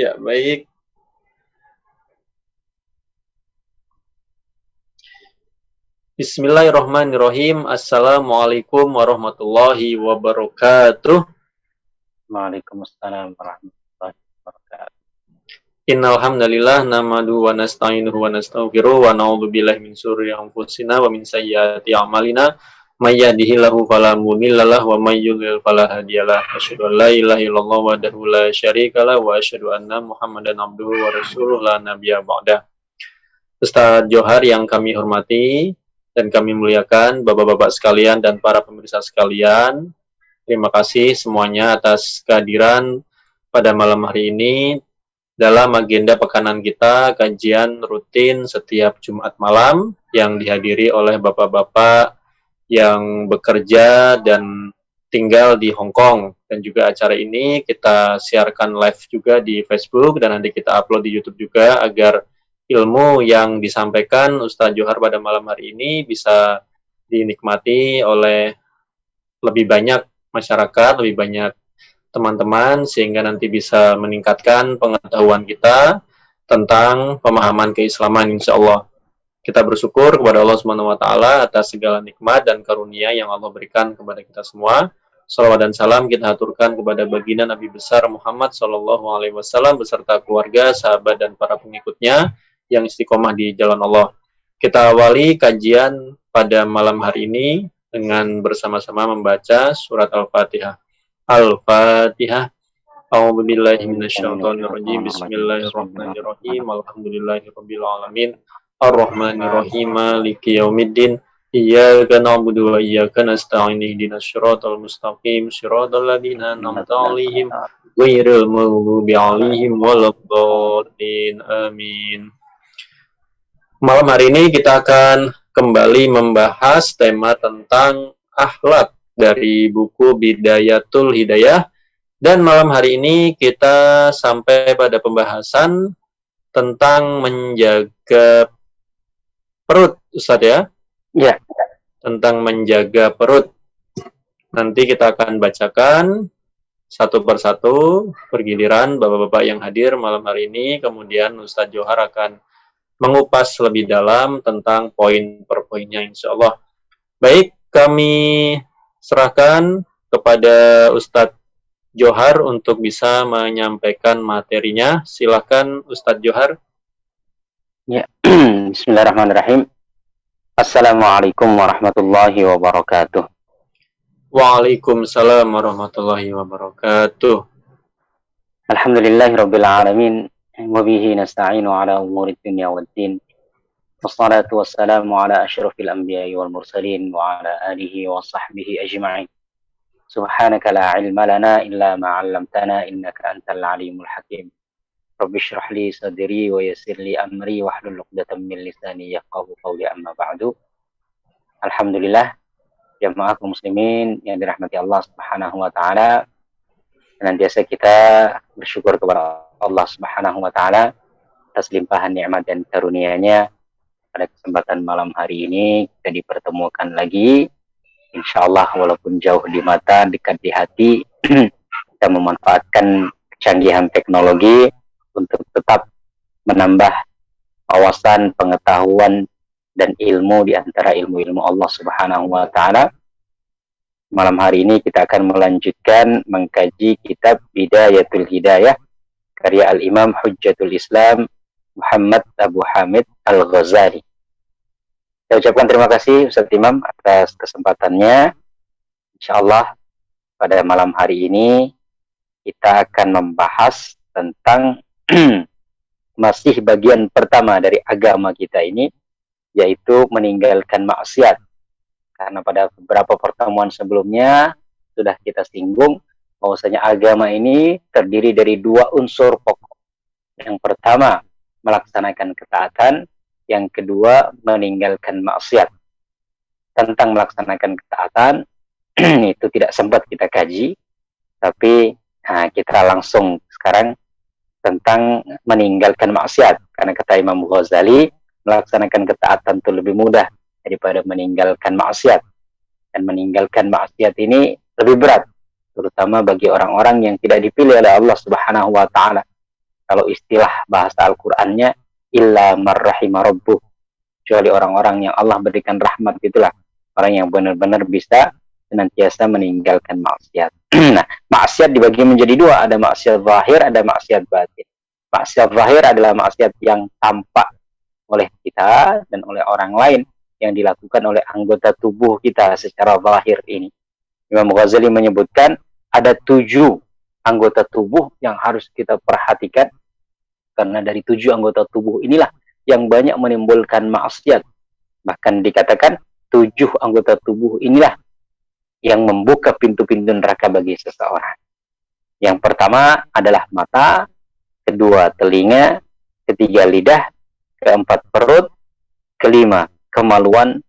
Ya, baik. Bismillahirrahmanirrahim. Assalamualaikum warahmatullahi wabarakatuh. Waalaikumsalam warahmatullahi wabarakatuh. Innal hamdalillah nahmaduhu wa nasta'inuhu wa nastaghfiruh wa na'udzu billahi min syururi anfusina wa min sayyiati a'malina. May yahdihillahu fala mudhillalah wa may yudhlil fala hadiyalah. Asyhadu an la ilaha illallah wahdahu la syarikalah wa asyhadu anna Muhammadan abduhu wa rasuluhu la nabiyya ba'dah. Ustaz Johar yang kami hormati dan kami muliakan, Bapak-bapak sekalian dan para pemirsa sekalian, terima kasih semuanya atas kehadiran pada malam hari ini dalam agenda pekanan kita, kajian rutin setiap Jumat malam yang dihadiri oleh bapak-bapak yang bekerja dan tinggal di Hong Kong. Dan juga acara ini kita siarkan live juga di Facebook dan nanti kita upload di YouTube juga agar ilmu yang disampaikan Ustaz Johar pada malam hari ini bisa dinikmati oleh lebih banyak masyarakat, lebih banyak teman-teman, sehingga nanti bisa meningkatkan pengetahuan kita tentang pemahaman keislaman, insya Allah. Kita bersyukur kepada Allah Subhanahu wa Ta'ala atas segala nikmat dan karunia yang Allah berikan kepada kita semua. Salawat dan salam kita haturkan kepada baginda Nabi besar Muhammad Sallallahu Alaihi Wasallam beserta keluarga, sahabat dan para pengikutnya yang istiqomah di jalan Allah. Kita awali kajian pada malam hari ini dengan bersama-sama membaca surat Al-Fatihah. Al-Fatihah. A'udzu billahi minasyaitonir rajim. Bismillahirrahmanirrahim. Alhamdulillahirabbil alamin. Ar-Rahmanir-Rahim. Maliki yaumiddin. Iyyaka na'budu wa iyyaka nasta'in. Ihdinas siratal mustaqim. Shiratal ladzina an'amta 'alaihim ghairil maghdubi 'alaihim waladdallin. Amin. Malam hari ini kita akan kembali membahas tema tentang akhlak dari buku Bidayatul Hidayah, dan malam hari ini kita sampai pada pembahasan tentang menjaga perut, Ustaz ya? Ya. Tentang menjaga perut. Nanti kita akan bacakan satu persatu pergiliran bapak-bapak yang hadir malam hari ini, kemudian Ustaz Johar akan mengupas lebih dalam tentang poin per poinnya, insya Allah. Baik, kami serahkan kepada Ustadz Johar untuk bisa menyampaikan materinya. Silakan Ustadz Johar. Ya. Bismillahirrahmanirrahim. Assalamualaikum warahmatullahi wabarakatuh. Waalaikumsalam warahmatullahi wabarakatuh. Alhamdulillahirabbil alamin wa bihi nasta'inu ala umuri dunya waddin. Wassalatu wassalamu ala asyrafil anbiya'i wal mursalin wa ala alihi wa sahbihi ajma'in. Subhanaka la ilma lana illa ma 'allamtana innaka antal alimul hakim. Rabbi shrah li sadri wa yassir li amri wahlul 'uqdatam min lisani yafqahu qawli, amma ba'du. Alhamdulillah, jamaah kaum muslimin yang dirahmati Allah Subhanahu wa taala. Senantiasa kita bersyukur kepada Allah Subhanahu wa taala atas limpahan nikmat dan karunia-Nya. Pada kesempatan malam hari ini kita dipertemukan lagi, insyaallah walaupun jauh di mata, dekat di hati. Kita memanfaatkan kecanggihan teknologi untuk tetap menambah wawasan, pengetahuan dan ilmu di antara ilmu-ilmu Allah Subhanahu wa taala. Malam hari ini kita akan melanjutkan mengkaji kitab Bidayatul Hidayah karya Al-Imam Hujjatul Islam Muhammad Abu Hamid Al-Ghazali. Saya ucapkan terima kasih Ustaz Imam atas kesempatannya. Insyaallah pada malam hari ini kita akan membahas tentang masih bagian pertama dari agama kita ini, yaitu meninggalkan maksiat. Karena pada beberapa pertemuan sebelumnya sudah kita singgung bahwasanya agama ini terdiri dari dua unsur pokok. Yang pertama, melaksanakan ketaatan. Yang kedua, meninggalkan maksiat. Tentang melaksanakan ketaatan, itu tidak sempat kita kaji. Tapi kita langsung sekarang tentang meninggalkan maksiat. Karena kata Imam Ghazali, melaksanakan ketaatan itu lebih mudah daripada meninggalkan maksiat. Dan meninggalkan maksiat ini lebih berat, terutama bagi orang-orang yang tidak dipilih oleh Allah Subhanahu wa taala. Kalau istilah bahasa Al-Qur'annya illa marrahima rabbuh, kecuali orang-orang yang Allah berikan rahmat, itulah orang yang benar-benar bisa senantiasa meninggalkan maksiat. Nah, maksiat dibagi menjadi dua, ada maksiat zahir, ada maksiat batin. Maksiat zahir adalah maksiat yang tampak oleh kita dan oleh orang lain, yang dilakukan oleh anggota tubuh kita secara zahir ini. Imam Ghazali menyebutkan ada 7 anggota tubuh yang harus kita perhatikan, karena dari 7 anggota tubuh inilah yang banyak menimbulkan maksiat. Bahkan dikatakan 7 anggota tubuh inilah yang membuka pintu-pintu neraka bagi seseorang. Yang pertama adalah mata, kedua telinga, ketiga lidah, keempat perut, kelima kemaluan,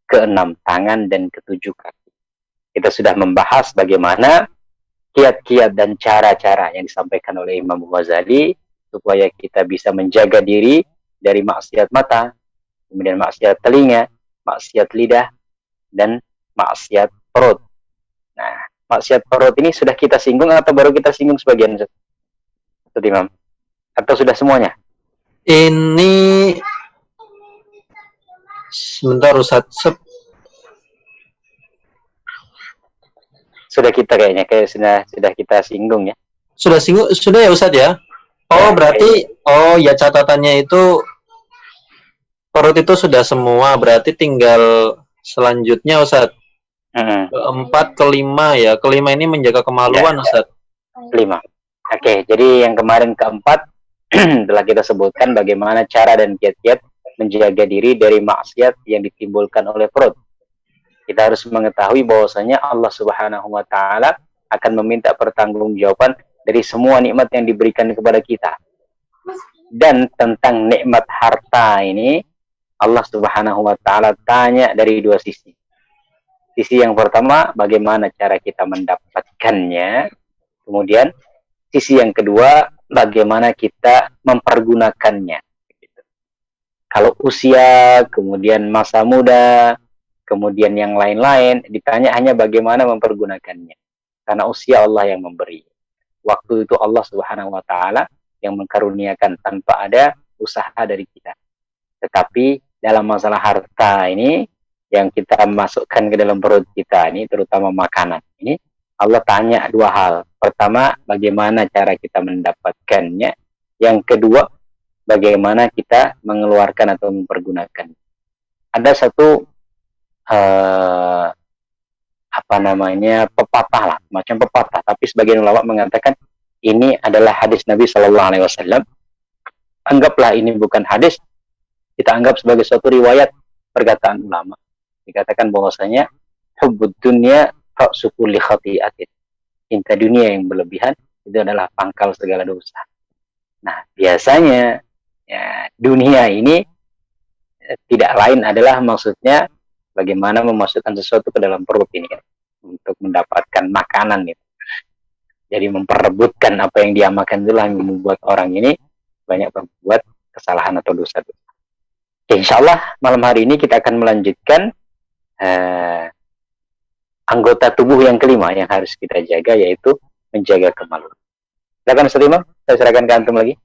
keenam tangan, dan ketujuh kaki. Kita sudah membahas bagaimana kiat-kiat dan cara-cara yang disampaikan oleh Imam Ghazali supaya kita bisa menjaga diri dari maksiat mata, kemudian maksiat telinga, maksiat lidah, dan maksiat perut. Nah, maksiat perut ini sudah kita singgung atau baru kita singgung sebagian, Ustaz Imam? Atau sudah semuanya? Ini sebentar Ustaz. Sudah kita kayaknya sudah kita singgung ya. Sudah singgung, sudah ya Ustaz ya? Oh, berarti ya catatannya itu perut itu sudah semua, berarti tinggal selanjutnya Ustaz. Keempat, kelima ya. Kelima ini menjaga kemaluan ya, Ustaz. Kelima. Oke, jadi yang kemarin keempat telah kita sebutkan bagaimana cara dan kiat-kiat menjaga diri dari maksiat yang ditimbulkan oleh perut. Kita harus mengetahui bahwasanya Allah Subhanahu wa taala akan meminta pertanggungjawaban dari semua nikmat yang diberikan kepada kita. Dan tentang nikmat harta ini Allah Subhanahu wa taala tanya dari 2 sisi. Sisi yang pertama, bagaimana cara kita mendapatkannya. Kemudian sisi yang kedua, bagaimana kita mempergunakannya. Kalau usia, kemudian masa muda, kemudian yang lain-lain, ditanya hanya bagaimana mempergunakannya. Karena usia Allah yang memberi. Waktu itu Allah Subhanahu wa taala yang mengkaruniakan tanpa ada usaha dari kita. Tetapi dalam masalah harta ini, yang kita masukkan ke dalam perut kita ini, terutama makanan ini, Allah tanya 2 hal. Pertama, bagaimana cara kita mendapatkannya. Yang kedua, bagaimana kita mengeluarkan atau mempergunakan. Ada satu pepatah lah, macam pepatah, tapi sebagian ulama mengatakan ini adalah hadis Nabi Shallallahu Alaihi Wasallam. Anggaplah ini bukan hadis, kita anggap sebagai suatu riwayat perkataan ulama. Dikatakan bahwasanya hubbud dunya ra'su kulli khati'atin. Cinta dunia yang berlebihan itu adalah pangkal segala dosa. Nah, biasanya ya, dunia ini tidak lain adalah maksudnya bagaimana memasukkan sesuatu ke dalam perut ini ya, untuk mendapatkan makanan gitu. Jadi memperebutkan apa yang dia makan, itulah yang membuat orang ini banyak berbuat kesalahan atau dosa-dosa. Insya Allah malam hari ini kita akan melanjutkan anggota tubuh yang kelima yang harus kita jaga, yaitu menjaga kemaluan. Silakan Ustaz Imam, saya serahkan ke antum lagi.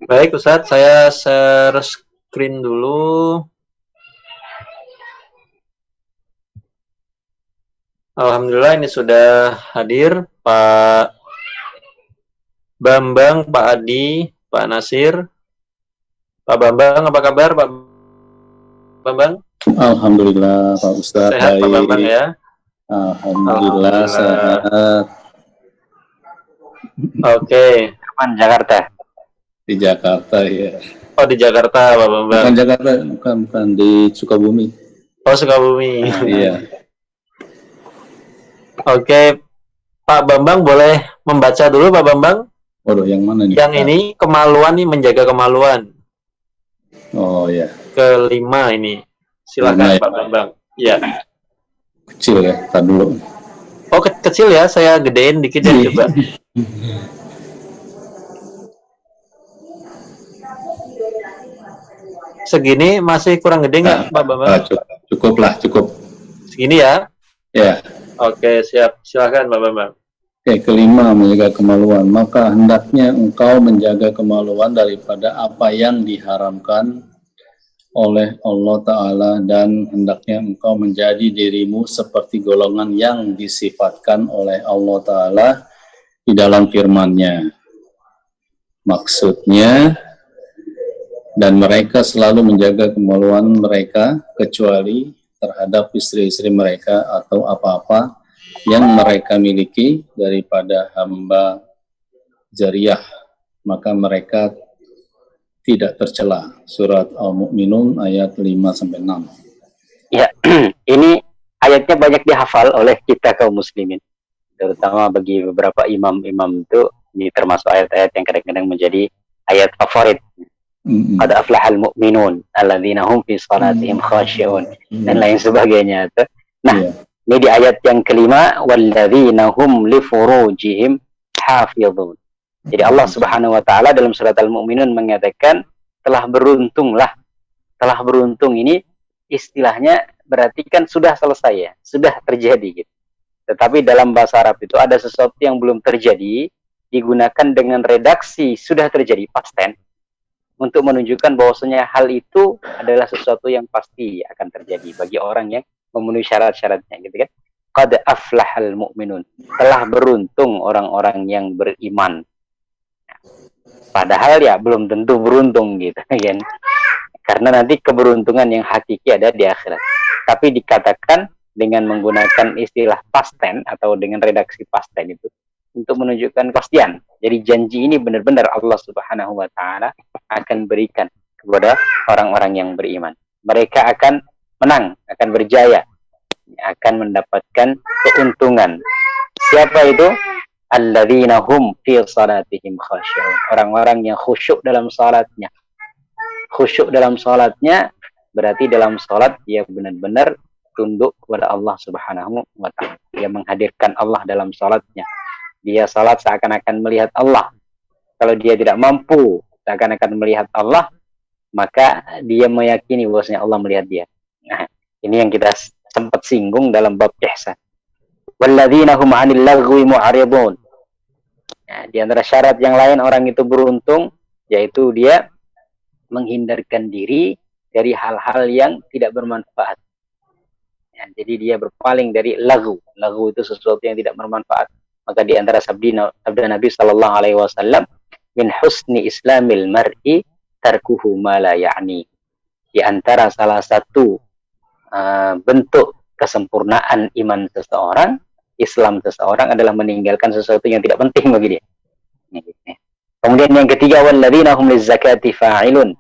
Baik Ustaz, saya share screen dulu. Alhamdulillah ini sudah hadir Pak Bambang, Pak Adi, Pak Nasir. Pak Bambang, apa kabar Pak Bambang? Alhamdulillah Pak Ustaz. Sehat Pak Bambang ya? Alhamdulillah sehat. Oke. Kapan Jakarta? Di Jakarta ya. Oh di Jakarta Pak Bambang. Bukan Jakarta, bukan di Sukabumi. Oh Sukabumi. Iya. Oke, Pak Bambang boleh membaca dulu Pak Bambang? Waduh, yang mana nih? Yang ini kemaluan nih, menjaga kemaluan. Oh ya. Kelima ini. Silakan ya. Pak Bambang. Ya. Kecil ya, tar dulu. Oh kecil ya, saya gedein dikit ya coba. Segini masih kurang gede nggak Pak Bambang? Cukup lah, cukup. Segini ya? Ya. Oke, siap. Silakan Pak Bambang. kelima, menjaga kemaluan. Maka hendaknya engkau menjaga kemaluan daripada apa yang diharamkan oleh Allah Ta'ala, dan hendaknya engkau menjadi dirimu seperti golongan yang disifatkan oleh Allah Ta'ala di dalam firman-Nya. Maksudnya, dan mereka selalu menjaga kemaluan mereka kecuali terhadap istri-istri mereka atau apa-apa yang mereka miliki daripada hamba jariyah, maka mereka tidak tercela. Surat Al-Mu'minun ayat 5-6. Ya, ini ayatnya banyak dihafal oleh kita kaum muslimin, terutama bagi beberapa imam-imam itu. Ini termasuk ayat-ayat yang kadang-kadang menjadi ayat favorit. Qad aflahal mu'minun alladzina hum fi salatihim khashi'un dan lain sebagainya. Nah, ini di ayat yang kelima, walladzina hum li furujihim hafizun. Jadi Allah Subhanahu wa taala dalam surat Al-Mu'minun mengatakan telah beruntung ini istilahnya berarti kan sudah selesai ya, sudah terjadi gitu. Tetapi dalam bahasa Arab itu ada sesuatu yang belum terjadi digunakan dengan redaksi sudah terjadi past tense untuk menunjukkan bahwasanya hal itu adalah sesuatu yang pasti akan terjadi bagi orang yang memenuhi syarat-syaratnya, gitu kan. Qad aflahal mu'minun, telah beruntung orang-orang yang beriman. Padahal ya belum tentu beruntung gitu kan. Karena nanti keberuntungan yang hakiki ada di akhirat. Tapi dikatakan dengan menggunakan istilah past tense atau dengan redaksi past tense itu untuk menunjukkan kepastian. Jadi janji ini benar-benar Allah Subhanahu wa taala akan berikan kepada orang-orang yang beriman. Mereka akan menang, akan berjaya, akan mendapatkan keuntungan. Siapa itu? Alladzina hum fi salatihim khashi'un. Orang-orang yang khusyuk dalam salatnya. Khusyuk dalam salatnya berarti dalam salat dia benar-benar tunduk kepada Allah Subhanahu wa taala. Dia menghadirkan Allah dalam salatnya. Dia salat seakan-akan melihat Allah. Kalau dia tidak mampu seakan-akan melihat Allah, maka dia meyakini bahwasanya Allah melihat dia. Nah, ini yang kita sempat singgung dalam bab ihsan. Walladzina hum 'anil lagwi mu'ridun. Nah, di antara syarat yang lain orang itu beruntung, yaitu dia menghindarkan diri dari hal-hal yang tidak bermanfaat. Ya, jadi dia berpaling dari lagu. Lagu itu sesuatu yang tidak bermanfaat. Maka di antara sabda Nabi sallallahu alaihi wasallam, min husni islamil mar'i tarkuhu ma la ya'ni. Di antara salah satu bentuk kesempurnaan iman seseorang, Islam seseorang adalah meninggalkan sesuatu yang tidak penting bagi dia. Kemudian yang ketiga, walladzina hum lizakati fa'ilun.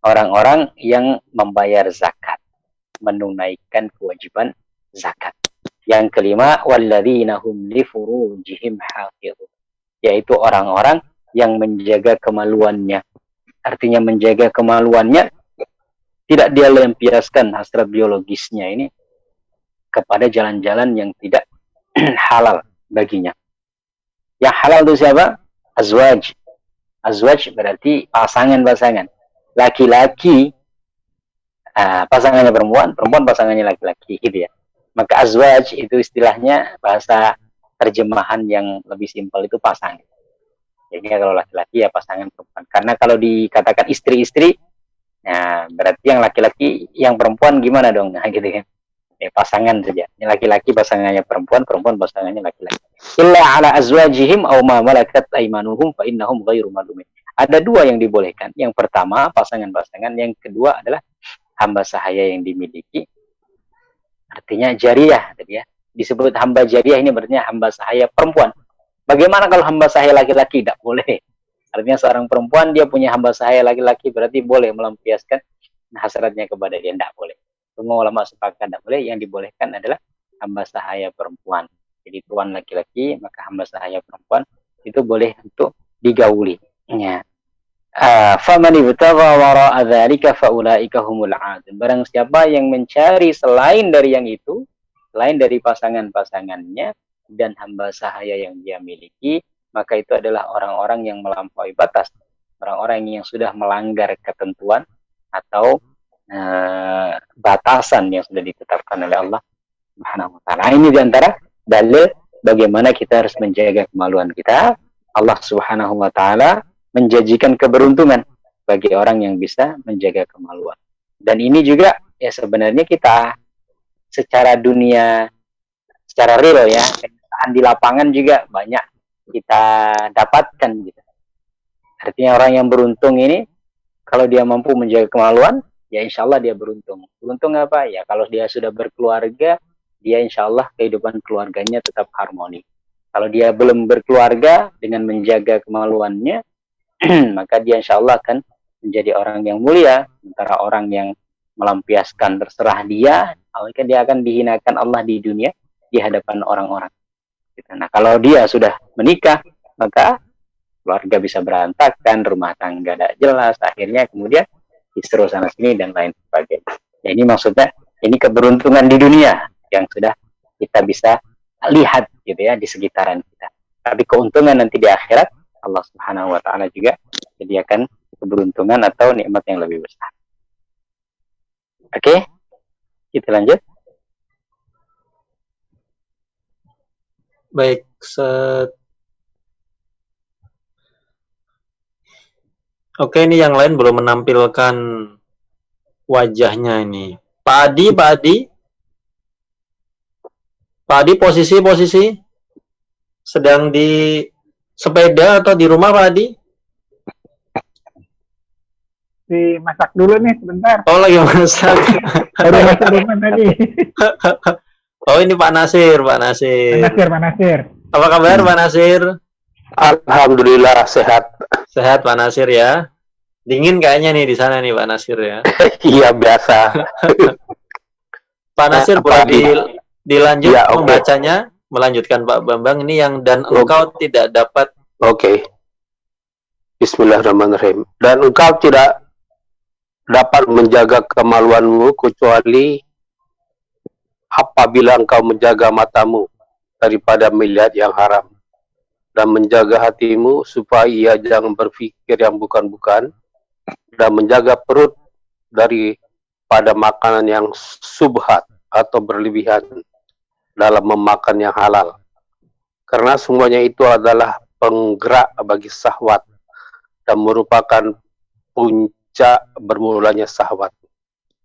Orang-orang yang membayar zakat, menunaikan kewajiban zakat. Yang kelima, walladzina hum li furujihim hafizun, yaitu orang-orang yang menjaga kemaluannya. Artinya menjaga kemaluannya, tidak dia lampiaskan hasrat biologisnya ini kepada jalan-jalan yang tidak halal baginya. Yang halal itu siapa? Azwaj. Azwaj berarti pasangan-pasangan. Laki-laki pasangannya perempuan, perempuan pasangannya laki-laki, gitu ya. Maka azwaj itu istilahnya bahasa terjemahan yang lebih simpel itu pasangan. Jadi kalau laki-laki ya pasangan perempuan. Karena kalau dikatakan istri-istri, nah berarti yang laki-laki, yang perempuan gimana dong? Nah, gitu kan. Ya, pasangan saja. Ini laki-laki pasangannya perempuan, perempuan pasangannya laki-laki. Illa ala azwajihim aw ma malakat aymanuhum fa innahum ghairu malumin. Ada dua yang dibolehkan. Yang pertama pasangan-pasangan, yang kedua adalah hamba sahaya yang dimiliki. Artinya jariyah tadi ya. Disebut hamba jariyah ini berarti hamba sahaya perempuan. Bagaimana kalau hamba sahaya laki-laki? Tidak boleh. Artinya seorang perempuan dia punya hamba sahaya laki-laki berarti boleh melampiaskan hasratnya kepada dia. Tidak boleh. Semua ulama sepakat tidak boleh. Yang dibolehkan adalah hamba sahaya perempuan. Jadi tuan laki-laki, maka hamba sahaya perempuan itu boleh untuk digauli. Ya. Faman ibtagha wara'a dzalika faulaika humul 'adun. Barang siapa yang mencari selain dari yang itu, selain dari pasangan-pasangannya dan hamba sahaya yang dia miliki, maka itu adalah orang-orang yang melampaui batas, orang-orang yang sudah melanggar ketentuan atau batasan yang sudah ditetapkan oleh Allah Subhanahu wa taala. Ini di antara dalil bagaimana kita harus menjaga kemaluan kita. Allah Subhanahu wa taala menjanjikan keberuntungan bagi orang yang bisa menjaga kemaluan. Dan ini juga ya sebenarnya kita secara dunia, secara real ya, kenyataan di lapangan juga banyak kita dapatkan gitu. Artinya orang yang beruntung ini, kalau dia mampu menjaga kemaluan, ya insya Allah dia beruntung. Beruntung apa? Ya kalau dia sudah berkeluarga, dia insya Allah kehidupan keluarganya tetap harmoni. Kalau dia belum berkeluarga, dengan menjaga kemaluannya, maka dia insya Allah akan menjadi orang yang mulia. Sementara orang yang melampiaskan terserah dia, maka dia akan dihinakan Allah di dunia, di hadapan orang-orang. Nah kalau dia sudah menikah, maka keluarga bisa berantakan, rumah tangga tidak jelas, akhirnya kemudian disuruh sana sini dan lain sebagainya. Ya, ini maksudnya ini keberuntungan di dunia yang sudah kita bisa lihat gitu ya di sekitaran kita. Tapi keuntungan nanti di akhirat Allah Subhanahu wa taala juga sediakan keberuntungan atau nikmat yang lebih besar. Oke, kita lanjut. Baik, Oke, ini yang lain belum menampilkan wajahnya ini. Pak Adi posisi sedang di sepeda atau di rumah Pak Adi? Dimasak dulu nih sebentar. Oh, lagi masak. Baru masuk rumah tadi. Oh, ini Pak Nasir. Pak Nasir. Apa kabar Pak Nasir? Alhamdulillah sehat. Sehat Pak Nasir ya. Dingin kayaknya nih di sana nih Pak Nasir ya. Iya biasa. Pak Nasir boleh dilanjut ya, membacanya, melanjutkan Pak Bambang ini yang dan engkau tidak dapat. Oke. Bismillahirrahmanirrahim. Dan engkau tidak dapat menjaga kemaluanmu kecuali apabila engkau menjaga matamu daripada melihat yang haram, dan menjaga hatimu supaya ia jangan berpikir yang bukan-bukan, dan menjaga perut daripada makanan yang subhat atau berlebihan dalam memakan yang halal. Karena semuanya itu adalah penggerak bagi syahwat dan merupakan puncak bermulanya syahwat.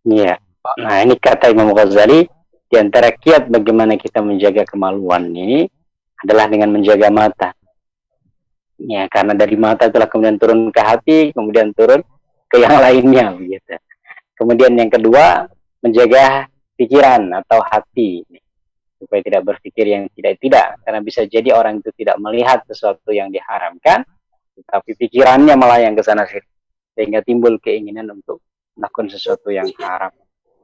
Iya. Nah, ini kata Imam Ghazali, di antara kiat bagaimana kita menjaga kemaluan ini adalah dengan menjaga mata. Ya, karena dari mata itulah kemudian turun ke hati, kemudian turun ke yang lainnya begitu. Kemudian yang kedua, menjaga pikiran atau hati supaya tidak berpikir yang tidak, karena bisa jadi orang itu tidak melihat sesuatu yang diharamkan, tapi pikirannya malah yang ke sana sehingga timbul keinginan untuk melakukan sesuatu yang haram.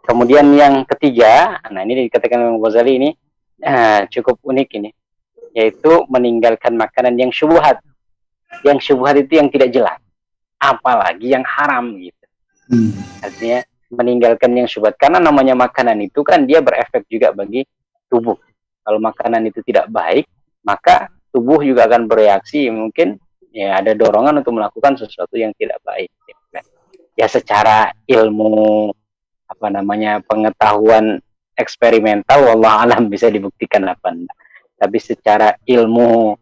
Kemudian yang ketiga, nah ini dikatakan Imam Ghazali ini cukup unik ini, yaitu meninggalkan makanan yang syubhat. Yang syubhat itu yang tidak jelas, apalagi yang haram gitu. Artinya meninggalkan yang syubhat, karena namanya makanan itu kan dia berefek juga bagi tubuh. Kalau makanan itu tidak baik, maka tubuh juga akan bereaksi, mungkin ya ada dorongan untuk melakukan sesuatu yang tidak baik. Ya secara ilmu pengetahuan eksperimental, wallah alam bisa dibuktikan apa enggak. Tapi secara ilmu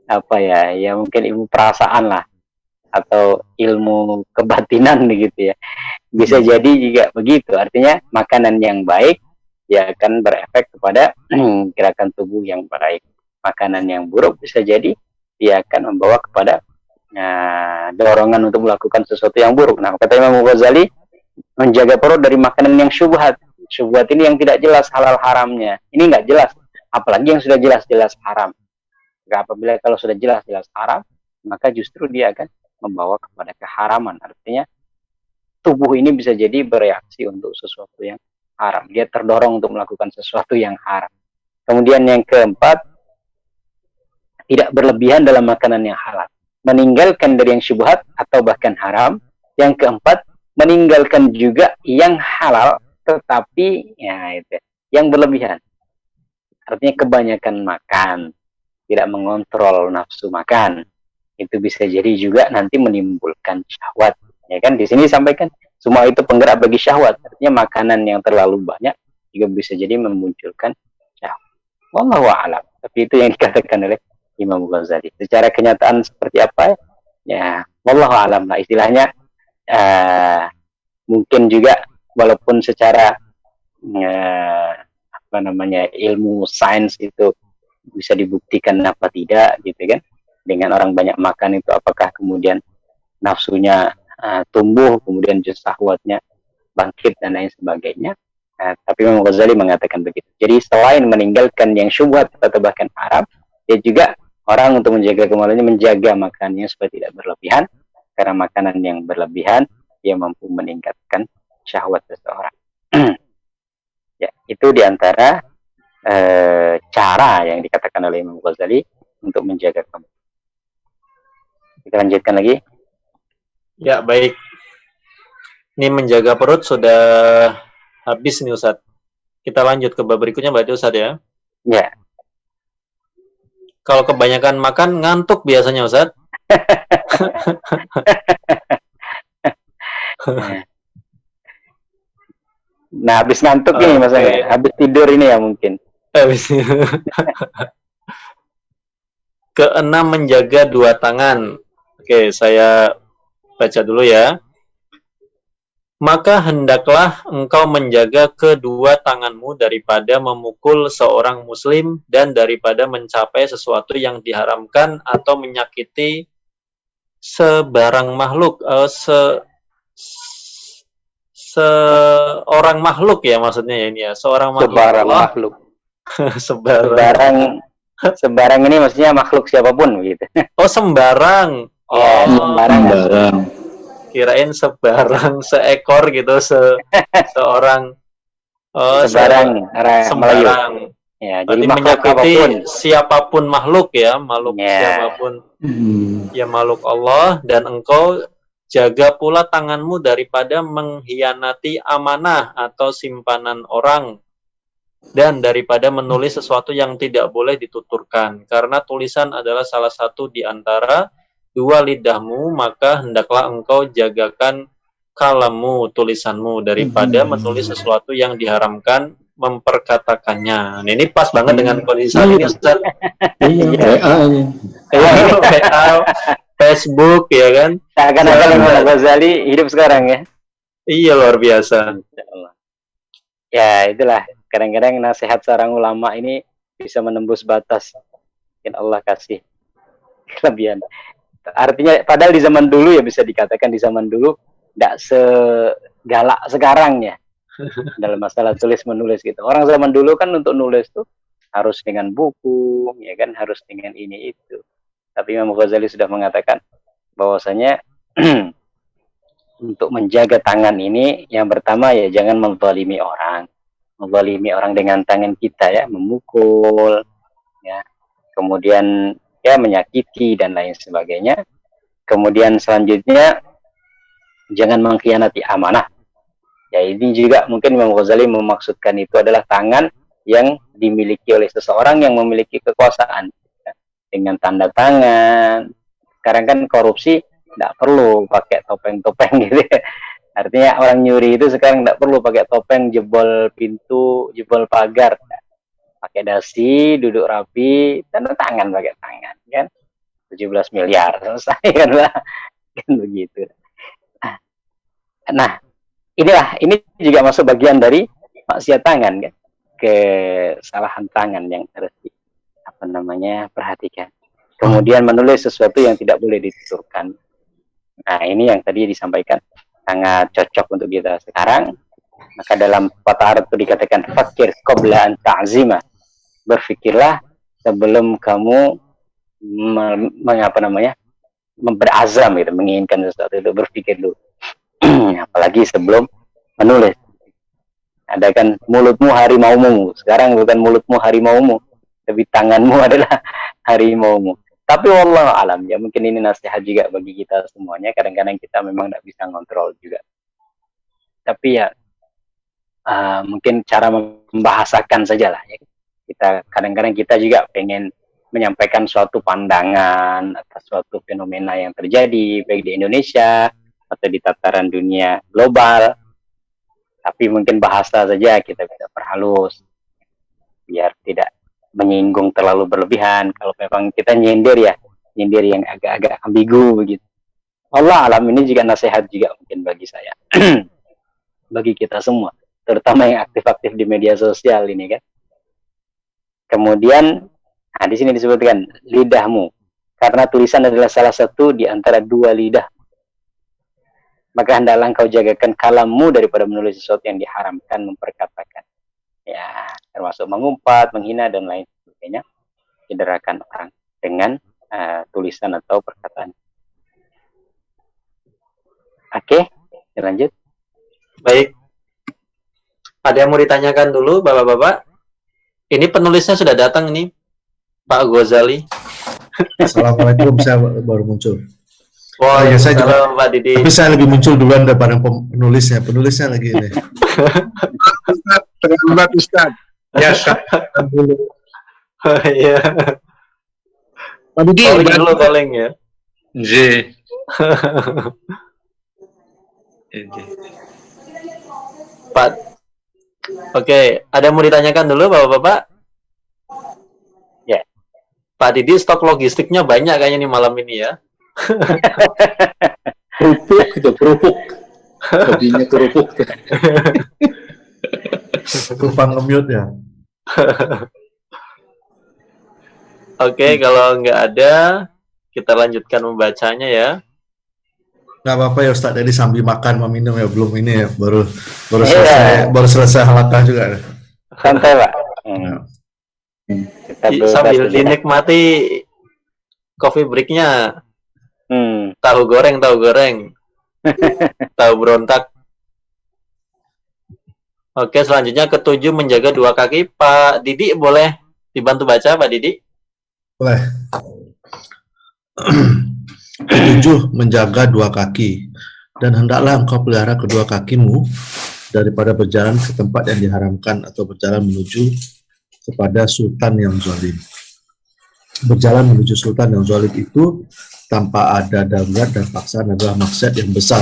ya mungkin ilmu perasaan lah atau ilmu kebatinan gitu ya, bisa jadi juga begitu. Artinya makanan yang baik ya akan berefek kepada gerakan tubuh yang baik. Makanan yang buruk bisa jadi dia akan membawa kepada dorongan untuk melakukan sesuatu yang buruk. Nah, kata Imam Ghazali, menjaga perut dari makanan yang syubhat. Syubhat ini yang tidak jelas halal haramnya. Ini nggak jelas, apalagi yang sudah jelas-jelas haram. Apabila kalau sudah jelas-jelas haram, maka justru dia akan membawa kepada keharaman. Artinya tubuh ini bisa jadi bereaksi untuk sesuatu yang haram. Dia terdorong untuk melakukan sesuatu yang haram. Kemudian yang keempat, tidak berlebihan dalam makanan yang halal. Meninggalkan dari yang syubhat atau bahkan haram. Yang keempat, meninggalkan juga yang halal tetapi ya itu yang berlebihan. Artinya kebanyakan makan, tidak mengontrol nafsu makan, itu bisa jadi juga nanti menimbulkan syahwat. Ya kan, di sini disampaikan semua itu penggerak bagi syahwat. Artinya makanan yang terlalu banyak juga bisa jadi memunculkan syahwat. Wallahu a'lam. Tapi itu yang dikatakan oleh Imam Ghazali. Secara kenyataan seperti apa? Ya, wallahu a'lam lah istilahnya. Mungkin juga walaupun secara apa namanya ilmu sains itu bisa dibuktikan apa tidak gitu kan, dengan orang banyak makan itu apakah kemudian nafsunya tumbuh, kemudian syahwatnya bangkit dan lain sebagainya. Tapi Imam Ghazali mengatakan begitu. Jadi selain meninggalkan yang syubhat atau bahkan haram, dia juga orang untuk menjaga kemaluannya menjaga makannya supaya tidak berlebihan, karena makanan yang berlebihan dia mampu meningkatkan syahwat seseorang. Ya, itu diantara cara yang dikatakan oleh Imam Ghazali untuk menjaga kemaluan. Kita lanjutkan lagi. Ya, baik. Ini menjaga perut sudah habis nih Ustaz. Kita lanjut ke bab berikutnya berarti Ustaz ya. Ya. Kalau kebanyakan makan ngantuk biasanya Ustaz. Nah, habis ngantuk nih maksudnya. Habis tidur ini ya mungkin. Keenam, menjaga dua tangan. Oke, saya baca dulu ya. Maka hendaklah engkau menjaga kedua tanganmu daripada memukul seorang muslim dan daripada mencapai sesuatu yang diharamkan atau menyakiti sebarang makhluk, seorang makhluk ya maksudnya ya ini ya, seorang makhluk. Sebarang makhluk. Sebarang ini maksudnya makhluk siapapun gitu. Oh, sembarang. Ya, sembarang. Kirain sebarang, seekor gitu, seorang. Oh, sembarang. Ya, jadi menyakiti siapapun makhluk ya, makhluk siapapun. Ya makhluk Allah, dan engkau jaga pula tanganmu daripada mengkhianati amanah atau simpanan orang, dan daripada menulis sesuatu yang tidak boleh dituturkan, karena tulisan adalah salah satu di antara dua lidahmu, maka hendaklah engkau jagakan kalammu, tulisanmu, daripada menulis sesuatu yang diharamkan, memperkatakannya. Nah, ini pas banget dengan kondisi saat ini Ustaz. WA, Facebook ya kan. Seakan-akan Imam Ghazali hidup sekarang ya. Iya, luar biasa. Ya, itulah kadang-kadang nasihat seorang ulama ini bisa menembus batas yang Allah kasih kelebihan. Artinya padahal di zaman dulu ya, bisa dikatakan di zaman dulu tidak segalak sekarang ya dalam masalah tulis menulis gitu. Orang zaman dulu kan untuk nulis tuh harus dengan buku, ya kan, harus dengan ini itu. Tapi Imam Ghazali sudah mengatakan bahwasanya untuk menjaga tangan ini yang pertama ya jangan menzalimi orang. Menzalimi orang dengan tangan kita ya, memukul ya. Kemudian ya menyakiti dan lain sebagainya. Kemudian selanjutnya jangan mengkhianati amanah. Ya, ini juga mungkin Imam Ghazali memaksudkan itu adalah tangan yang dimiliki oleh seseorang yang memiliki kekuasaan ya. Dengan tanda tangan. Sekarang kan korupsi tidak perlu pakai topeng-topeng gitu ya. Artinya orang nyuri itu sekarang tidak perlu pakai topeng, jebol pintu, jebol pagar. Pakai dasi, duduk rapi, tanda tangan pakai tangan kan. 17 miliar selesai kan lah. Kan begitu. Nah, ini juga masuk bagian dari maksiat tangan kan. Kesalahan tangan yang harus perhatikan. Kemudian menulis sesuatu yang tidak boleh dituturkan. Nah, ini yang tadi disampaikan sangat cocok untuk kita sekarang. Maka dalam patah Arab itu dikatakan fakir qabla an ta'zima. Berfikirlah sebelum kamu berazam gitu, menginginkan sesuatu itu, berpikir dulu. Apalagi sebelum menulis. Ada kan mulutmu harimaumu, sekarang bukan mulutmu harimaumu, tapi tanganmu adalah harimaumu. Tapi wallahu alam ya, mungkin ini nasihat juga bagi kita semuanya. Kadang-kadang kita memang tidak bisa ngontrol juga. Tapi ya mungkin cara membahasakan sajalah ya. Kita kadang-kadang kita juga pengen menyampaikan suatu pandangan atas suatu fenomena yang terjadi baik di Indonesia atau di tataran dunia global. Tapi mungkin bahasa saja kita bisa perhalus biar tidak menyinggung terlalu berlebihan. Kalau memang kita nyindir yang agak-agak ambigu begitu. Allah alam, ini juga nasihat juga mungkin bagi saya, bagi kita semua, terutama yang aktif-aktif di media sosial ini kan. Kemudian, di sini disebutkan lidahmu, karena tulisan adalah salah satu di antara dua lidah. Maka hendaklah engkau jagakan kalammu daripada menulis sesuatu yang diharamkan, memperkatakan. Ya, termasuk mengumpat, menghina, dan lain sebagainya. Cederakan orang dengan tulisan atau perkataan. Oke, lanjut. Baik. Ada yang mau ditanyakan dulu, Bapak-bapak? Ini penulisnya sudah datang nih, Pak Ghazali. Assalamualaikum, saya baru muncul. Wah, ya, saya juga, Pak Didi. tapi saya lebih muncul duluan daripada penulisnya. Penulisnya lagi ini. Terlambat Ustaz. Ya, dulu. Iya. Pak Didi, Calling dulu, calling ya. Pak. Oke, ada yang mau ditanyakan dulu Bapak-bapak? Ya. Pak Didi, stok logistiknya banyak kayaknya nih malam ini ya. Kerupuk. Hobinya kerupuk. Lupa nge-mute ya. Oke, kalau nggak ada, kita lanjutkan membacanya ya. Nggak apa-apa ya Ustaz, jadi sambil makan meminum ya, belum ini ya, baru selesai halakah juga. Santai Pak. Sambil dinikmati coffee break-nya. Tahu goreng, tahu berontak. Oke, selanjutnya ketujuh, menjaga dua kaki. Pak Didi boleh dibantu baca, Pak Didi? Boleh. Ketujuh, menjaga dua kaki, dan hendaklah engkau pelihara kedua kakimu daripada berjalan ke tempat yang diharamkan atau berjalan menuju kepada sultan yang zalim. Berjalan menuju sultan yang zalim itu tanpa ada darurat dan paksaan adalah maksiat yang besar,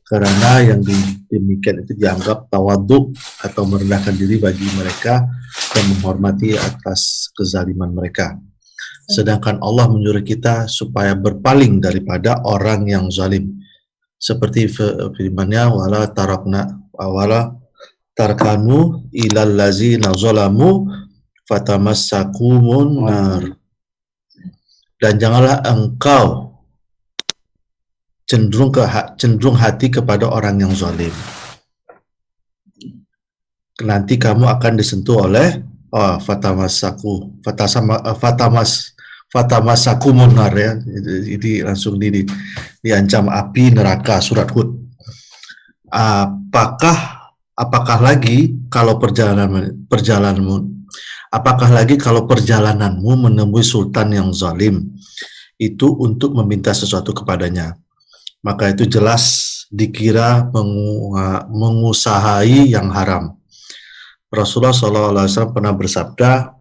karena yang demikian itu dianggap tawaduk atau merendahkan diri bagi mereka dan menghormati atas kezaliman mereka. Sedangkan Allah menyuruh kita supaya berpaling daripada orang yang zalim, seperti firman-Nya, wala tarkanu ilal ladzina zalamu fatamassakumun nar. Dan janganlah engkau cenderung hati kepada orang yang zalim. Nanti kamu akan disentuh oleh fatamassakumun nar ya. Jadi langsung diancam api neraka, surat Hud. Apakah lagi kalau perjalananmu menemui sultan yang zalim itu untuk meminta sesuatu kepadanya, maka itu jelas dikira mengusahai yang haram. Rasulullah SAW pernah bersabda,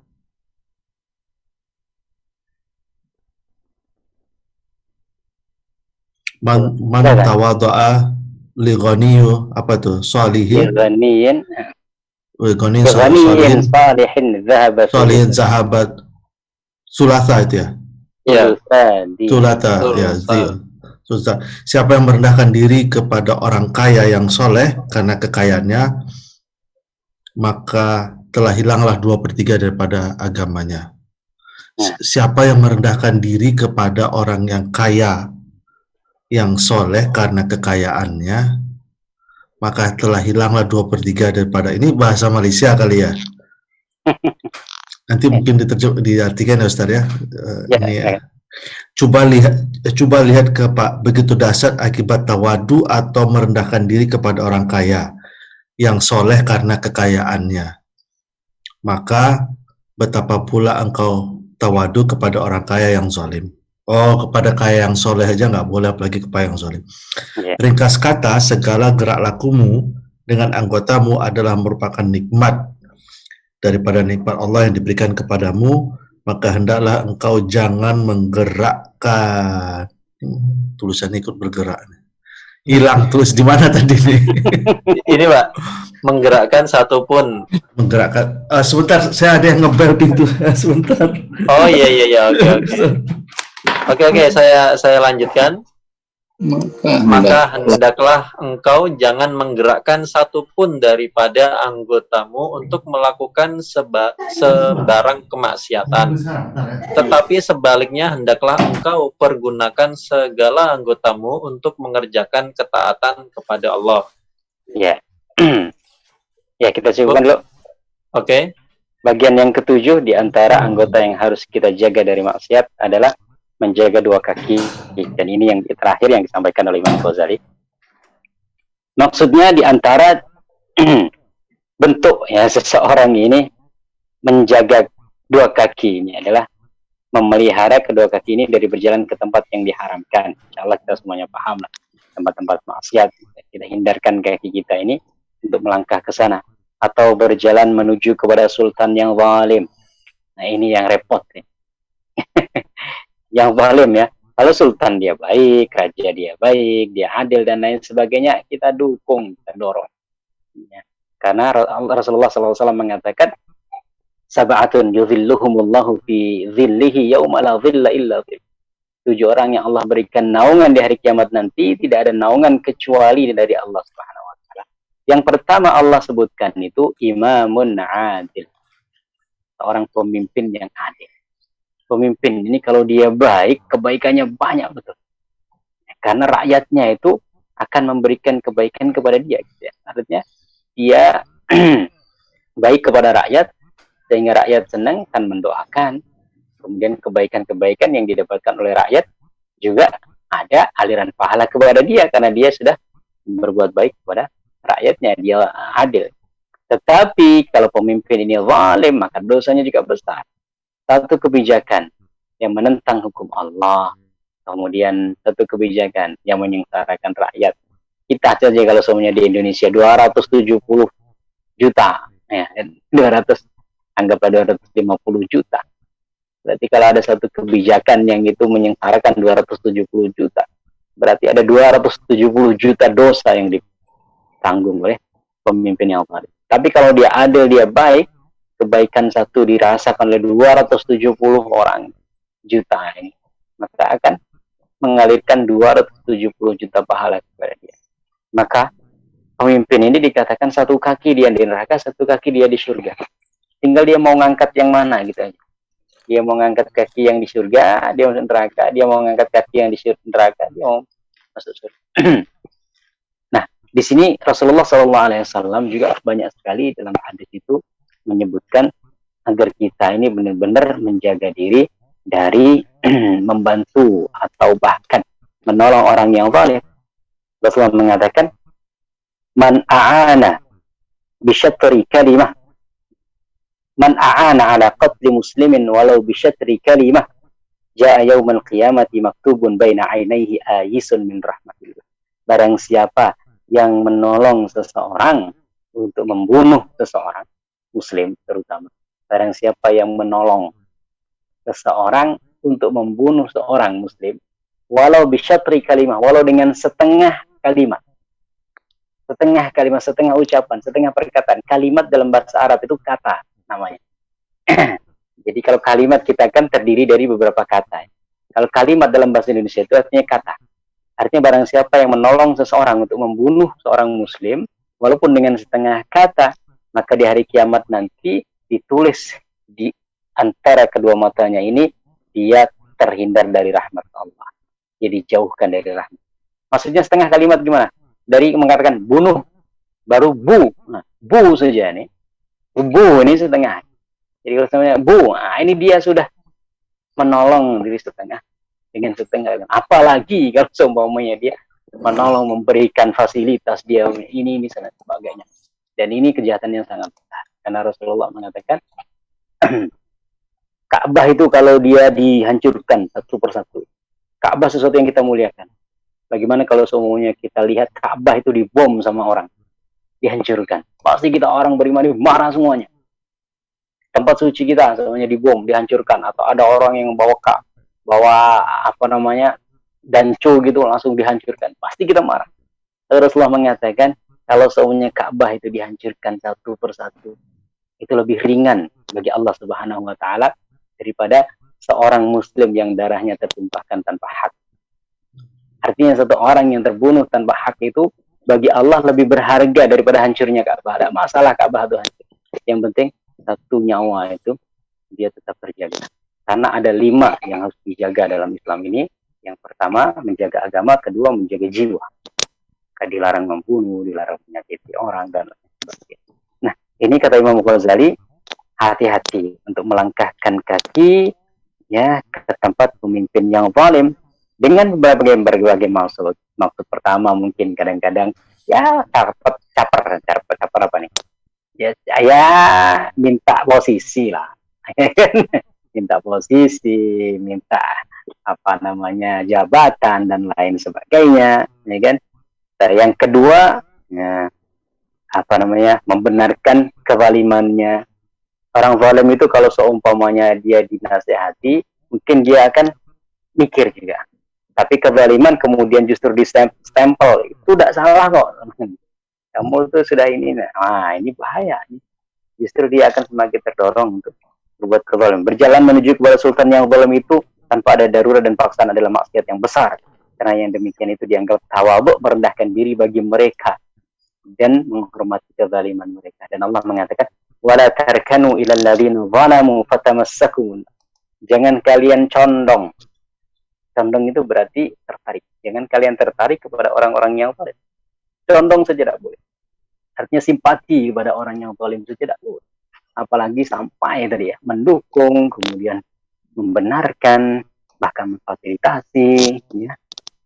man tawadu'a li ghaniyu, apa tuh, salihin salihin zahabat sulasa itu ya. Sulata ya. Siapa yang merendahkan diri kepada orang kaya yang soleh karena kekayaannya, maka telah hilanglah 2/3 daripada agamanya. Siapa yang merendahkan diri kepada orang yang kaya yang soleh karena kekayaannya, maka telah hilanglah 2/3 daripada, ini bahasa Malaysia kali ya. Nanti mungkin diartikan ya Ustaz ya. Ini ya. Coba lihat ke Pak, begitu dahsyat akibat tawadu atau merendahkan diri kepada orang kaya yang soleh karena kekayaannya. Maka betapa pula engkau tawadu kepada orang kaya yang zalim. Oh, kepada kaya yang soleh aja nggak boleh, apalagi kepada yang zalim. Ringkas kata, segala gerak lakumu dengan anggotamu adalah merupakan nikmat daripada nikmat Allah yang diberikan kepadamu, maka hendaklah engkau jangan menggerakkan. Tulisannya ikut bergerak. Hilang tulis di mana tadi nih? Ini Pak, menggerakkan satupun. Menggerakkan. Sebentar, saya ada yang ngebel pintu. Sebentar. Oh iya, oke, saya lanjutkan. Maka hendaklah engkau jangan menggerakkan satupun daripada anggotamu untuk melakukan sebarang kemaksiatan. Tetapi sebaliknya hendaklah engkau pergunakan segala anggotamu untuk mengerjakan ketaatan kepada Allah. Ya. Ya, kita cukupkan dulu. Oke. Bagian yang ketujuh di antara anggota yang harus kita jaga dari maksiat adalah menjaga dua kaki, dan ini yang terakhir yang disampaikan oleh Imam Ghazali. Maksudnya di antara bentuk ya seseorang ini menjaga dua kaki ini adalah memelihara kedua kaki ini dari berjalan ke tempat yang diharamkan. Insyaallah kita semuanya paham lah, tempat-tempat maksiat. Kita hindarkan kaki kita ini untuk melangkah ke sana, atau berjalan menuju kepada sultan yang zalim. Nah, ini yang repot nih. Yang zalim ya. Kalau sultan dia baik, raja dia baik, dia adil dan lain sebagainya, kita dukung, kita dorong. Ya. Karena Rasulullah SAW mengatakan, sab'atun yuzilluhumullahu fi zillihi yawma la zilla illa zilluh. 7 orang yang Allah berikan naungan di hari kiamat nanti, tidak ada naungan kecuali dari Allah Subhanahu wa taala. Yang pertama Allah sebutkan itu imamun adil. Seorang pemimpin yang adil. Pemimpin ini kalau dia baik, kebaikannya banyak betul. Karena rakyatnya itu akan memberikan kebaikan kepada dia. Gitu ya. Artinya dia baik kepada rakyat, sehingga rakyat senang, akan mendoakan. Kemudian kebaikan-kebaikan yang didapatkan oleh rakyat juga ada aliran pahala kepada dia, karena dia sudah berbuat baik kepada rakyatnya, dia adil. Tetapi kalau pemimpin ini zalim, maka dosanya juga besar. Satu kebijakan yang menentang hukum Allah, kemudian satu kebijakan yang menyengsarakan rakyat. Kita saja kalau semuanya di Indonesia 270 juta, ya, 200, anggaplah 250 juta. Berarti kalau ada satu kebijakan yang itu menyengsarakan 270 juta, berarti ada 270 juta dosa yang ditanggung oleh pemimpin yang zalim. Tapi kalau dia adil, dia baik, kebaikan satu dirasakan oleh 270 orang juta ini, maka akan mengalirkan 270 juta pahala kepada dia. Maka pemimpin ini dikatakan satu kaki dia di neraka, satu kaki dia di surga. Tinggal dia mau ngangkat yang mana gitu aja. Dia mau ngangkat kaki yang di surga, dia masuk neraka. Dia mau ngangkat kaki yang di neraka, dia mau masuk surga. Nah, di sini Rasulullah SAW juga banyak sekali dalam hadis itu menyebutkan agar kita ini benar-benar menjaga diri dari membantu atau bahkan menolong orang yang zalim. Rasulullah mengatakan, man a'ana bisyatri kalimah, man a'ana ala qatli muslimin walau bisyatri kalimah, ja'a yaumal qiyamati maktubun baina ainaihi ayisun min rahmatillah. Barang siapa yang menolong seseorang untuk membunuh seseorang muslim, terutama barang siapa yang menolong seseorang untuk membunuh seorang muslim, walau bisyatri kalimah, walau dengan setengah kalimat, setengah ucapan, setengah perkataan. Kalimat dalam bahasa Arab itu kata namanya. Jadi kalau kalimat kita kan terdiri dari beberapa kata. Kalau kalimat dalam bahasa Indonesia itu artinya kata. Artinya barang siapa yang menolong seseorang untuk membunuh seorang muslim, walaupun dengan setengah kata, maka di hari kiamat nanti ditulis di antara kedua matanya ini, dia terhindar dari rahmat Allah. Jadi jauhkan dari rahmat. Maksudnya setengah kalimat gimana? Dari mengatakan bunuh, baru bu. Nah, bu saja nih. Bu ini setengah. Jadi kalau sebenarnya bu, nah ini dia sudah menolong diri setengah dengan setengah. Apalagi kalau seumpamanya dia menolong, memberikan fasilitas dia ini dan sebagainya. Dan ini kejahatan yang sangat besar. Karena Rasulullah mengatakan Ka'bah itu kalau dia dihancurkan satu persatu. Ka'bah sesuatu yang kita muliakan. Bagaimana kalau semuanya kita lihat Ka'bah itu dibom sama orang, dihancurkan. Pasti kita orang beriman marah semuanya. Tempat suci kita semuanya dibom, dihancurkan. Atau ada orang yang bawa danco gitu langsung dihancurkan. Pasti kita marah. Rasulullah mengatakan kalau seumpamanya Ka'bah itu dihancurkan satu persatu, itu lebih ringan bagi Allah Subhanahu wa taala daripada seorang muslim yang darahnya tertumpahkan tanpa hak. Artinya satu orang yang terbunuh tanpa hak itu bagi Allah lebih berharga daripada hancurnya Ka'bah. Ada masalah Ka'bah itu hancur. Yang penting satu nyawa itu dia tetap terjaga. Karena ada 5 yang harus dijaga dalam Islam ini. Yang pertama menjaga agama, kedua menjaga jiwa. Dilarang membunuh, dilarang menyakiti orang dan lain sebagainya. Nah, ini kata Imam Ghazali, hati-hati untuk melangkahkan kaki ya ke tempat pemimpin yang zalim dengan berbagai maksud. Maksud pertama mungkin kadang-kadang ya caper apa nih? Ya minta posisi lah. Minta posisi, minta apa namanya jabatan dan lain sebagainya, ya kan? Yang kedua, ya, apa namanya membenarkan kezalimannya. Orang zalim itu kalau seumpamanya dia dinasehati, mungkin dia akan mikir juga. Tapi kezaliman kemudian justru distempel, itu tidak salah kok. Kamu itu sudah ini, nah ini bahaya. Justru dia akan semakin terdorong untuk berbuat kezaliman. Berjalan menuju kepada sultan yang zalim itu tanpa ada darurat dan paksaan adalah maksiat yang besar. Karena yang demikian itu dianggap tawadhu, merendahkan diri bagi mereka dan menghormati kezaliman mereka. Dan Allah mengatakan, "Wala tarkanu ilal ladzina zalamu fatamassakum." Jangan kalian condong. Condong itu berarti tertarik. Jangan kalian tertarik kepada orang-orang yang zalim. Condong saja tidak boleh. Artinya simpati kepada orang yang zalim saja tidak boleh. Apalagi sampai tadi ya mendukung, kemudian membenarkan, bahkan memfasilitasi ya.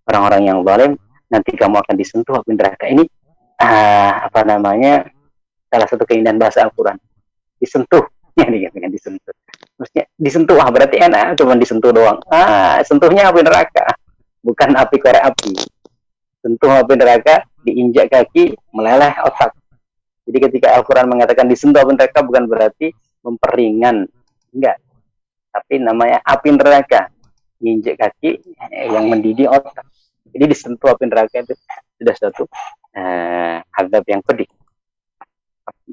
Orang-orang yang zalim, nanti kamu akan disentuh api neraka. Ini apa namanya salah satu keindahan bahasa Al-Quran. Disentuh, ya dikatakan disentuh. Maksudnya disentuh, berarti enak, cuma disentuh doang. Sentuhnya api neraka, bukan api korek api. Sentuh api neraka, diinjak kaki, meleleh otak. Jadi ketika Al-Quran mengatakan disentuh api neraka bukan berarti memperingan, enggak. Tapi namanya api neraka, diinjak kaki yang mendidih otak. Jadi disentuh api neraka itu sudah suatu azab yang pedih.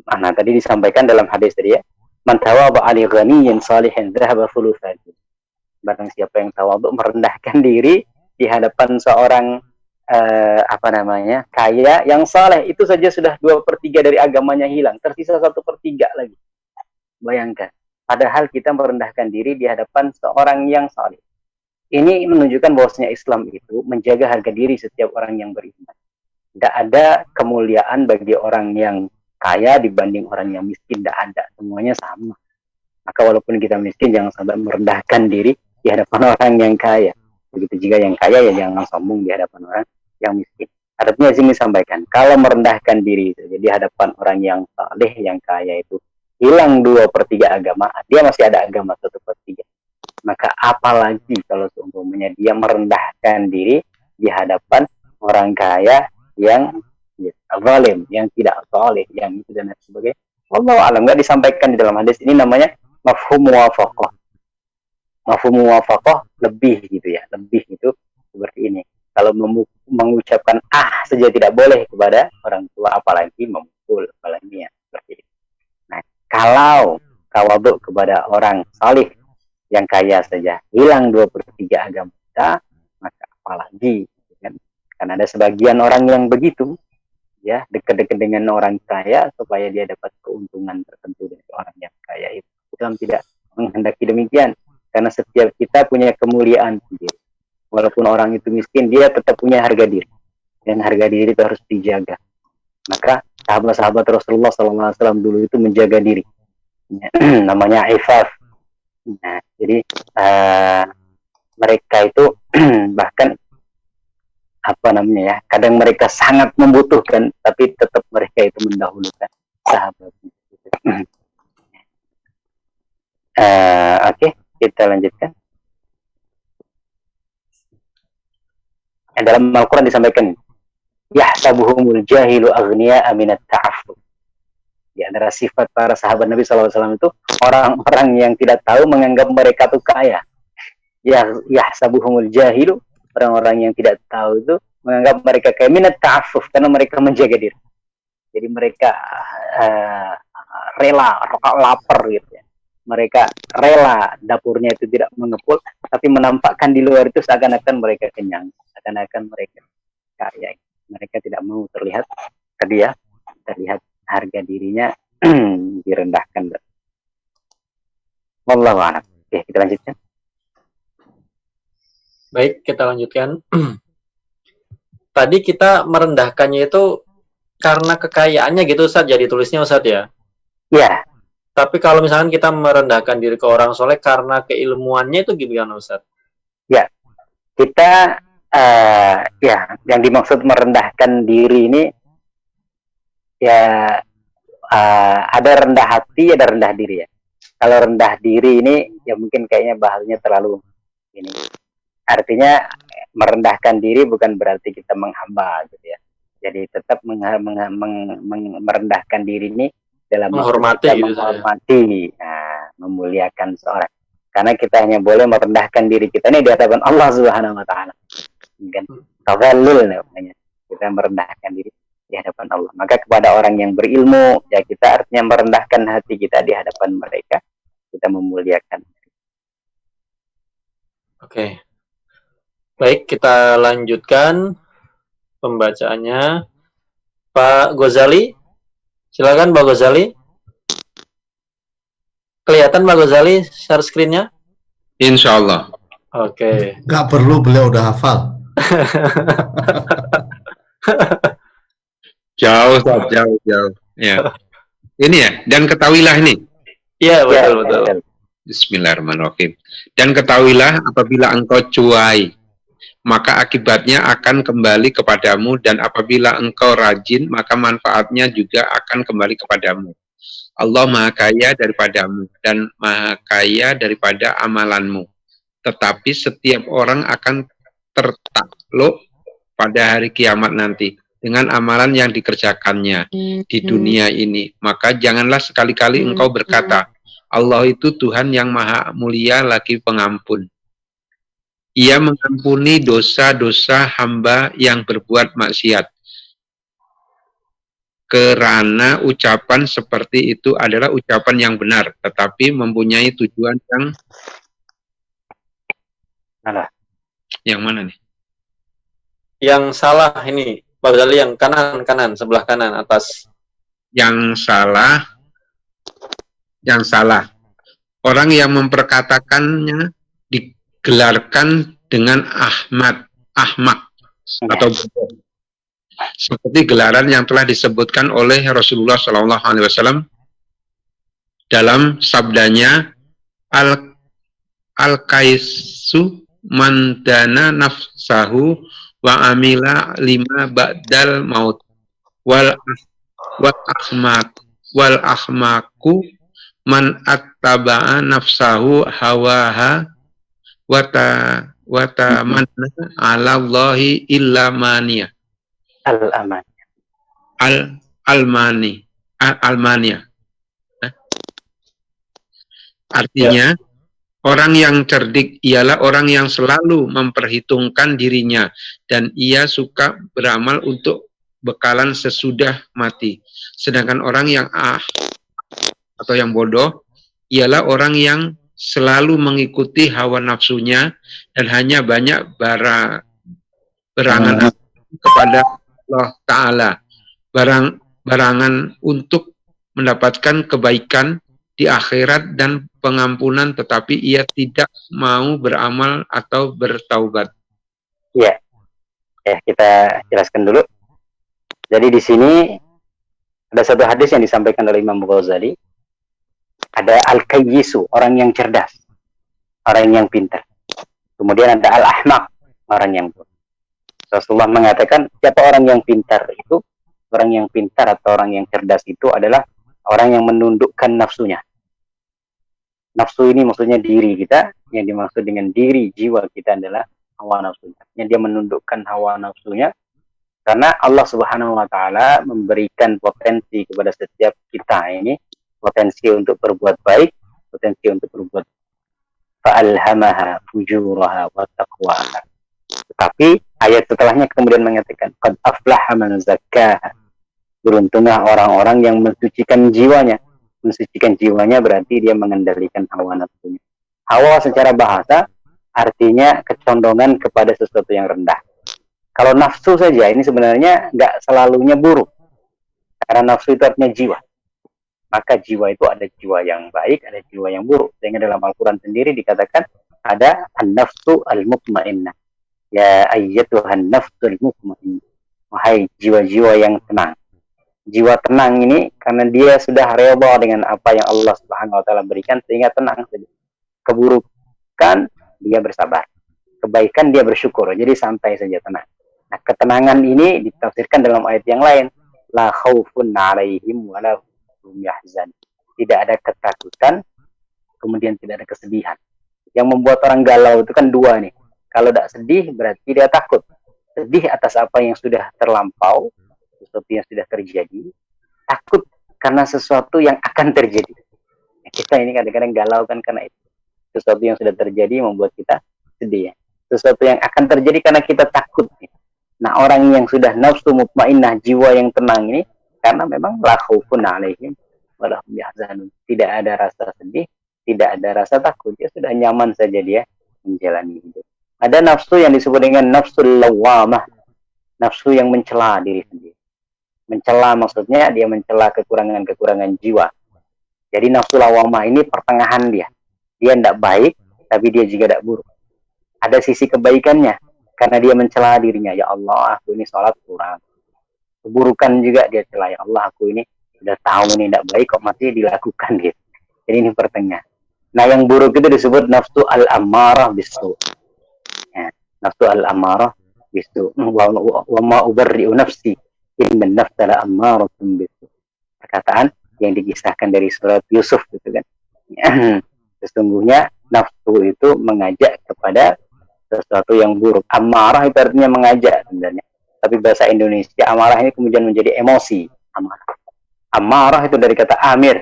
Nah, tadi disampaikan dalam hadis tadi ya, man tawadha ali ghaniyyin salihin dhahaba thuluthan. Barang siapa yang tawadhu, merendahkan diri di hadapan seorang apa namanya kaya yang saleh, itu saja sudah 2/3 dari agamanya hilang, tersisa 1/3 lagi. Bayangkan, padahal kita merendahkan diri di hadapan seorang yang saleh. Ini menunjukkan bahwasanya Islam itu menjaga harga diri setiap orang yang beriman. Tidak ada kemuliaan bagi orang yang kaya dibanding orang yang miskin, tidak ada. Semuanya sama. Maka walaupun kita miskin, jangan sampai merendahkan diri di hadapan orang yang kaya. Begitu juga yang kaya, ya jangan sombong di hadapan orang yang miskin. Artinya di sini sampaikan, kalau merendahkan diri itu di hadapan orang yang saleh, yang kaya itu hilang 2/3 agama, dia masih ada agama 1/3. Maka apalagi kalau seumpamanya dia merendahkan diri di hadapan orang kaya yang zalim, yang tidak saleh, yang itu dan sebagainya. Wallahu a'lam, enggak disampaikan di dalam hadis ini, namanya mafhum muwafaqah. Mafhum muwafaqah lebih gitu ya, lebih itu seperti ini. Kalau mengucapkan saja tidak boleh kepada orang tua, apalagi memukul, apalagi ya seperti itu. Nah, kalau tawadhu kepada orang salih yang kaya saja hilang 2/3 agama kita, maka apalagi kan? Karena ada sebagian orang yang begitu ya, dekat-dekat dengan orang kaya supaya dia dapat keuntungan tertentu dari orang yang kaya itu. Islam tidak menghendaki demikian, karena setiap kita punya kemuliaan sendiri. Walaupun orang itu miskin, dia tetap punya harga diri, dan harga diri itu harus dijaga. Maka sahabat-sahabat Rasulullah SAW dulu itu menjaga diri, namanya ifaf. Nah, jadi mereka itu bahkan apa namanya ya, kadang mereka sangat membutuhkan, tapi tetap mereka itu mendahulukan sahabat. Oke, kita lanjutkan. Dalam Al-Quran disampaikan, yahsabuhumul jahilu aghniya aminat ta'affuf. Di antara sifat para sahabat Nabi SAW itu, orang-orang yang tidak tahu menganggap mereka itu kaya. Yahsabuhumul jahilu, orang-orang yang tidak tahu itu menganggap mereka kaya, minat ta'affuf, karena mereka menjaga diri. Jadi mereka rela lapar gitu ya. Mereka rela dapurnya itu tidak mengepul, tapi menampakkan di luar itu seakan-akan mereka kenyang, seakan-akan mereka kaya. Mereka tidak mau terlihat harga dirinya direndahkan. Wallahu a'lam. Oke, kita lanjutkan. Baik, kita lanjutkan. Tadi kita merendahkannya itu karena kekayaannya gitu Ustaz, jadi tulisnya Ustaz ya? Ya. Tapi kalau misalkan kita merendahkan diri ke orang soleh karena keilmuannya itu gimana Ustaz? Ya, kita ya yang dimaksud merendahkan diri ini ya ada rendah hati, ada rendah diri ya. Kalau rendah diri ini ya mungkin kayaknya bahasanya terlalu ini. Artinya merendahkan diri bukan berarti kita menghamba gitu ya. Jadi tetap merendahkan diri ini dalam menghormati, memuliakan seorang. Karena kita hanya boleh merendahkan diri kita ini di hadapan Allah Subhanahu wa taala. Kan tawallul namanya. Kita merendahkan diri di hadapan Allah. Maka kepada orang yang berilmu, ya kita artinya merendahkan hati kita di hadapan mereka. Kita memuliakan. Oke. Baik, kita lanjutkan pembacaannya. Pak Ghazali, silakan Pak Ghazali. Kelihatan Pak Ghazali share screen-nya? Insya Allah. Oke. Nggak perlu, beliau udah hafal. Jauh. Ya. Ini ya, dan ketahuilah ini. Iya, betul. Bismillahirrahmanirrahim. Dan ketahuilah apabila engkau cuai, maka akibatnya akan kembali kepadamu, dan apabila engkau rajin, maka manfaatnya juga akan kembali kepadamu. Allah Maha Kaya daripadamu dan Maha Kaya daripada amalanmu. Tetapi setiap orang akan tertakluk pada hari kiamat nanti dengan amalan yang dikerjakannya di dunia ini. Maka janganlah sekali-kali engkau berkata, Allah itu Tuhan yang Maha Mulia lagi pengampun. Ia mengampuni dosa-dosa hamba yang berbuat maksiat. Kerana ucapan seperti itu adalah ucapan yang benar, tetapi mempunyai tujuan yang mana nih? Yang salah ini, Pak Ghazali, yang kanan, sebelah kanan, atas. Yang salah. Orang yang memperkatakannya digelarkan dengan ahmak atau bodoh. Seperti gelaran yang telah disebutkan oleh Rasulullah SAW dalam sabdanya, al-kaisu mandana nafsahu wa amila lima ba'dal maut wal ahmaku man attaba'a nafsahu hawaha wata manna ala Allahi illa maniyah. Almania. Artinya, orang yang cerdik ialah orang yang selalu memperhitungkan dirinya dan ia suka beramal untuk bekalan sesudah mati. Sedangkan orang yang atau yang bodoh ialah orang yang selalu mengikuti hawa nafsunya dan hanya banyak berangan kepada Allah Ta'ala, barangan untuk mendapatkan kebaikan di akhirat dan pengampunan, tetapi ia tidak mau beramal atau bertaubat. Ya, kita jelaskan dulu. Jadi di sini ada satu hadis yang disampaikan oleh Imam Ghazali. Ada al-kayyisu, orang yang cerdas, orang yang pintar. Kemudian ada al-ahmaq, orang yang bodoh. Rasulullah mengatakan, siapa orang yang pintar itu, orang yang pintar atau orang yang cerdas itu adalah orang yang menundukkan nafsunya. Nafsu ini maksudnya diri kita, yang dimaksud dengan diri jiwa kita adalah hawa nafsunya. Yang dia menundukkan hawa nafsunya, karena Allah Subhanahu wa Ta'ala memberikan potensi kepada setiap kita ini, potensi untuk berbuat baik, potensi untuk berbuat fa'alhamaha fujuraha wa taqwaha. Tetapi ayat setelahnya kemudian mengatakan qad aflaha man zakkaha. Beruntunglah orang-orang yang mensucikan jiwanya. Mensucikan jiwanya berarti dia mengendalikan hawa nafsunya. Hawa secara bahasa artinya kecondongan kepada sesuatu yang rendah. Kalau nafsu saja ini sebenarnya nggak selalunya buruk. Karena nafsu itu artinya jiwa. Maka jiwa itu ada jiwa yang baik, ada jiwa yang buruk. Sehingga dalam Al-Quran sendiri dikatakan ada an-nafsu al-mutmainnah. Ya ayyatuhan nafsul mutmainnah. Wahai jiwa-jiwa yang tenang. Jiwa tenang ini karena dia sudah redha dengan apa yang Allah Subhanahu wa taala berikan sehingga tenang saja. Keburukan dia bersabar. Kebaikan dia bersyukur. Jadi santai saja, tenang. Nah, ketenangan ini ditafsirkan dalam ayat yang lain. La khaufun 'alaihim wa la hum yahzan. Tidak ada ketakutan, kemudian tidak ada kesedihan. Yang membuat orang galau itu kan dua nih. Kalau tidak sedih berarti dia takut. Sedih atas apa yang sudah terlampau, sesuatu yang sudah terjadi, takut karena sesuatu yang akan terjadi. Nah, kita ini kadang-kadang galau kan karena itu. Sesuatu yang sudah terjadi membuat kita sedih ya. Sesuatu yang akan terjadi karena kita takut. Nah, orang yang sudah nafsu mutmainnah, jiwa yang tenang ini, karena memang la khaufun 'alaihim wa la hum yahzanun. Tidak ada rasa sedih, tidak ada rasa takut. Dia sudah nyaman saja dia menjalani hidup. Ada nafsu yang disebut dengan nafsul lawamah, nafsu yang mencela diri sendiri. Mencela maksudnya dia mencela kekurangan-kekurangan jiwa. Jadi nafsu lawamah ini pertengahan dia. Dia tidak baik, tapi dia juga tidak buruk. Ada sisi kebaikannya, karena dia mencela dirinya. Ya Allah, aku ini sholat kurang. Keburukan juga dia celah. Ya Allah, aku ini sudah tahu ini tidak baik, kok masih dilakukan gitu. Jadi ini pertengahan. Nah, yang buruk itu disebut nafsu al-ammarah bisu. Ya, nafsu al-ammarah bisu. Wa ma ubarri'u nafsi. Inna nafsa la'ammaratun bisu. Perkataan yang dikisahkan dari surat Yusuf gitu kan. Sesungguhnya nafsu itu mengajak kepada sesuatu yang buruk. Amarah itu artinya mengajak sebenarnya. Tapi bahasa Indonesia amarah ini kemudian menjadi emosi. Amarah. Amarah itu dari kata amir,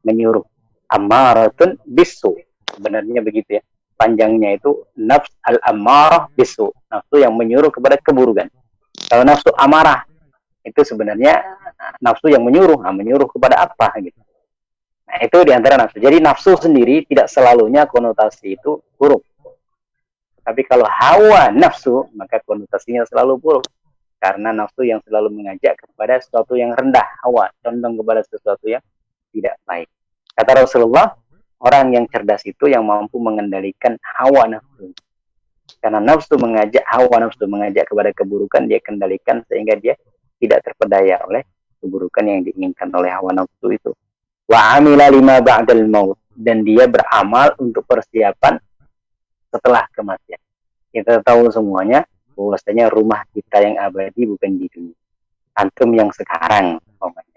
menyuruh. Amaratun bisu. Sebenarnya begitu ya. Panjangnya itu nafs al-amarah bisu. Nafsu yang menyuruh kepada keburukan. Kalau nafsu amarah itu sebenarnya nafsu yang menyuruh. Nah, menyuruh kepada apa gitu. Nah, itu diantara nafsu. Jadi nafsu sendiri tidak selalunya konotasi itu buruk. Tapi kalau hawa nafsu, maka konotasinya selalu buruk. Karena nafsu yang selalu mengajak kepada sesuatu yang rendah, hawa, condong kepada sesuatu yang tidak baik. Kata Rasulullah, orang yang cerdas itu yang mampu mengendalikan hawa nafsu. Karena nafsu mengajak, hawa nafsu mengajak kepada keburukan, dia kendalikan sehingga dia tidak terpedaya oleh keburukan yang diinginkan oleh hawa nafsu itu. Wa amila lima ba'dal maut, dan dia beramal untuk persiapan setelah kematian. Kita tahu semuanya bahwasanya rumah kita yang abadi bukan di dunia. Antum yang sekarang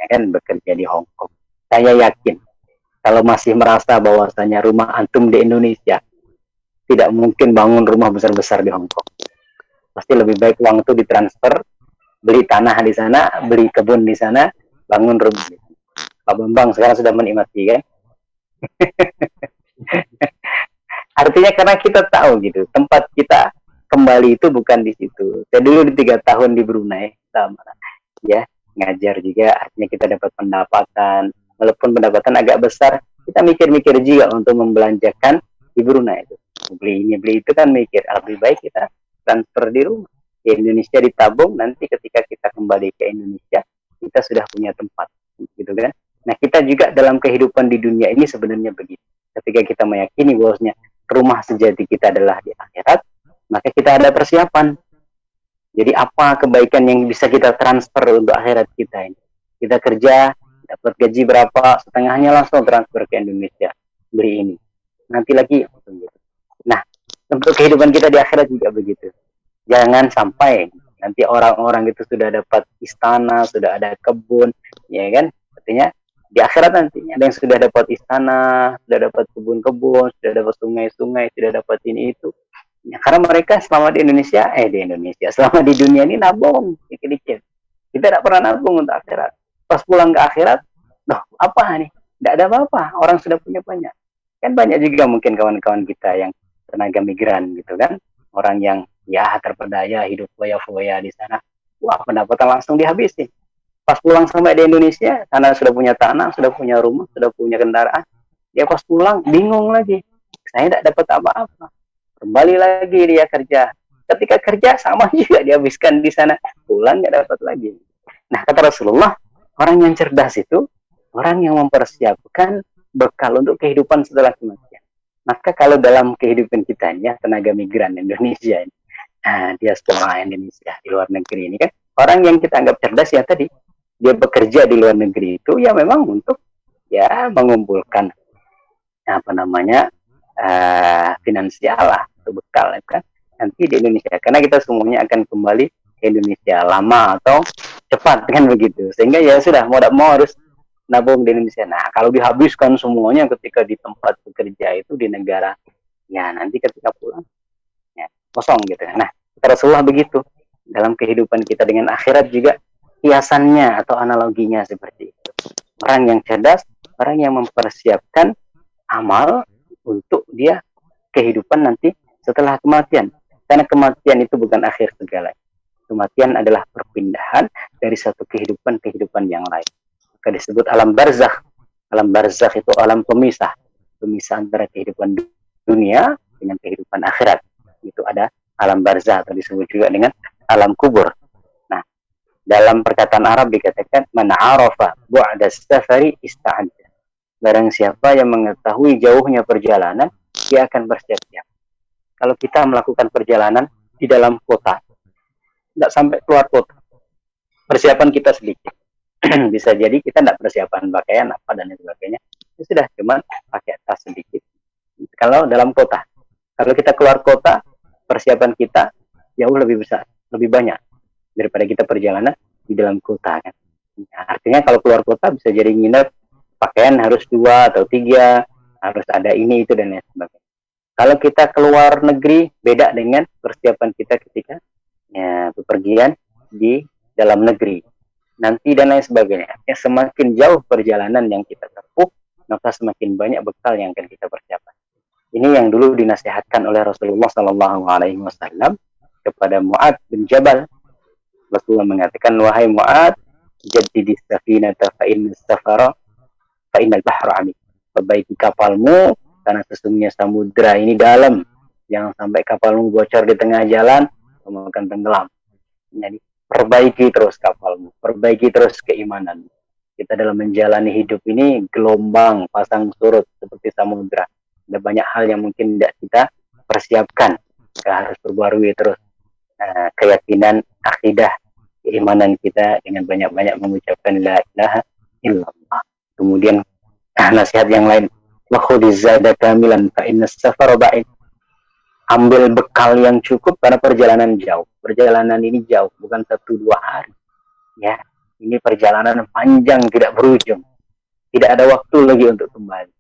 kan bekerja di Hong Kong. Saya yakin kalau masih merasa bahwasanya rumah antum di Indonesia, tidak mungkin bangun rumah besar-besar di Hong Kong. Pasti lebih baik uang itu ditransfer, beli tanah di sana, beli kebun di sana, bangun rumah. Pak Bambang sekarang sudah menikmati kan? Artinya karena kita tahu gitu, tempat kita kembali itu bukan di situ. Saya dulu di 3 tahun di Brunei, sama ya ngajar juga, artinya kita dapat pendapatan, walaupun pendapatan agak besar, kita mikir-mikir juga untuk membelanjakan di Brunei itu. Beli ini beli itu kan mikir, lebih baik kita transfer di rumah. Di Indonesia ditabung, nanti ketika kita kembali ke Indonesia, kita sudah punya tempat, gitu kan? Nah, kita juga dalam kehidupan di dunia ini sebenarnya begitu. Ketika kita meyakini bahwasanya rumah sejati kita adalah di akhirat, maka kita ada persiapan. Jadi apa kebaikan yang bisa kita transfer untuk akhirat kita ini? Kita kerja, dapat gaji berapa, setengahnya langsung transfer ke Indonesia, beli ini. Nanti lagi, nah, untuk kehidupan kita di akhirat juga begitu. Jangan sampai nanti orang-orang itu sudah dapat istana, sudah ada kebun, ya kan? Artinya di akhirat nantinya ada yang sudah dapat istana, sudah dapat kebun-kebun, sudah dapat sungai-sungai, sudah dapat ini itu. Ya, karena mereka selama di Indonesia, selama di dunia ini nabung dikit-dikit. Kita tidak pernah nabung untuk akhirat. Pas pulang ke akhirat, apa nih? Tidak ada apa-apa, orang sudah punya banyak. Kan banyak juga mungkin kawan-kawan kita yang tenaga migran gitu kan, orang yang ya terpedaya hidup foya-foya di sana. Wah, pendapatan langsung dihabisin. Pas pulang sampai di Indonesia, karena sudah punya tanah, sudah punya rumah, sudah punya kendaraan, dia pas pulang bingung lagi. Saya tidak dapat apa-apa. Kembali lagi dia kerja. Ketika kerja sama juga dihabiskan di sana, pulang nggak dapat lagi. Nah, kata Rasulullah, orang yang cerdas itu orang yang mempersiapkan bekal untuk kehidupan setelah kematian. Maka kalau dalam kehidupan kita ya, tenaga migran Indonesia, dia sekolah Indonesia di luar negeri ini kan, orang yang kita anggap cerdas ya tadi, dia bekerja di luar negeri itu ya memang untuk ya mengumpulkan apa namanya finansial lah, atau bekal kan nanti di Indonesia, karena kita semuanya akan kembali ke Indonesia lama atau cepat kan begitu, sehingga ya sudah mau tidak mau harus nabung di Indonesia. Nah, kalau dihabiskan semuanya ketika di tempat bekerja itu di negara, ya nanti ketika pulang ya kosong gitu. Nah, Rasulullah begitu dalam kehidupan kita dengan akhirat juga, hiasannya atau analoginya seperti itu. Orang yang cerdas, orang yang mempersiapkan amal untuk dia kehidupan nanti setelah kematian. Karena kematian itu bukan akhir segalanya. Kematian adalah perpindahan dari satu kehidupan ke kehidupan yang lain. Maka disebut alam barzakh. Alam barzakh itu alam pemisah. Pemisah antara kehidupan dunia dengan kehidupan akhirat. Itu ada alam barzakh, atau disebut juga dengan alam kubur. Nah, dalam perkataan Arab dikatakan, man arafa bu'da safari ista'adda. Barang siapa yang mengetahui jauhnya perjalanan, dia akan bersiap-siap. Kalau kita melakukan perjalanan di dalam kota, tidak sampai keluar kota, persiapan kita sedikit. Bisa jadi kita tidak persiapan pakaian apa dan sebagainya, itu sudah cuma pakai tas sedikit. Kalau dalam kota, kalau kita keluar kota, persiapan kita jauh lebih besar, lebih banyak daripada kita perjalanan di dalam kota kan. Artinya kalau keluar kota bisa jadi nginep, pakaian harus 2 atau 3, harus ada ini itu dan lain sebagainya. Kalau kita keluar negeri, beda dengan persiapan kita ketika ya, bepergian di dalam negeri. Nanti dan lain sebagainya. Ya, semakin jauh perjalanan yang kita tempuh, maka semakin banyak bekal yang akan kita persiapkan. Ini yang dulu dinasihatkan oleh Rasulullah SAW kepada Mu'ad bin Jabal. Rasulullah mengatakan, wahai Mu'ad, jaddidis safinata fa'innal safara fa'innal bahra amin. Perbaiki kapalmu, karena sesungguhnya samudra ini dalam, jangan sampai kapalmu bocor di tengah jalan, kamu akan tenggelam. Jadi perbaiki terus kapalmu, perbaiki terus keimanan. Kita dalam menjalani hidup ini gelombang pasang surut seperti samudra. Ada banyak hal yang mungkin tidak kita persiapkan. Kita harus perbarui terus keyakinan, akidah, keimanan kita dengan banyak-banyak mengucapkan la ilaha illallah. Kemudian nasihat yang lain, wakhudizada kamilan fa inna safara ba'id. Ambil bekal yang cukup karena perjalanan jauh. Perjalanan ini jauh, bukan 1-2 hari. Ya, ini perjalanan panjang tidak berujung. Tidak ada waktu lagi untuk kembali.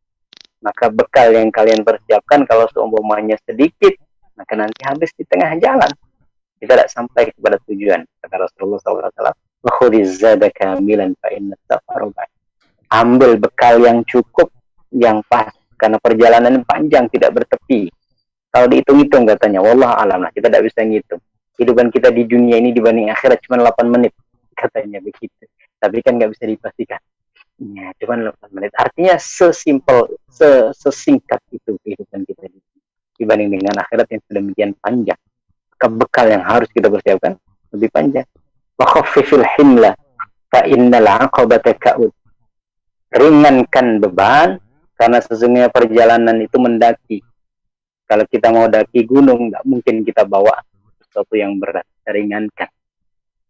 Maka bekal yang kalian persiapkan kalau seumpamanya sedikit, maka nanti habis di tengah jalan. Kita tidak sampai kepada tujuan. Kata Rasulullah SAW, wakhudizada kamilan fa inna safara ba'id. Ambil bekal yang cukup, yang pas, karena perjalanan panjang tidak bertepi. Kalau dihitung-hitung katanya, wallah alam lah, kita tidak bisa ngitung. Kehidupan kita di dunia ini dibanding akhirat cuma 8 menit, katanya begitu. Tapi kan nggak bisa dipastikan. Ya, cuma 8 menit. Artinya sesimpel, sesingkat itu kehidupan kita dibanding dengan akhirat yang sedemikian panjang. Bekal yang harus kita persiapkan lebih panjang. Wa khaffifil himla fa innal 'aqabata ka'ud. Ringankan beban, karena sesungguhnya perjalanan itu mendaki. Kalau kita mau daki gunung, nggak mungkin kita bawa sesuatu yang berat, ringankan.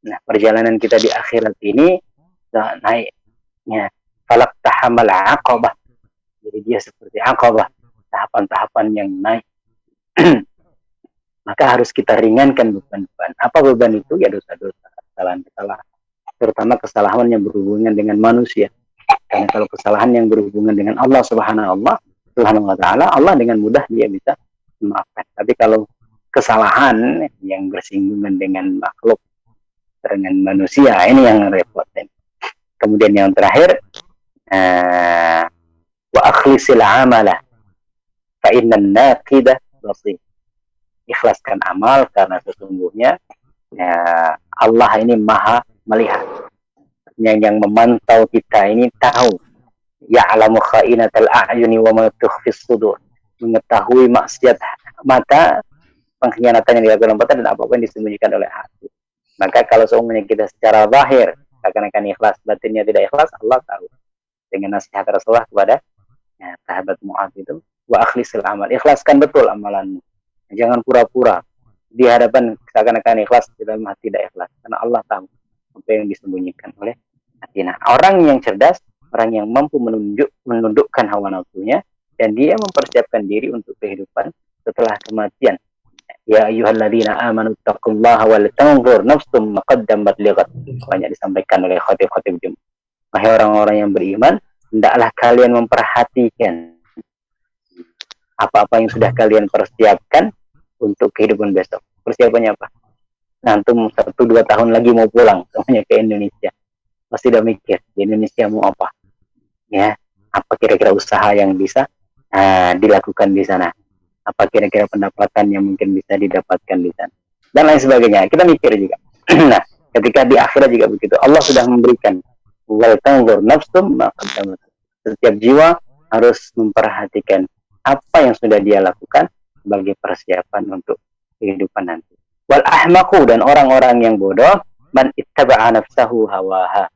Nah, perjalanan kita di akhirat ini naiknya falak tahamal aqabah. Jadi dia seperti aqabah, tahapan-tahapan yang naik. Maka harus kita ringankan beban-beban. Apa beban itu? Ya dosa-dosa, kesalahan-kesalahan. Terutama kesalahan yang berhubungan dengan manusia. Karena kalau kesalahan yang berhubungan dengan Allah Subhanahu wa Ta'ala, Allah dengan mudah dia bisa memaafkan. Tapi kalau kesalahan yang bersinggungan dengan makhluk, dengan manusia, ini yang repot. Kemudian yang terakhir, wa akhlisil amala fa innan naqidah basir. Ikhlaskan amal karena sesungguhnya Allah ini maha melihat. yang memantau kita ini tahu. Ya'lamu kha'inatal a'yuni wa ma tukhfis sudur. Mengetahui maksiat mata, pengkhianatan yang dilakukan mata dan apa-apa yang disembunyikan oleh hati. Maka kalau semuanya kita secara zahir akan ikhlas, batinnya tidak ikhlas, Allah tahu. Dengan nasihat Rasulullah kepada sahabat Mu'adz itu, wa akhlisil amal, ikhlaskan betul amalanmu. Jangan pura-pura di hadapan seakan-akan ikhlas, dalam hati tidak ikhlas. Karena Allah tahu apa yang disembunyikan oleh hati. Nah, orang yang cerdas, orang yang mampu menundukkan hawa nafsunya, dan dia mempersiapkan diri untuk kehidupan setelah kematian. Ya ayyuhalladzina amanu taqullaha wal tanzur nafsum ma qaddamat lighad. Banyak disampaikan oleh khatib-khatib Jumat. Wahai orang-orang yang beriman, hendaklah kalian memperhatikan apa-apa yang sudah kalian persiapkan untuk kehidupan besok. Persiapannya apa? Nantum 1-2 tahun lagi mau pulang semuanya ke Indonesia. Pasti udah mikir, di Indonesia mau apa? Ya, apa kira-kira usaha yang bisa dilakukan di sana? Apa kira-kira pendapatan yang mungkin bisa didapatkan di sana? Dan lain sebagainya. Kita mikir juga. Nah, ketika di akhirat juga begitu. Allah sudah memberikan wal tanzur nafsum ma qaddamat. Setiap jiwa harus memperhatikan apa yang sudah dia lakukan sebagai persiapan untuk kehidupan nanti. Wal ahmaqu, dan orang-orang yang bodoh, man ittaba'a nafsahu hawaha,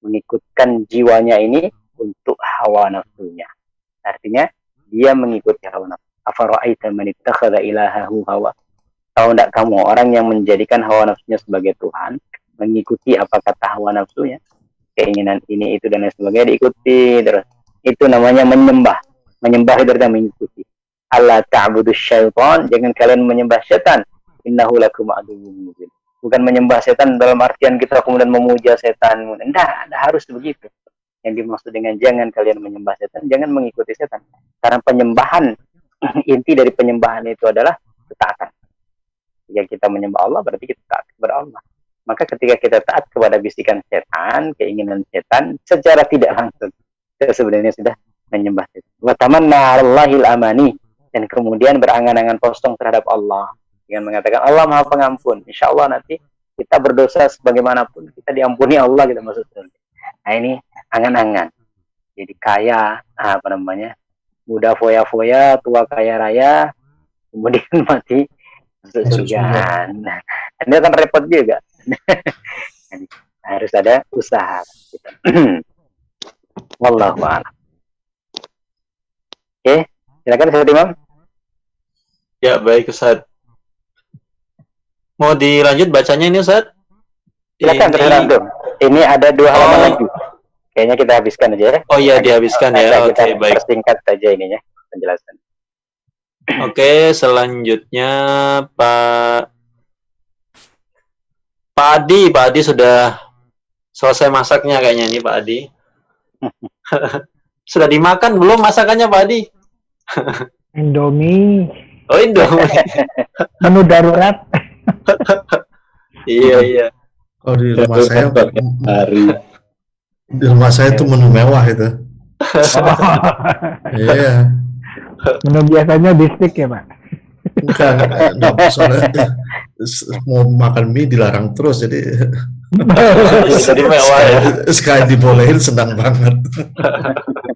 mengikutkan jiwanya ini untuk hawa nafsunya. Artinya dia mengikuti hawa nafsu. Afara'aita man ittakhadha ilahahu hawa. Tahu enggak kamu orang yang menjadikan hawa nafsunya sebagai Tuhan, mengikuti apa kata hawa nafsunya, keinginan ini itu dan lain sebagainya diikuti terus. Itu namanya menyembah. Menyembah itu artinya mengikuti. Allah ta'budus syaitan, jangan kalian menyembah setan. Innahu lakum aduwwum mubin. Bukan menyembah setan dalam artian kita kemudian memuja setan. Tidak harus begitu. Yang dimaksud dengan jangan kalian menyembah setan, jangan mengikuti setan. Karena penyembahan, inti dari penyembahan itu adalah ketaatan. Jika kita menyembah Allah, berarti kita taat kepada Allah. Maka ketika kita taat kepada bisikan setan, keinginan setan, secara tidak langsung, kita sebenarnya sudah menyembah setan. Wa tamanna 'alallahil amani, dan kemudian berangan-angan kosong terhadap Allah dengan mengatakan Allah Maha Pengampun. Insya Allah nanti kita berdosa sebagaimanapun kita diampuni Allah, kita masuk surga. Nah, ini angan-angan. Jadi kaya, muda foya-foya, tua kaya raya, kemudian mati masuk surga. Nah, ini akan repot juga. Harus ada usaha. Wallahu a'lam. Oke, silakan Ustaz Imam. Ya, baik Ustaz. Mau dilanjut bacanya ini Ustaz? Silakan tergantung. Ini ada 2 halaman lagi. Kayaknya kita habiskan aja ya. Oh iya, dihabiskan ya. Oke, baik. Persingkat saja ininya penjelasan. Oke, selanjutnya Pak Adi sudah selesai masaknya kayaknya nih Pak Adi. Sudah dimakan belum masakannya Pak Adi? Indomie. Oh, Indomie. Menu darurat. Iya. Oh, di rumah saya hari. Di rumah saya itu menu mewah itu. Iya. Menu biasanya bistik ya Pak. Enggak, soalnya mau makan mie dilarang terus, jadi Jadi mewah ya. sekali dibolehin senang banget.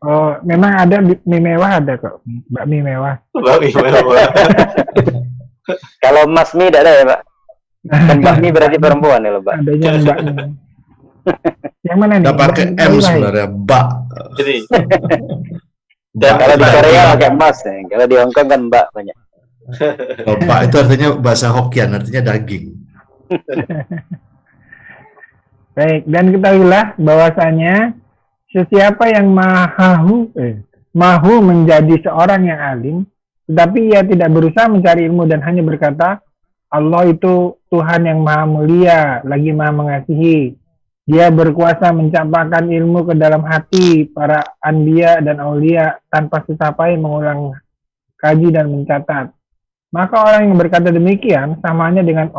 Oh, memang ada mie mewah, ada kok. Bakmi mewah. Bakmi mewah. Kalau Mas Mi tidak ada ya Pak? Dan Mbak Mi berarti perempuan ya loh Pak? Adanya Mbak Mi. Yang mana nih? Nggak pakai M sebenarnya, Mbak. Jadi Dan kalau di Korea pakai Mas ya. Kalau di Hongkong kan Mbak banyak. Kalau Mbak itu artinya bahasa Hokkien, artinya daging. Baik, dan ketahuilah bahwasanya sesiapa yang mahu menjadi seorang yang alim, tetapi ia tidak berusaha mencari ilmu dan hanya berkata, Allah itu Tuhan yang maha mulia, lagi maha mengasihi. Dia berkuasa mencampakkan ilmu ke dalam hati para anbiya dan aulia tanpa susah payah mengulang kaji dan mencatat. Maka orang yang berkata demikian samanya dengan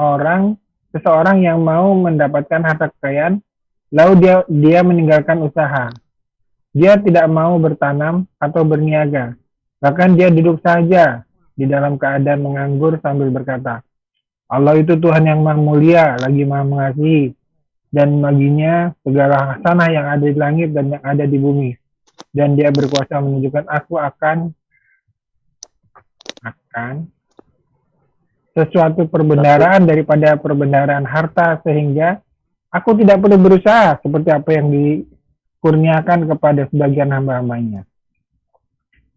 seseorang yang mau mendapatkan harta kekayaan, lalu dia meninggalkan usaha. Dia tidak mau bertanam atau berniaga. Bahkan dia duduk saja di dalam keadaan menganggur sambil berkata, Allah itu Tuhan yang maha mulia, lagi maha mengasihi. dan baginya segala hasanah yang ada di langit dan yang ada di bumi. Dan dia berkuasa menunjukkan aku akan sesuatu perbendaharaan daripada perbendaharaan harta, sehingga aku tidak perlu berusaha seperti apa yang dikurniakan kepada sebagian hamba-hambanya.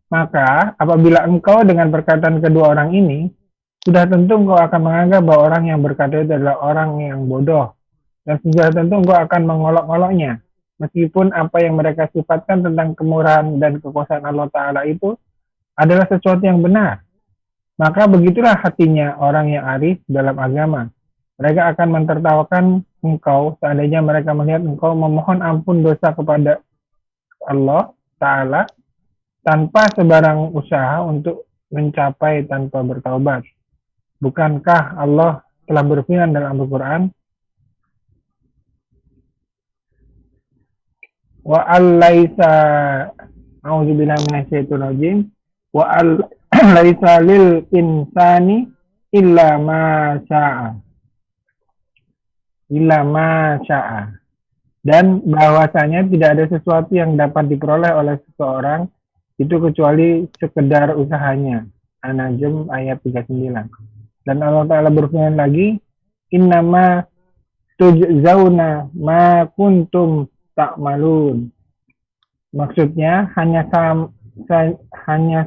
Maka apabila engkau dengan perkataan kedua orang ini, sudah tentu engkau akan menganggap bahwa orang yang berkata itu adalah orang yang bodoh, dan sudah tentu engkau akan mengolok-oloknya, meskipun apa yang mereka sifatkan tentang kemurahan dan kekuasaan Allah Ta'ala itu adalah sesuatu yang benar. Maka begitulah hatinya orang yang arif dalam agama. Mereka akan mentertawakan engkau seandainya mereka melihat engkau memohon ampun dosa kepada Allah Ta'ala tanpa sebarang usaha untuk mencapai tanpa bertaubat. Bukankah Allah telah berfirman dalam Al-Quran, wa al-laisa a'udzubillahi minasyaitonir rajim wa al-laisa lil insani illa ma syaa, dan bahwasanya tidak ada sesuatu yang dapat diperoleh oleh seseorang itu kecuali sekedar usahanya. An-Najm ayat 39. Dan Allah Ta'ala berfirman lagi, innama tujzauna ma kuntum ta'malun. Maksudnya hanya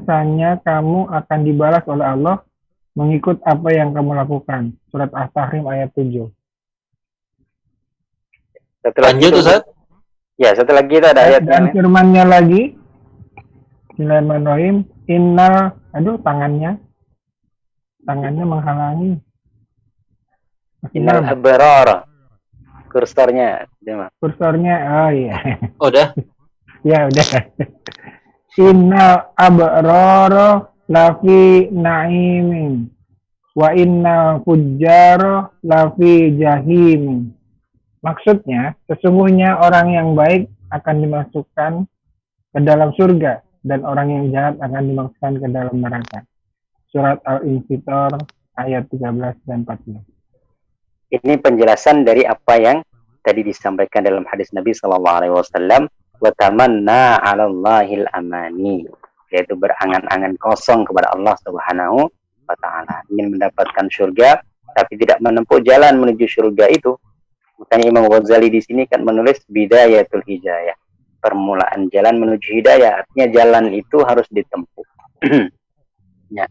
saja kamu akan dibalas oleh Allah mengikut apa yang kamu lakukan. Surat At-Tahrim ayat 7. Lanjut Ustaz. Ya, setelah kita ada ayat dan firman-Nya lagi, Bismillahirrahmanirrahim, tangannya menghalangi. Innal abrar. Kursornya, oh iya. Oh, udah. Ya udah. Innal abrara lafi na'imin wa innal fujjara lafi jahim. Maksudnya, sesungguhnya orang yang baik akan dimasukkan ke dalam surga dan orang yang jahat akan dimasukkan ke dalam neraka. Surat Al-Infitor ayat 13 dan 14. Ini penjelasan dari apa yang tadi disampaikan dalam hadis Nabi SAW, wa tamanna 'alallahil amani, yaitu berangan-angan kosong kepada Allah Subhanahu wa Ta'ala, ingin mendapatkan surga tapi tidak menempuh jalan menuju surga itu. Makanya Imam Ghazali di sini kan menulis bidayatul hidayah, permulaan jalan menuju hidayah, artinya jalan itu harus ditempuh. Ya.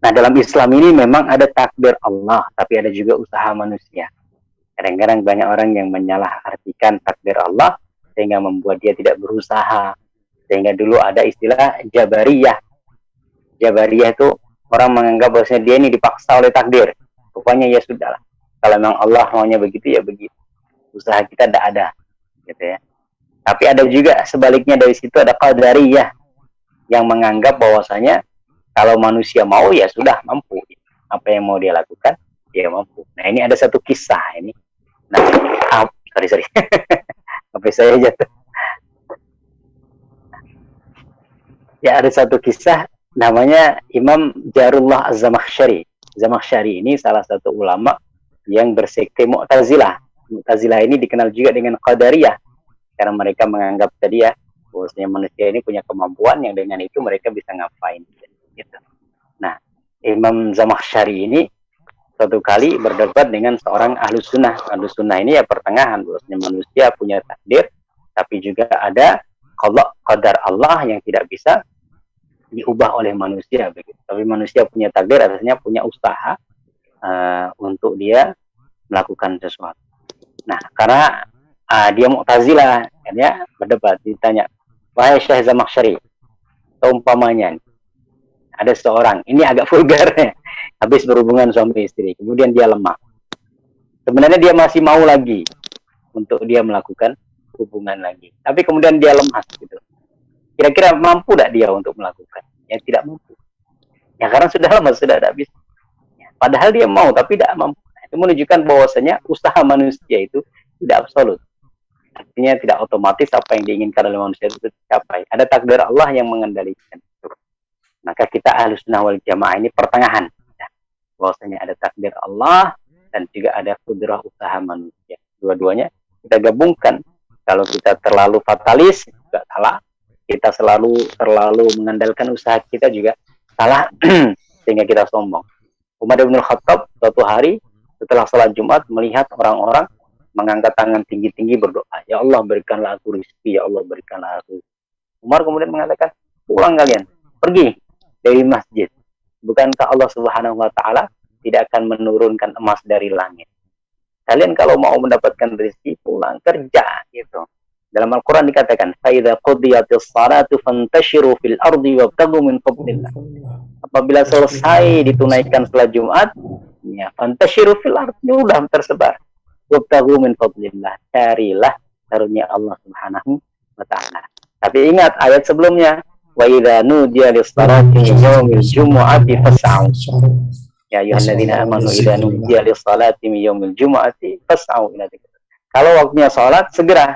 Nah, dalam Islam ini memang ada takdir Allah, tapi ada juga usaha manusia. Kadang-kadang banyak orang yang menyalahartikan takdir Allah sehingga membuat dia tidak berusaha. Sehingga dulu ada istilah Jabariyah. Jabariyah itu orang menganggap bahwasanya dia ini dipaksa oleh takdir. Pokoknya ya sudahlah. Kalau memang Allah maunya begitu ya begitu. Usaha kita tidak ada, gitu ya. Tapi ada juga sebaliknya dari situ, ada Qadariyah yang menganggap bahwasanya kalau manusia mau ya sudah mampu. Apa yang mau dia lakukan, dia mampu. Nah, ini ada satu kisah ini. Nah, sorry. HP saya jatuh. Ya, ada satu kisah namanya Imam Jarullah Az-Zamakhsyari. Zamakhsyari ini salah satu ulama yang bersekte Mu'tazilah. Mu'tazilah ini dikenal juga dengan Qadariyah. Karena mereka menganggap tadi ya, bahwasanya manusia ini punya kemampuan yang dengan itu mereka bisa ngapain. Gitu. Nah, Imam Zamakhsyari ini suatu kali berdebat dengan seorang ahlus sunnah. Ahlus sunnah ini ya pertengahan, bahwasanya manusia punya takdir, tapi juga ada qadar Allah yang tidak bisa diubah oleh manusia. Begitu. Tapi manusia punya takdir, artinya punya usaha untuk dia melakukan sesuatu. Nah, karena dia Mu'tazilah, ya, berdebat, ditanya, wahai Syekh Zamakhsyari, umpamanya ada seorang, ini agak vulgar ya, habis berhubungan suami istri, kemudian dia lemah. Sebenarnya dia masih mau lagi untuk dia melakukan hubungan lagi, tapi kemudian dia lemah gitu. Kira-kira mampu tidak dia untuk melakukan? Ya tidak mampu. Ya karena sudah lama, sudah tidak bisa. Padahal dia mau, tapi tidak mampu. Itu menunjukkan bahwasanya usaha manusia itu tidak absolut. Artinya tidak otomatis apa yang diinginkan oleh manusia itu tercapai. Ada takdir Allah yang mengendalikan. Maka kita Ahlussunnah wal Jamaah ini pertengahan. Ya. Bahwasanya ada takdir Allah dan juga ada kudrah usaha manusia. Dua-duanya kita gabungkan. Kalau kita terlalu fatalis juga salah. Kita terlalu mengandalkan usaha kita juga salah. Sehingga kita sombong. Umar bin Khattab suatu hari setelah sholat Jumat melihat orang-orang mengangkat tangan tinggi-tinggi berdoa, ya Allah berikanlah aku rezeki, ya Allah berikanlah aku. Umar kemudian mengatakan, pulang kalian, pergi dari masjid. Bukankah Allah Subhanahu wa Ta'ala tidak akan menurunkan emas dari langit? Kalian kalau mau mendapatkan rezeki, pulang kerja gitu. Dalam Al-Quran dikatakan, فَإِذَا قُضِيَتِ الصَّلَاةُ فَانْتَشِرُوا فِي الْأَرْضِ وَابْتَغُوا مِنْ فَضْلِ اللَّهِ. Apabila selesai ditunaikan sholat Jumat, ya, فَانْتَشِرُوا فِي الْأَرْضِ, sudah tersebar. Wabtaghu min fadlillah, carilah karunia Allah Subhanahu wa Ta'ala. Tapi ingat ayat sebelumnya, wa idza nudiya lis-salati yaumil jumu'ati fas'au. Ya ayyuhalladzina amanu idza nudiya lis-salati yaumil jumu'ati fas'au ila dzikr. Kalau waktunya salat segera.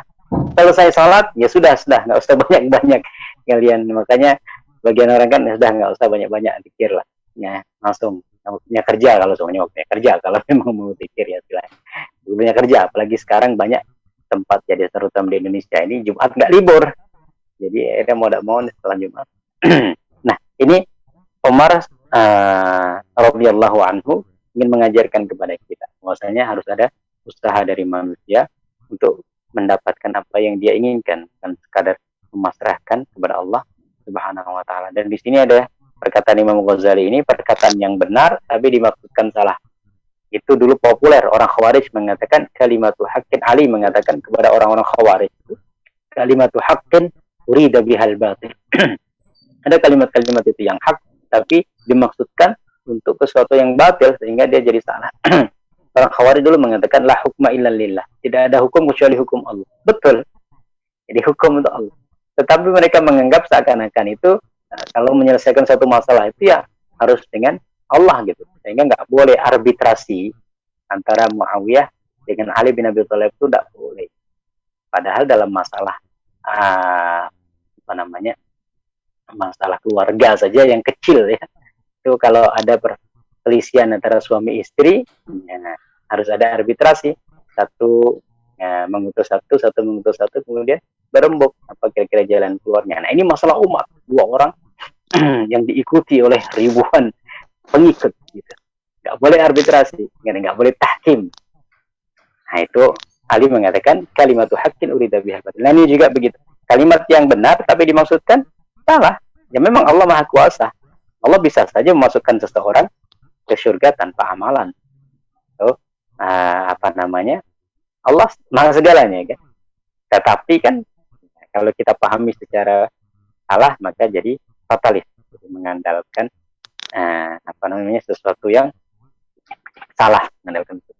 Selesai salat ya sudah enggak usah banyak-banyak kalian. Makanya bagian orang kan sudah enggak usah banyak-banyak zikir lah. Ya, langsung waktunya kerja kalau semuanya waktunya kerja kalau memang mau zikir ya silahkan. Waktunya kerja, apalagi sekarang banyak tempat jadi terutama di Indonesia ini Jumat nggak libur, jadi ada mau tidak mau setelah Jumat. Nah ini Umar radhiyallahu anhu ingin mengajarkan kepada kita bahwasanya harus ada usaha dari manusia untuk mendapatkan apa yang dia inginkan, dan sekadar memasrahkan kepada Allah Subhanahu wa Ta'ala. Dan di sini ada perkataan Imam Ghazali, ini perkataan yang benar tapi dimaksudkan salah. Itu dulu populer, orang Khawarij mengatakan kalimatu haqqin. Ali mengatakan kepada orang-orang Khawarij itu kalimatu haqqin urida bihal batil. Ada kalimat-kalimat itu yang hak tapi dimaksudkan untuk sesuatu yang batil sehingga dia jadi salah. Orang Khawarij dulu mengatakan la hukma illa lillah, tidak ada hukum kecuali hukum Allah. Betul, jadi hukum untuk Allah. Tetapi mereka menganggap seakan-akan itu kalau menyelesaikan satu masalah itu ya harus dengan Allah gitu, sehingga nggak boleh arbitrasi antara Muawiyah dengan Ali bin Abi Thalib, itu tidak boleh. Padahal dalam masalah masalah keluarga saja yang kecil ya, itu kalau ada perselisihan antara suami istri ya, harus ada arbitrasi, satu ya, mengutus satu mengutus satu, kemudian berembuk apa kira-kira jalan keluarnya. Nah ini masalah umat, dua orang yang diikuti oleh ribuan pengikut gitu, nggak boleh arbitrasi, nggak boleh tahkim. Nah itu Ali mengatakan kalimatu haqqin urida bihal batil. Nah ini juga begitu, kalimat yang benar tapi dimaksudkan salah. Ya memang Allah Maha Kuasa, Allah bisa saja memasukkan seseorang ke surga tanpa amalan. So, Allah Maha segalanya kan. Tetapi kan kalau kita pahami secara salah maka jadi fatalis, mengandalkan sesuatu yang salah, mengandalkan itu.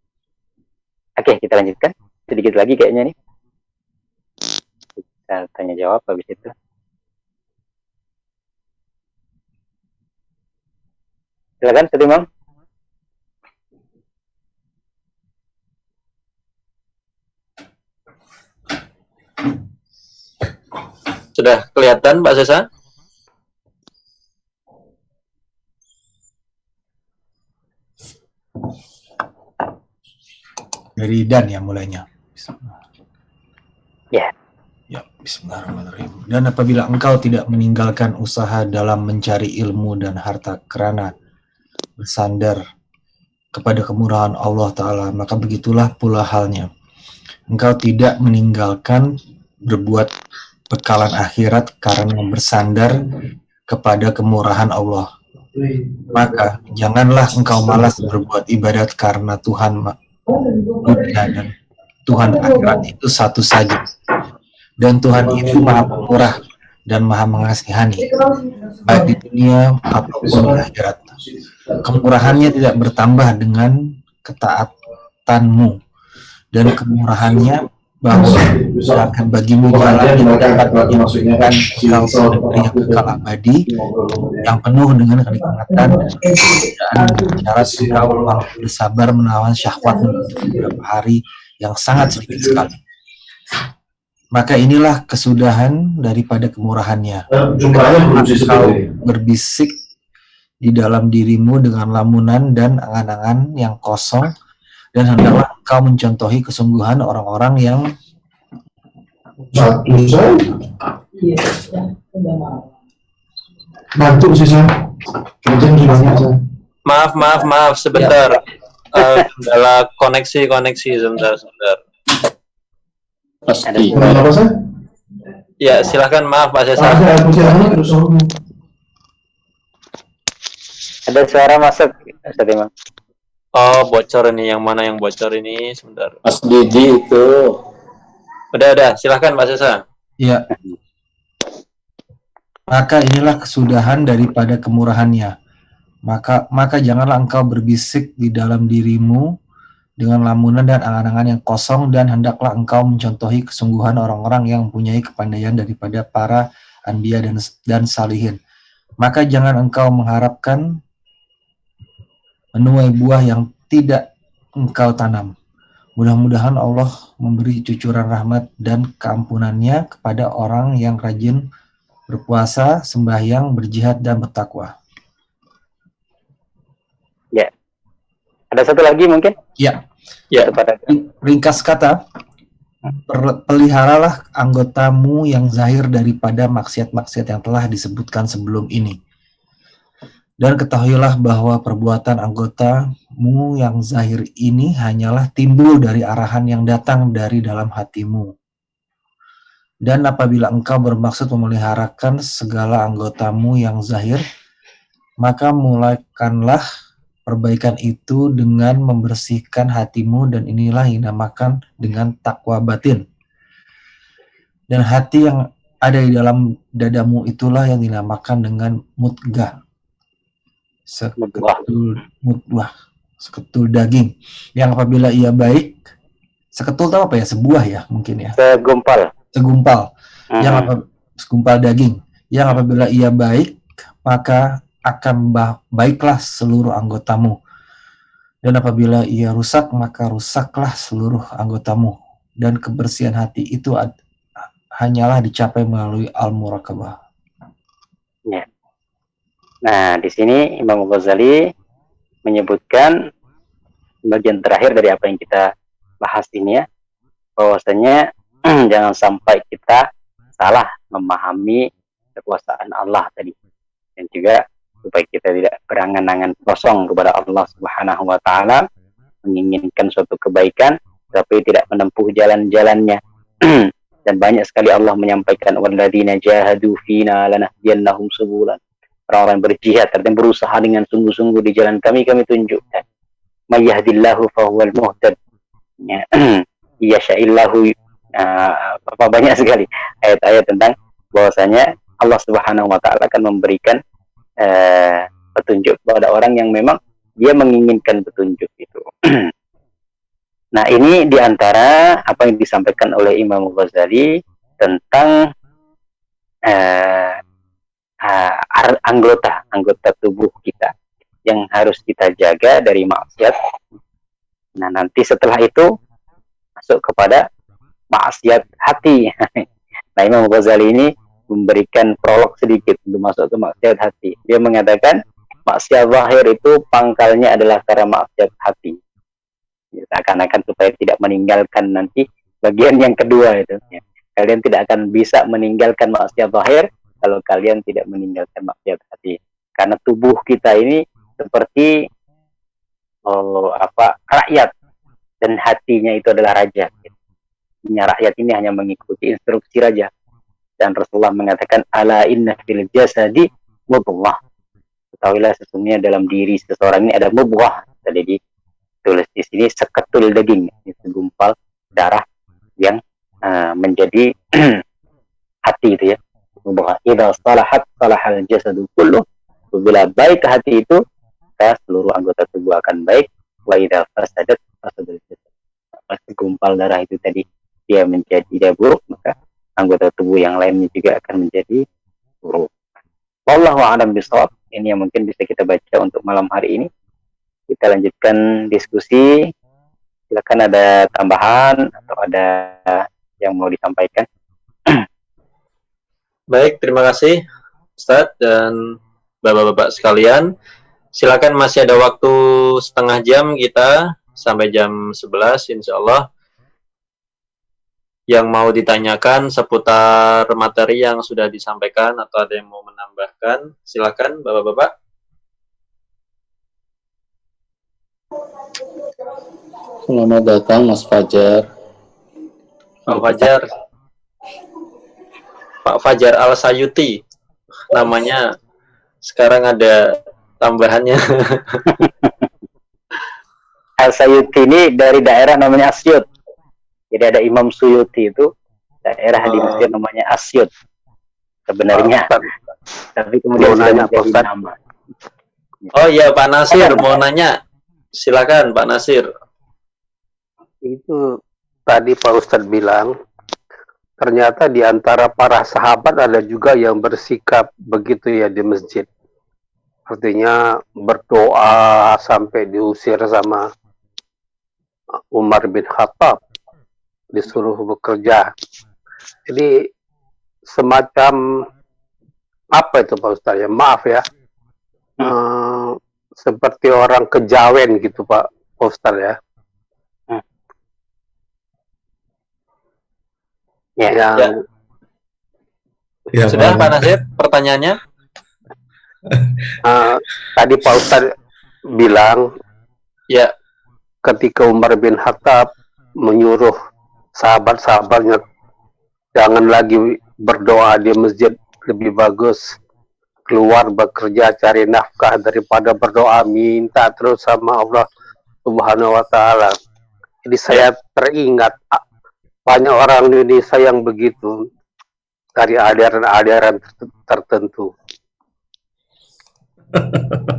Oke, kita lanjutkan sedikit lagi kayaknya nih. Kita tanya jawab habis itu. Silakan, Imam. Sudah kelihatan Pak Sesa? Dari Dan ya mulainya. Ya. Ya, bismillahirrahmanirrahim. Dan apabila engkau tidak meninggalkan usaha dalam mencari ilmu dan harta kerana bersandar kepada kemurahan Allah Ta'ala, maka begitulah pula halnya. Engkau tidak meninggalkan berbuat bekalan akhirat karena bersandar kepada kemurahan Allah. Maka janganlah engkau malas berbuat ibadat karena Tuhan dunia dan Tuhan akhirat itu satu saja. Dan Tuhan itu Maha Pemurah dan Maha Mengasihani, baik di dunia ataupun di akhirat. Kemurahannya tidak bertambah dengan ketaatanmu, dan kemurahannya bahwa akan bagimu jalan yang dapat menyebabkan engkau ke negeri yang kekal abadi, yang penuh dengan kenikmatan dan syarat engkau mampu bersabar menawan syahwat untuk beberapa hari yang sangat sedikit sekali. Maka inilah kesudahan daripada kemurahannya. Engkau berbisik di dalam dirimu dengan lamunan dan angan-angan yang kosong, dan hendaklah engkau mencontohi kesungguhan orang-orang yang Satu saja. Bantu sih saya. Kerjaan sudah banyak. Maaf sebentar. Kendala koneksi sebentar. Pasti. Apa sih? Ya, silahkan, maaf Pak Sesa. Ada suara masuk, Ustaz Imam. Oh, bocor ini. Yang mana yang bocor ini? Sebentar. Mas Didi itu. Udah, silahkan Pak Sesa. Iya. Maka inilah kesudahan daripada kemurahannya. Maka janganlah engkau berbisik di dalam dirimu dengan lamunan dan angan-angan yang kosong, dan hendaklah engkau mencontohi kesungguhan orang-orang yang mempunyai kepandaian daripada para anbiya dan salihin. Maka jangan engkau mengharapkan menuai buah yang tidak engkau tanam. Mudah-mudahan Allah memberi cucuran rahmat dan keampunannya kepada orang yang rajin berpuasa, sembahyang, berjihad, dan bertakwa. Ya. Ada satu lagi mungkin? Ya. Kepada Ringkas kata, peliharalah anggotamu yang zahir daripada maksiat-maksiat yang telah disebutkan sebelum ini. Dan ketahuilah bahwa perbuatan anggotamu yang zahir ini hanyalah timbul dari arahan yang datang dari dalam hatimu. Dan apabila engkau bermaksud memeliharakan segala anggotamu yang zahir, maka mulaikanlah perbaikan itu dengan membersihkan hatimu, dan inilah yang dinamakan dengan takwa batin. Dan hati yang ada di dalam dadamu itulah yang dinamakan dengan mudghah. Seketul daging yang apabila ia baik, seketul itu apa ya? Sebuah ya mungkin ya. Segumpal. Segumpal daging yang apabila ia baik, maka akan baiklah seluruh anggotamu. Dan apabila ia rusak, maka rusaklah seluruh anggotamu. Dan kebersihan hati itu hanyalah dicapai melalui al-muraqabah. Ya. Nah, di sini Imam Ghazali menyebutkan bagian terakhir dari apa yang kita bahas ini ya, bahwasanya jangan sampai kita salah memahami kekuasaan Allah tadi, dan juga supaya kita tidak berangan-angan kosong kepada Allah Subhanahu wa taala, menginginkan suatu kebaikan tapi tidak menempuh jalan-jalannya. Dan banyak sekali Allah menyampaikan walladzina jahadu fina lanahdiyannahum subulan. Orang-orang berjihad, artinya berusaha dengan sungguh-sungguh di jalan kami tunjukkan. May yahdillahu fahuwal muhtad. Yasha'illahu, banyak sekali ayat-ayat tentang bahwasanya Allah Subhanahu wa taala akan memberikan petunjuk kepada orang yang memang dia menginginkan petunjuk itu. Nah, ini diantara apa yang disampaikan oleh Imam Ghazali tentang anggota tubuh kita yang harus kita jaga dari maksiat. Nah, nanti setelah itu masuk kepada maksiat hati. Nah, Imam Ghazali ini memberikan prolog sedikit untuk masuk ke maksiat hati. Dia mengatakan maksiat zahir itu pangkalnya adalah karena maksiat hati. Seakan-akan supaya tidak meninggalkan nanti bagian yang kedua itu. Kalian tidak akan bisa meninggalkan maksiat zahir kalau kalian tidak meninggalkan maksiat hati. Karena tubuh kita ini seperti rakyat, dan hatinya itu adalah raja. Rakyat ini hanya mengikuti instruksi raja. Dan Rasulullah mengatakan ala inna fil jasadi mudghah. Ketahuilah sesungguhnya dalam diri seseorang ini ada mudghah. Jadi ditulis di sini seketul daging, segumpal darah yang menjadi hati itu ya. Mudghah. Idza salahat salahal jasadu kullu. Bila baik hati itu, maka seluruh anggota tubuh akan baik. Wa idza fasadat fasadal jasad. Segumpal darah itu tadi dia menjadi tidak buruk, maka anggota tubuh yang lainnya juga akan menjadi buruk. Wallahu a'lam bishawab. Ini yang mungkin bisa kita baca untuk malam hari ini. Kita lanjutkan diskusi. Silakan ada tambahan atau ada yang mau disampaikan. Baik, terima kasih Ustadz dan Bapak-bapak sekalian. Silakan, masih ada waktu setengah jam kita sampai jam 11 insya Allah. yang mau ditanyakan seputar materi yang sudah disampaikan atau ada yang mau menambahkan? Silakan Bapak-bapak. Selamat datang Mas Fajar. Pak Fajar. Pak Fajar Al-Sayuti. Namanya sekarang ada tambahannya. Al-Sayuti ini dari daerah namanya Asyut. Jadi ada Imam Suyuti itu daerah di Mesir namanya Asyut sebenarnya. Tapi kemudian sudah menjadi nama. Oh iya Pak Nasir mau nanya. Silakan Pak Nasir. Itu tadi Pak Ustadz bilang, ternyata di antara para sahabat ada juga yang bersikap begitu ya di masjid. Artinya berdoa sampai diusir sama Umar bin Khattab, disuruh bekerja. Jadi semacam apa itu Pak Ustadz ya? Maaf ya. Seperti orang kejawen gitu Pak Ustadz ya. Ya, Sudah Pak Nasir pertanyaannya? Tadi Pak Ustadz bilang Ya. ketika Umar bin Khattab menyuruh sahabat-sahabatnya jangan lagi berdoa di masjid, lebih bagus keluar bekerja cari nafkah daripada berdoa minta terus sama Allah Subhanahu wa taala. Jadi saya teringat banyak orang Indonesia yang begitu dari ajaran-ajaran tertentu.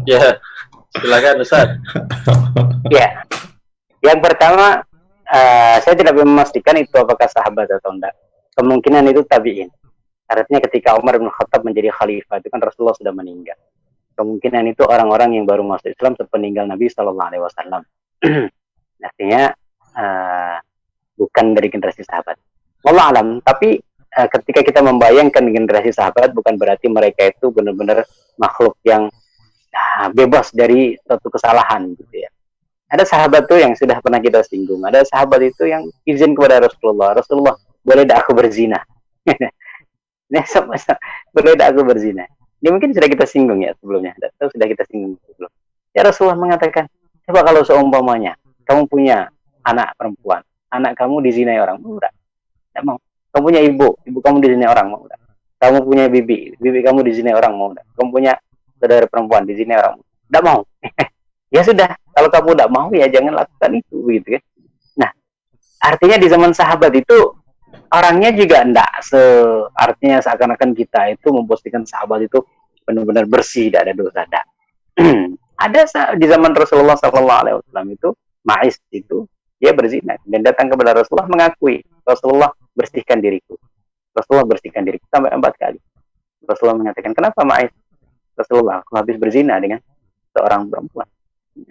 Ya, silakan Ustaz. Ya, yang pertama saya tidak memastikan itu apakah sahabat atau enggak. Kemungkinan itu tabi'in. Artinya ketika Umar bin Khattab menjadi khalifah itu kan Rasulullah sudah meninggal. Kemungkinan itu orang-orang yang baru masuk Islam sepeninggal Nabi Sallallahu Alaihi Wasallam. Artinya bukan dari generasi sahabat. Wallahu alam. Tapi ketika kita membayangkan generasi sahabat, bukan berarti mereka itu benar-benar makhluk yang bebas dari suatu kesalahan gitu ya. Ada sahabat tuh yang sudah pernah kita singgung. Ada sahabat itu yang izin kepada Rasulullah. Rasulullah, boleh tak aku berzina? Boleh tak aku berzina? Ini mungkin sudah kita singgung ya sebelumnya. Sudah kita singgung sebelum. Ya Rasulullah mengatakan, coba kalau seumpamanya kamu punya anak perempuan, anak kamu dizinai orang, mau enggak? Enggak mau. Kamu punya ibu kamu dizinai orang, mau enggak? Kamu punya bibi kamu dizinai orang, mau enggak? Kamu punya saudara perempuan dizinai orang, enggak mau. Ya sudah, kalau kamu enggak mau ya jangan lakukan itu, begitu kan. Nah, artinya di zaman sahabat itu orangnya juga enggak artinya seakan-akan kita itu memposisikan sahabat itu benar-benar bersih, tidak ada dosa. Ada di zaman Rasulullah SAW itu Ma'is itu dia berzina dan datang kepada Rasulullah mengakui, Rasulullah bersihkan diriku. Rasulullah bersihkan diriku sampai 4 kali. Rasulullah mengatakan, kenapa Ma'is? Rasulullah, aku habis berzina dengan seorang perempuan.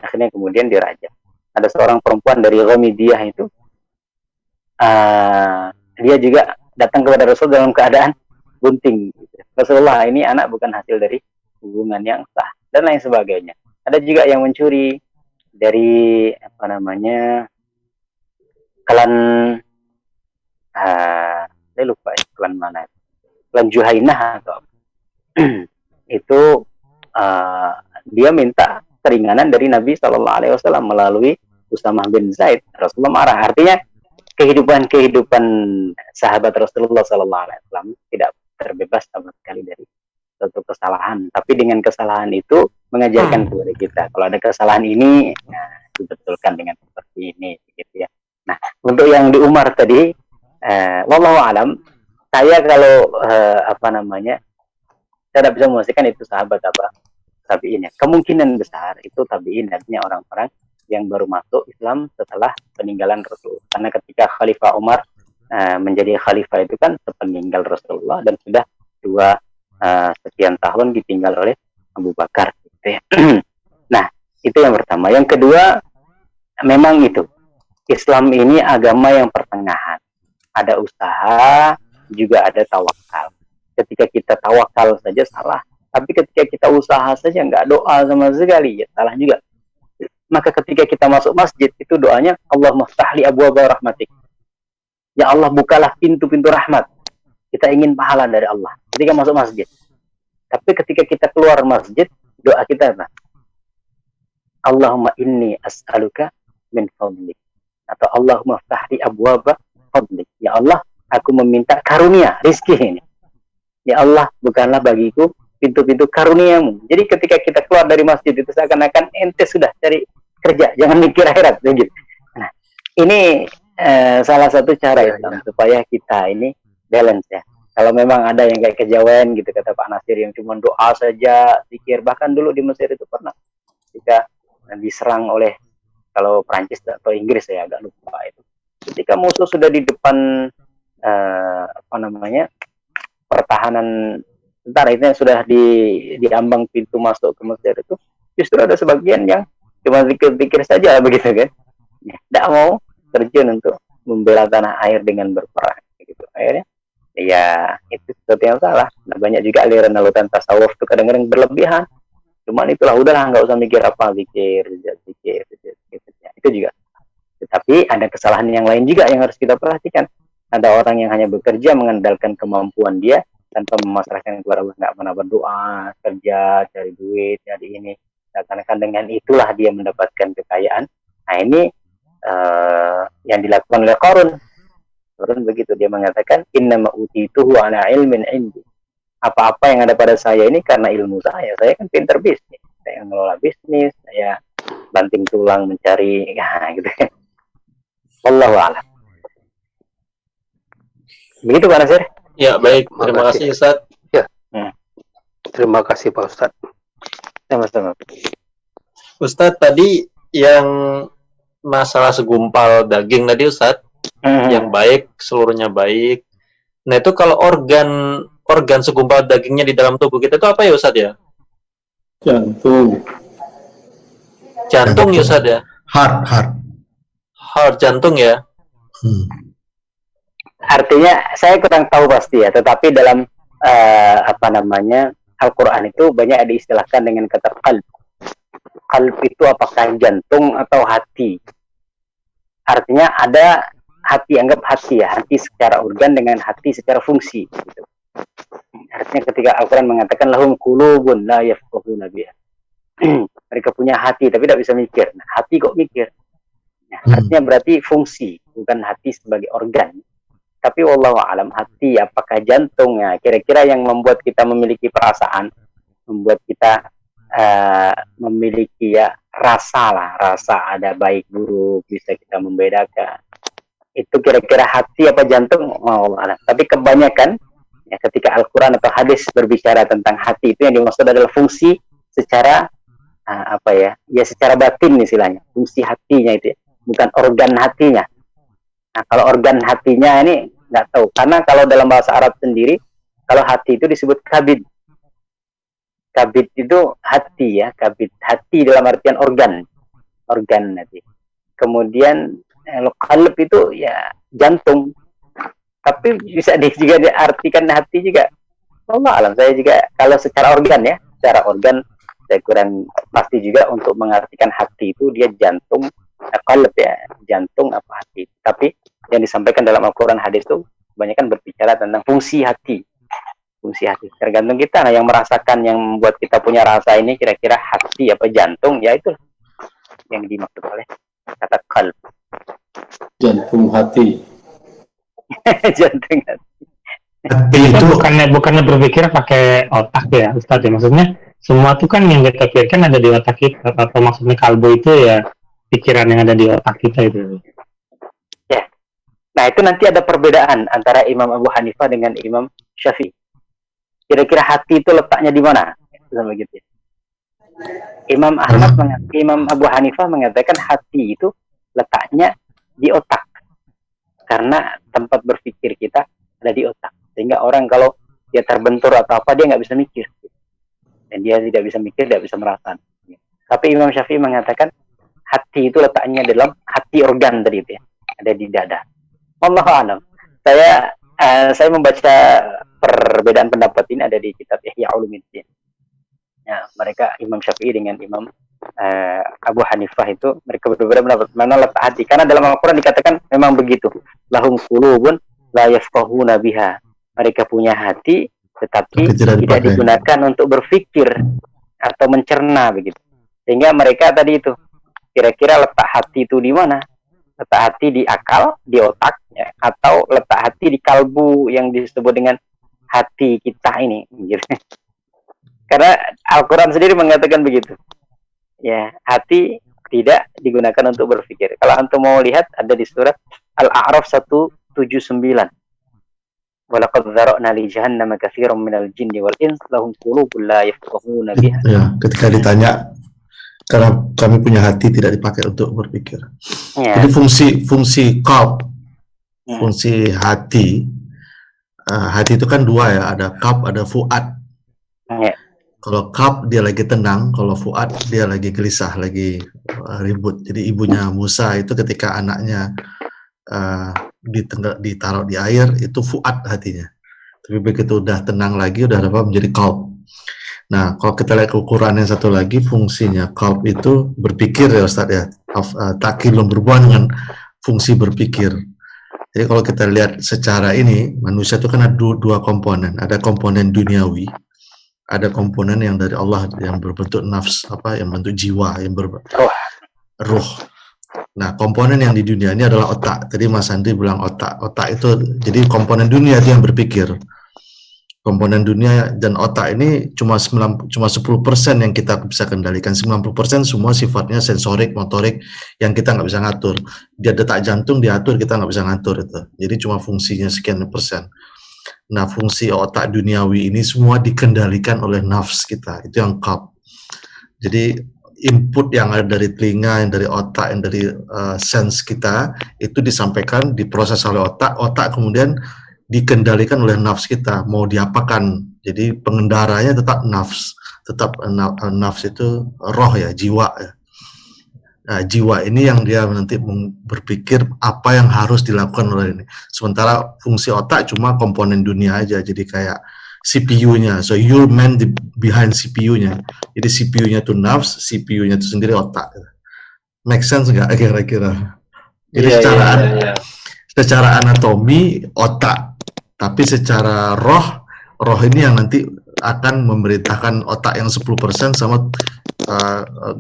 Akhirnya kemudian dirajam. Ada seorang perempuan dari Ghamidiyah itu dia juga datang kepada Rasul dalam keadaan bunting. Rasulullah, ini anak bukan hasil dari hubungan yang sah dan lain sebagainya. Ada juga yang mencuri dari klan saya lupa ya, klan mana, klan Juhainah atau itu dia minta keringanan dari Nabi Sallallahu Alaihi Wasallam melalui Usamah bin Zaid. Rasulullah marah. Artinya kehidupan sahabat Rasulullah Sallallahu Alaihi Wasallam tidak terbebas sama sekali dari suatu kesalahan. Tapi dengan kesalahan itu mengajarkan kepada kita kalau ada kesalahan ini, dibetulkan dengan seperti ini, gitu ya. Nah, untuk yang di Umar tadi, wallahu alam, saya kalau saya tidak bisa memastikan itu sahabat apa tabi'in ya. Kemungkinan besar itu tabi'in, artinya orang-orang yang baru masuk Islam setelah peninggalan Rasul. Karena ketika Khalifah Umar menjadi khalifah itu kan sepeninggal Rasulullah dan sudah 2 sekian tahun ditinggal oleh Abu Bakar. Gitu ya. Nah, itu yang pertama. Yang kedua, memang itu Islam ini agama yang pertengahan. Ada usaha, juga ada tawakal. Ketika kita tawakal saja salah, tapi ketika kita usaha saja nggak doa sama sekali, ya salah juga. Maka ketika kita masuk masjid, itu doanya Allahumma ftahli abwaaba rahmatik. Ya Allah, bukalah pintu-pintu rahmat. Kita ingin pahala dari Allah ketika masuk masjid. Tapi ketika kita keluar masjid, doa kita apa? Allahumma inni as'aluka min fadlik. Atau Allahumma ftahli abwaba fadlik. Ya Allah, aku meminta karunia, rizki ini. Ya Allah, bukanlah bagiku pintu-pintu karuniamu. Jadi ketika kita keluar dari masjid itu seakan-akan ente sudah cari kerja, jangan mikir akhirat. Begitu. Nah, ini salah satu cara Islam supaya kita ini balance ya. Kalau memang ada yang kayak kejawen gitu, kata Pak Nasir, yang cuma doa saja, zikir. Bahkan dulu di Mesir itu pernah ketika diserang oleh, kalau Prancis atau Inggris, saya agak lupa itu. Ketika musuh sudah di depan pertahanan tentara itu, yang sudah di ambang pintu masuk ke Mesir itu, justru ada sebagian yang cuma pikir-pikir saja begitu kan, tidak mau terjun untuk membela tanah air dengan berperang gitu. Akhirnya ya itu sesuatu yang salah. Nah, banyak juga aliran tasawuf itu kadang-kadang berlebihan. Cuman itulah, udahlah, nggak usah mikir apa, pikir. Itu juga. Tetapi ada kesalahan yang lain juga yang harus kita perhatikan. Ada orang yang hanya bekerja mengandalkan kemampuan dia tanpa memasrahkan kepada Allah, nggak pernah berdoa, kerja, cari duit, cari ini. Karena dengan itulah dia mendapatkan kekayaan. Nah, ini yang dilakukan oleh Qarun. Qarun begitu, dia mengatakan innama utituhu ala ilmin indi. Apa-apa yang ada pada saya ini karena ilmu saya. Saya kan pintar bisnis, saya mengelola bisnis, saya banting tulang mencari, gitu kan. Wallahu a'lam. Begitu Pak Nasir? Ya, baik. Terima kasih Ustaz. Ya. Terima kasih Pak Ustaz. Sama-sama. Ustaz, tadi yang masalah segumpal daging tadi Ustaz, yang baik, seluruhnya baik. Nah, itu kalau organ segumpal dagingnya di dalam tubuh kita itu apa ya Ustaz ya? Jantung. Jantung ya Ustaz ya? Heart, jantung ya? Artinya saya kurang tahu pasti ya, tetapi dalam Al-Quran itu banyak diistilahkan dengan kata qalb. Qalb itu apakah jantung atau hati? Artinya ada hati, anggap hati ya, hati secara organ dengan hati secara fungsi gitu. Artinya ketika Al-Quran mengatakan lahum qulubun la yafqahuna biha. Mereka punya hati tapi tidak bisa mikir. Nah, hati kok mikir? Nah, artinya berarti fungsi, bukan hati sebagai organ. Tapi wallahu alam, hati apakah jantungnya, kira-kira yang membuat kita memiliki perasaan, membuat kita memiliki ya rasa ada baik buruk, bisa kita membedakan. Itu kira-kira hati apa jantung, wallahu alam. Tapi kebanyakan ya, ketika Al-Quran atau hadis berbicara tentang hati, itu yang dimaksud adalah fungsi secara secara batin istilahnya, fungsi hatinya itu ya, bukan organ hatinya. Nah, kalau organ hatinya ini nggak tahu, karena kalau dalam bahasa Arab sendiri, kalau hati itu disebut kabid. Kabid itu hati ya, kabid, hati dalam artian organ hati. Kemudian qalb itu ya jantung, tapi bisa juga diartikan hati juga. Allah alam, saya juga kalau secara organ ya, secara organ saya kurang pasti juga untuk mengartikan hati itu dia jantung, qalb ya, jantung apa hati. Tapi yang disampaikan dalam Al-Quran hadis itu kebanyakan berbicara tentang fungsi hati. Fungsi hati tergantung kita. Nah, yang merasakan, yang membuat kita punya rasa ini kira-kira hati apa jantung, ya itu yang dimaksud oleh kata qalb. Jantung hati. Jantung hati. Itu bukannya berpikir pakai otak ya Ustaz ya, maksudnya semua itu kan yang kita pikirkan ada di otak kita, atau maksudnya kalbu itu ya pikiran yang ada di otak kita itu. Ya. Nah, itu nanti ada perbedaan antara Imam Abu Hanifah dengan Imam Syafi'i. Kira-kira hati itu letaknya di mana? Sama gitu. Imam Abu Hanifah mengatakan hati itu letaknya di otak. Karena tempat berpikir kita ada di otak. Sehingga orang kalau dia terbentur atau apa, dia nggak bisa mikir. Dan dia tidak bisa mikir, tidak bisa merasa. Tapi Imam Syafi'i mengatakan hati itu letaknya dalam hati organ tadi itu ya. Ada di dada. Wallahu a'lam. Saya membaca perbedaan pendapat ini ada di kitab Ihya Ulumuddin. Ya, mereka Imam Syafi'i dengan Imam Abu Hanifah itu mereka berbeda pendapat mana letak hati, karena dalam Al-Quran dikatakan memang begitu, lahum qulubun la yafqahuna biha, mereka punya hati tetapi tidak digunakan untuk berpikir atau mencerna begitu, sehingga mereka tadi itu kira-kira letak hati itu di mana, letak hati di akal, di otak ya, atau letak hati di kalbu yang disebut dengan hati kita ini gitu. Karena Al-Quran sendiri mengatakan begitu. Ya, hati tidak digunakan untuk berpikir. Kalau antum mau lihat ada di surat Al-A'raf 179. Walaqad dzara'na li jahannama katsiran minal jinni wal ins lahum qulubun la yafqahuna biha. Ya, ketika ditanya karena kami punya hati tidak dipakai untuk berpikir. Ya. Jadi fungsi qalb, fungsi hati, hati itu kan dua ya, ada qalb, ada fuad. Ya. Kalau qalb dia lagi tenang, kalau fuad dia lagi gelisah, lagi ribut. Jadi ibunya Musa itu ketika anaknya ditaruh di air, itu fuad hatinya. Tapi begitu udah tenang lagi, udah apa menjadi qalb. Nah, kalau kita lihat ukuran yang satu lagi, fungsinya qalb itu berpikir ya Ustaz ya. Takilun berhubungan dengan fungsi berpikir. Jadi kalau kita lihat secara ini, manusia itu kan ada dua komponen. Ada komponen duniawi, ada komponen yang dari Allah yang berbentuk nafs, yang bentuk jiwa, yang berbentuk ruh. Nah, komponen yang di dunia ini adalah otak. Tadi Mas Andri bilang otak. Otak itu jadi komponen dunia itu yang berpikir. Komponen dunia dan otak ini cuma 10% yang kita bisa kendalikan. 90% semua sifatnya sensorik, motorik yang kita nggak bisa ngatur. Dia detak jantung diatur, kita nggak bisa ngatur itu. Jadi cuma fungsinya sekian persen. Nah, fungsi otak duniawi ini semua dikendalikan oleh nafs kita. Itu yang qalb. Jadi input yang ada dari telinga, yang dari otak, yang dari sense kita itu disampaikan, diproses oleh otak. Otak kemudian dikendalikan oleh nafs kita, mau diapakan. Jadi pengendaranya tetap nafs, nafs itu roh ya, jiwa ya. Nah, jiwa ini yang dia nanti berpikir apa yang harus dilakukan oleh ini. Sementara fungsi otak cuma komponen dunia aja, jadi kayak CPU-nya. So you're man behind CPU-nya. Jadi CPU-nya itu nafs, CPU-nya itu sendiri otak. Make sense nggak kira-kira? Jadi secara anatomi otak, tapi secara roh ini yang nanti akan memerintahkan otak yang 10% sama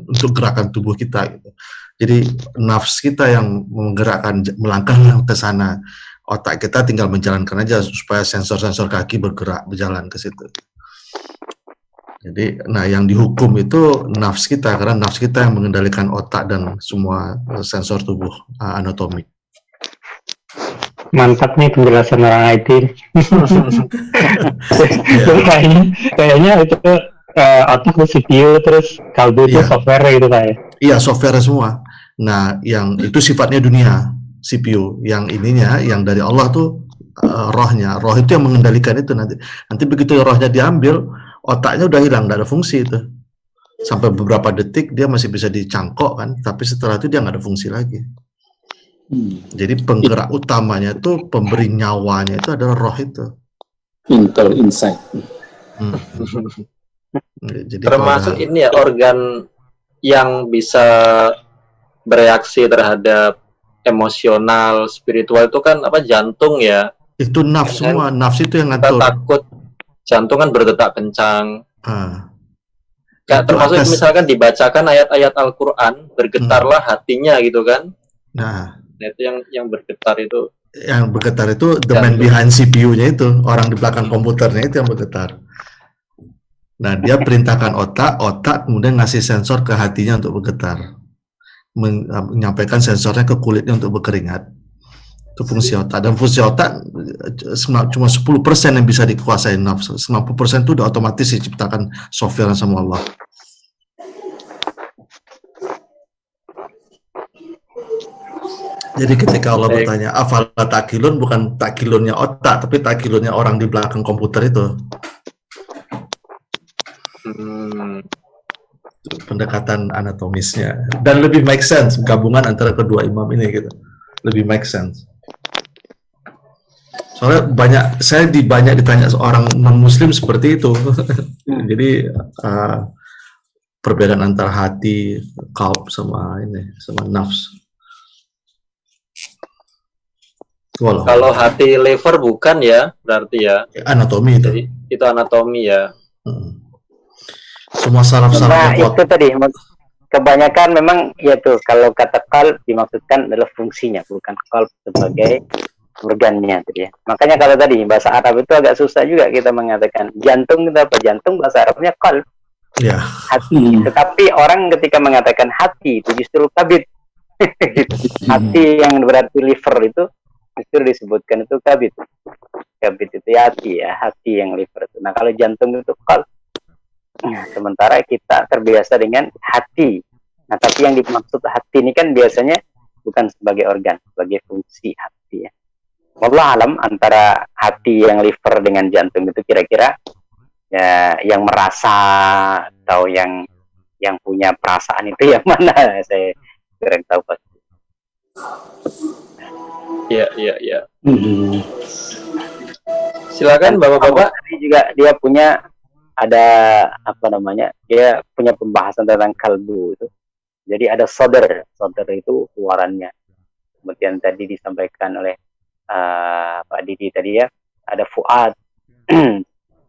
untuk gerakan tubuh kita gitu. Jadi nafs kita yang menggerakkan, melangkah ke sana. Otak kita tinggal menjalankan aja supaya sensor-sensor kaki berjalan ke situ. Jadi, nah yang dihukum itu nafs kita, karena nafs kita yang mengendalikan otak dan semua sensor tubuh anatomik. Mantap nih penjelasan orang IT. kayaknya itu otak itu CPU, terus kalbu itu software gitu kayak. Iya, software semua. Nah, yang itu sifatnya dunia, CPU. Yang ininya, yang dari Allah tuh rohnya. Roh itu yang mengendalikan itu nanti. Nanti begitu rohnya diambil, otaknya udah hilang, nggak ada fungsi itu. Sampai beberapa detik dia masih bisa dicangkok kan, tapi setelah itu dia nggak ada fungsi lagi. Jadi penggerak utamanya itu, pemberi nyawanya itu adalah roh itu. Insight. Jadi termasuk ini ya, organ yang bisa bereaksi terhadap emosional, spiritual itu kan apa, jantung ya. Itu nafs semua, nafs itu yang ngatur. Kita takut jantung kan berdetak kencang. Kayak termasuk misalkan dibacakan ayat-ayat Al-Quran, bergetarlah hatinya gitu kan. Nah, itu yang bergetar itu. Yang bergetar itu the man behind CPU-nya itu, orang di belakang komputernya itu yang bergetar. Nah, dia perintahkan otak kemudian ngasih sensor ke hatinya untuk bergetar. Menyampaikan sensornya ke kulitnya untuk berkeringat. Itu fungsi otak. Dan fungsi otak cuma 10% yang bisa dikuasai nafsu. 90% itu udah otomatis diciptakan software sama Allah. Jadi ketika Allah bertanya, afala takilun, bukan takilunnya otak, tapi takilunnya orang di belakang komputer itu. Pendekatan anatomisnya. Dan lebih make sense, gabungan antara kedua imam ini gitu. Lebih make sense. Soalnya banyak ditanya seorang non-muslim seperti itu. Jadi perbedaan antara hati, kalb sama nafs. Kalau hati liver bukan ya, berarti ya. Anatomi itu. Jadi itu anatomi ya. Semua saraf-saraf itu tadi kebanyakan memang ya tuh, kalau kata qalb dimaksudkan adalah fungsinya, bukan qalb sebagai organnya tadi ya. Makanya kalau tadi bahasa Arab itu agak susah juga kita mengatakan jantung itu apa? Jantung bahasa Arabnya qalb. Ya. Hati. Tetapi orang ketika mengatakan hati itu justru kabid. Hati yang berarti liver itu justru disebutkan itu kabid. Kabid itu ya hati yang liver itu. Nah, kalau jantung itu qalb. Nah, sementara kita terbiasa dengan hati. Nah, tapi yang dimaksud hati ini kan biasanya bukan sebagai organ, sebagai fungsi hati ya. Wallah alam, antara hati yang liver dengan jantung itu kira-kira ya yang merasa atau yang punya perasaan itu yang mana, saya kurang tahu pasti. Iya. Silakan Bapak-bapak. Juga dia punya dia punya pembahasan tentang kalbu itu. Jadi ada sodar itu keluarannya. Kemudian tadi disampaikan oleh Pak Didi tadi ya, ada fuad.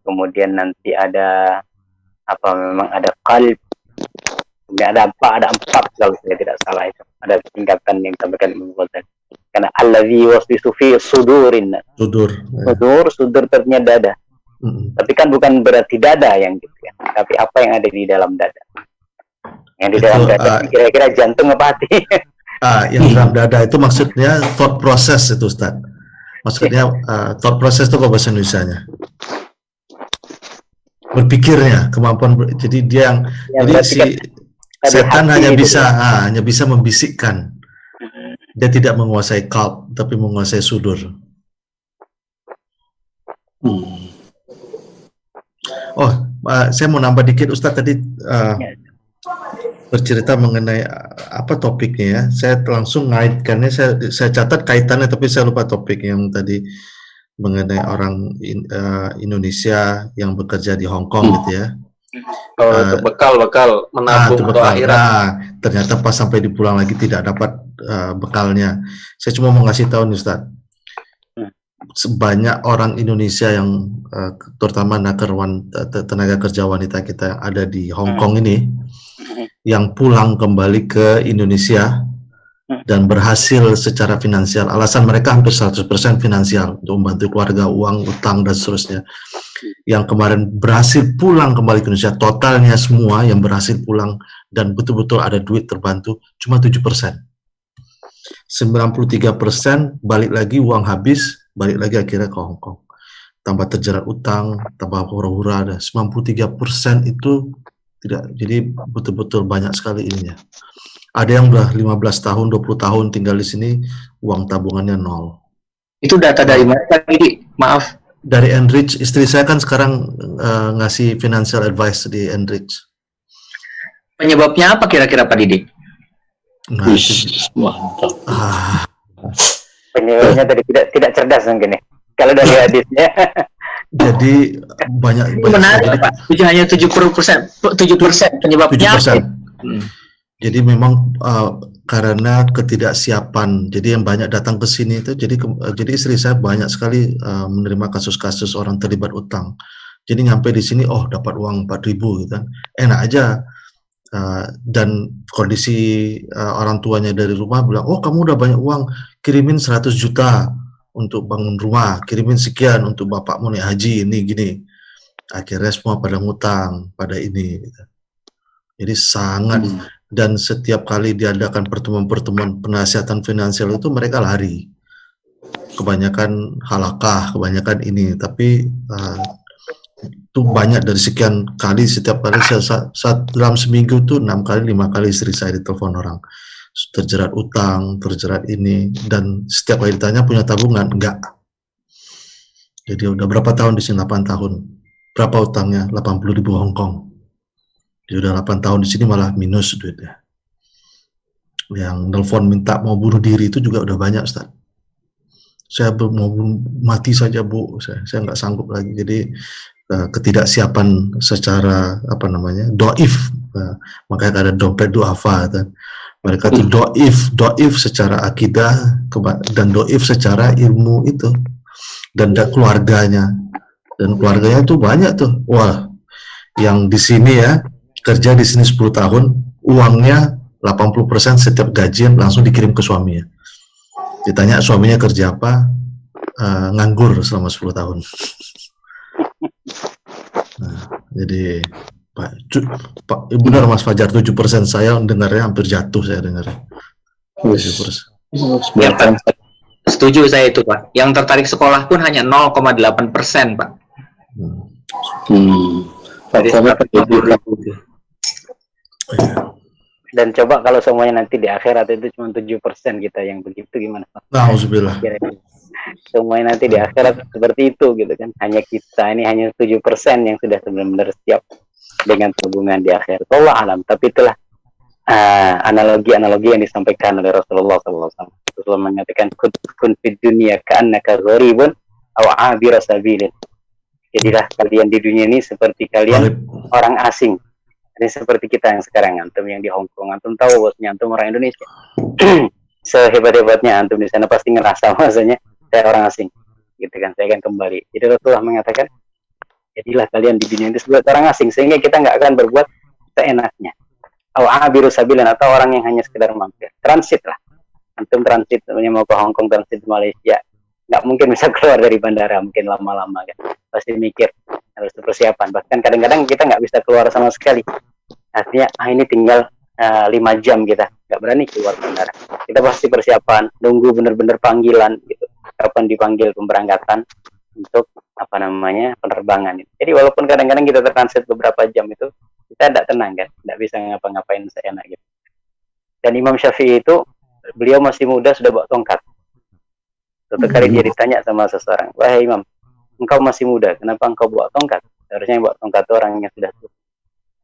Kemudian nanti ada memang ada qalb. Kemudian ada empat kalau saya tidak salah itu. Ada tingkatan yang disampaikan Imam Ghazali. Karena allazi waswisu fi sudurin. Sudur ternyata dada. Tapi kan bukan berarti dada yang gitu ya. Tapi apa yang ada di dalam dada. Yang di dalam dada kira-kira jantung apa hati? Yang dalam dada itu maksudnya thought process itu, Ustaz. Maksudnya thought process itu apa bahasa Indonesianya? Berpikirnya, kemampuan jadi dia yang jadi si setan hanya bisa membisikkan. Dia tidak menguasai qalb, tapi menguasai sudur. Saya mau nambah dikit, Ustaz tadi bercerita mengenai apa topiknya ya. Saya langsung ngaitkannya, saya catat kaitannya, tapi saya lupa topik yang tadi mengenai orang Indonesia yang bekerja di Hong Kong gitu ya. Itu bekal menabung untuk akhirat. Nah, ternyata pas sampai di pulang lagi tidak dapat bekalnya. Saya cuma mau ngasih tahu nih, Ustaz. Sebanyak orang Indonesia yang terutama tenaga kerja wanita kita yang ada di Hong Kong ini yang pulang kembali ke Indonesia dan berhasil secara finansial. Alasan mereka hampir 100% finansial untuk membantu keluarga, uang, utang dan seterusnya. Yang kemarin berhasil pulang kembali ke Indonesia, totalnya semua yang berhasil pulang dan betul-betul ada duit terbantu cuma 7%. 93% balik lagi, uang habis, balik lagi akhirnya ke Hong Kong. Tambah terjerat utang, tambah hura-hura, ada 93% itu tidak. Jadi betul-betul banyak sekali ininya. Ada yang udah 15 tahun, 20 tahun tinggal di sini, uang tabungannya 0. Itu data dari mana tadi? Maaf. Dari Enrich, istri saya kan sekarang ngasih financial advice di Enrich. Penyebabnya apa kira-kira Pak Didi? Nah, penyebabnya tadi tidak cerdas mungkin nih. Kalau dari hadisnya. Jadi banyak menarik Pak. Hanya 7% penyebabnya. 7%. Jadi memang karena ketidaksiapan. Jadi yang banyak datang ke sini itu jadi istri saya banyak sekali menerima kasus-kasus orang terlibat utang. Jadi nyampe di sini dapat uang 4.000 gitu kan. Enak aja. Dan kondisi orang tuanya dari rumah bilang, kamu udah banyak uang, kirimin 100 juta untuk bangun rumah, kirimin sekian untuk bapakmu naik haji, ini gini. Akhirnya semua pada ngutang, pada ini gitu. Jadi sangat dan setiap kali diadakan pertemuan-pertemuan penasihatan finansial itu mereka lari. Kebanyakan halakah, kebanyakan ini, tapi itu banyak dari sekian kali, setiap kali dalam seminggu itu 6 kali 5 kali istri saya ditelepon orang terjerat utang, terjerat ini, dan setiap kali ditanya punya tabungan, enggak. Jadi udah berapa tahun di sini? 8 tahun. Berapa utangnya? 80.000 Hong Kong. Dia udah 8 tahun di sini malah minus duitnya. Yang nelfon minta mau bunuh diri itu juga udah banyak, Ustaz. Saya mau mati saja, Bu. Saya nggak sanggup lagi. Jadi ketidaksiapan secara doif Makanya ada dompet duafa kan. Mereka tuh doif secara akidah dan doif secara ilmu itu, dan keluarganya tuh banyak tuh. Wah, yang di sini ya kerja di sini 10 tahun, uangnya 80% setiap gajian langsung dikirim ke suaminya. Ditanya suaminya kerja apa, nganggur selama 10 tahun. Nah, jadi Pak, benar Mas Fajar, 7% saya dengarnya hampir jatuh, saya dengarnya. 7%. Setuju saya itu, Pak. Yang tertarik sekolah pun hanya 0,8%, Pak. Jadi, dan coba kalau semuanya nanti di akhirat itu cuma 7% kita yang begitu, gimana Pak? Alhamdulillah. Semuanya nanti di akhirat seperti itu gitu kan. Hanya kita ini hanya 7% yang sudah benar-benar siap dengan tabungan di akhirat. Allah alam. Tapi itulah analogi-analogi yang disampaikan oleh Rasulullah SAW. Rasulullah mengatakan kun fid dunya ka'annaka gharibun aw 'abira sabilin. Jadilah kalian di dunia ini seperti kalian orang asing. Ini seperti kita yang sekarang, antum yang di Hong Kong, antum tahu bosnya antum orang Indonesia. Sehebat-hebatnya antum di sana pasti ngerasa masanya saya orang asing, gitu kan, saya akan kembali. Jadi Rasulullah mengatakan, jadilah kalian di dunia ini sebagai orang asing, sehingga kita nggak akan berbuat seenaknya. Abiru sabilan, atau orang yang hanya sekedar mampir, transit lah. Antum transit, mau ke Hong Kong, transit Malaysia, nggak mungkin bisa keluar dari bandara, mungkin lama-lama kan, pasti mikir, harus persiapan. Bahkan kadang-kadang kita nggak bisa keluar sama sekali. Artinya, ini tinggal 5 jam kita, nggak berani keluar bandara. Kita pasti persiapan, nunggu bener-bener panggilan gitu. Kapan dipanggil pemberangkatan untuk penerbangan. Jadi walaupun kadang-kadang kita transit beberapa jam itu, kita tidak tenang kan, tidak bisa ngapa-ngapain seenak gitu. Dan Imam Syafi'i itu, beliau masih muda sudah bawa tongkat. Suatu kali dia ditanya sama seseorang, wahai Imam, engkau masih muda, kenapa engkau bawa tongkat? Seharusnya yang bawa tongkat itu orang yang sudah tua.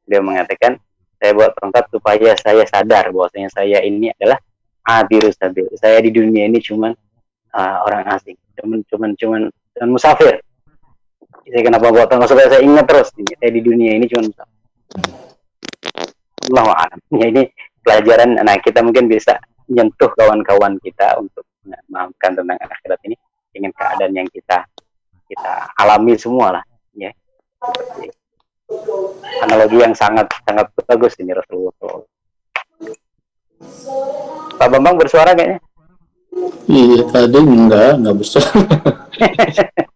Dia mengatakan, saya bawa tongkat supaya saya sadar bahwasanya saya ini adalah abirus sabil. Saya di dunia ini cuman orang asing, cuman musafir. Saya kenapa bawa tongkat supaya saya ingat terus, saya di dunia ini cuman musafir. Allahu a'lam. Ya, ini pelajaran. Nah, kita mungkin bisa menyentuh kawan-kawan kita untuk memahamkan tentang akhirat ini dengan keadaan yang kita alami semua lah, ya. Analogi yang sangat bagus ini Rasulullah. Pak Bambang bersuara kayaknya. Iya, tadi enggak bersuara.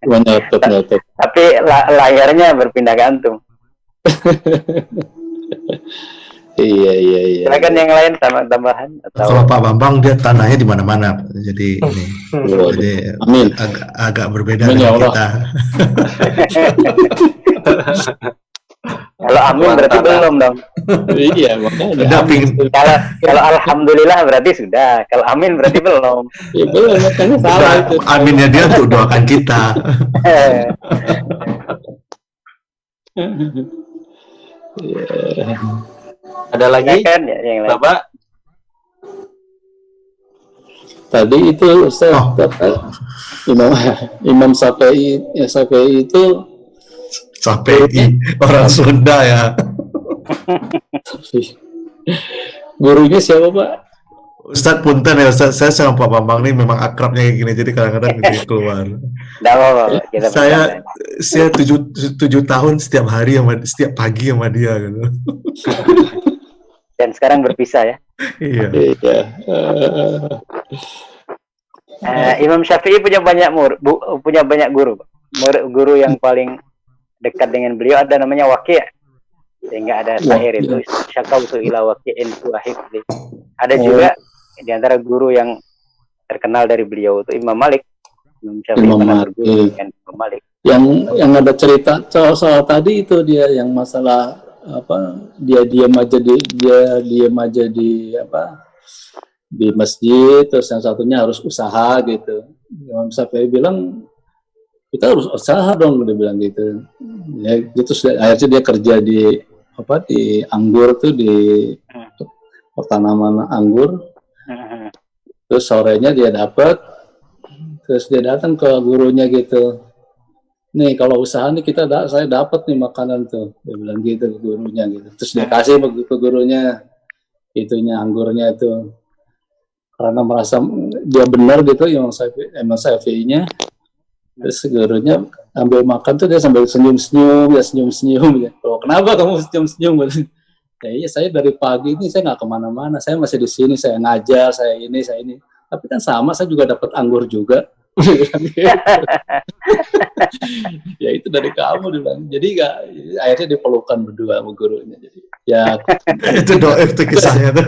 Cuma nyatet. Tapi layarnya berpindah ke antum. Iya. Silakan yang lain tambahan atau kalau Pak Bambang dia tanahnya di mana-mana, jadi ini. Jadi amin. Agak berbeda amin, dengan ya kita. Kalau amin berarti belum dong. Iya, makanya. Kalau alhamdulillah berarti sudah. Kalau amin berarti belum. Ya belum, makanya salah itu. Aminnya dia untuk doakan kita. Ada lagi? Kan, ya, yang lain. Bapak? Tadi itu Ustaz, Imam Syafi'i itu orang Sunda ya. Gurunya siapa Pak? Ustadz punten ya Ustadz, saya sama Pak Bambang ini memang akrabnya kayak gini, jadi kadang-kadang jadi keluar. Saya 7 tahun setiap hari setiap pagi sama dia gitu. Dan sekarang berpisah ya. Iya. Imam Syafi'i punya banyak guru. Guru yang paling dekat dengan beliau ada namanya Waqi'. Sehingga ada syair itu syakautu ila waqi'in wahid. Ada juga di antara guru yang terkenal dari beliau itu Imam Malik. Imam Syafi'i pernah berguru dengan Imam Malik. Yang ada cerita soal tadi itu dia yang masalah dia diam aja di masjid, terus yang satunya harus usaha gitu. Imam Syafi'i bilang kita harus usaha dong, dia bilang gitu. Ya gitu, akhirnya dia kerja di anggur tuh, di pertanaman anggur. Terus sorenya dia dapat, terus dia datang ke gurunya gitu. nih kalau usaha nih saya dapat nih makanan tuh, dia bilang gitu ke gurunya gitu. Terus dia kasih ke gurunya itunya anggurnya itu, karena merasa dia benar gitu Imam Syafi'inya. Terus gurunya ambil makan tuh dia sambil senyum-senyum, ya. Oh, kenapa kamu senyum-senyum? Ya iya, saya dari pagi ini saya nggak kemana-mana, saya masih di sini, saya ngajar, saya ini. Tapi kan sama, saya juga dapat anggur juga. Ya itu dari kamu, dia bilang. Jadi akhirnya dipelukan berdua sama gurunya. Jadi ya itu doa itu kisahnya tuh.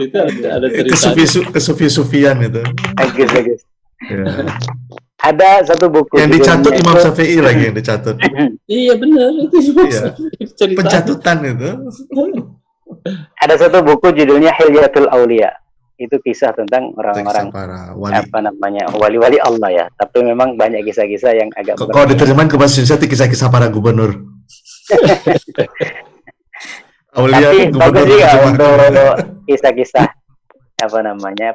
itu ada cerita Kesufi-sufian itu. Bagus. Ya. Ada satu buku Yang dicatat judulnya Imam itu- Syafi'i lagi yang dicatat. Iya benar itu Iya. cerita. Pencatutan itu. Ada satu buku judulnya Hilyatul Aulia. Itu kisah tentang orang-orang Para wali. wali-wali Allah ya. Tapi memang banyak kisah-kisah yang agak Kalau diterjemahin ke bahasa Indonesia itu kisah-kisah para gubernur. Aulia Tapi itu bagus gubernur juga terjemahan. untuk kisah-kisah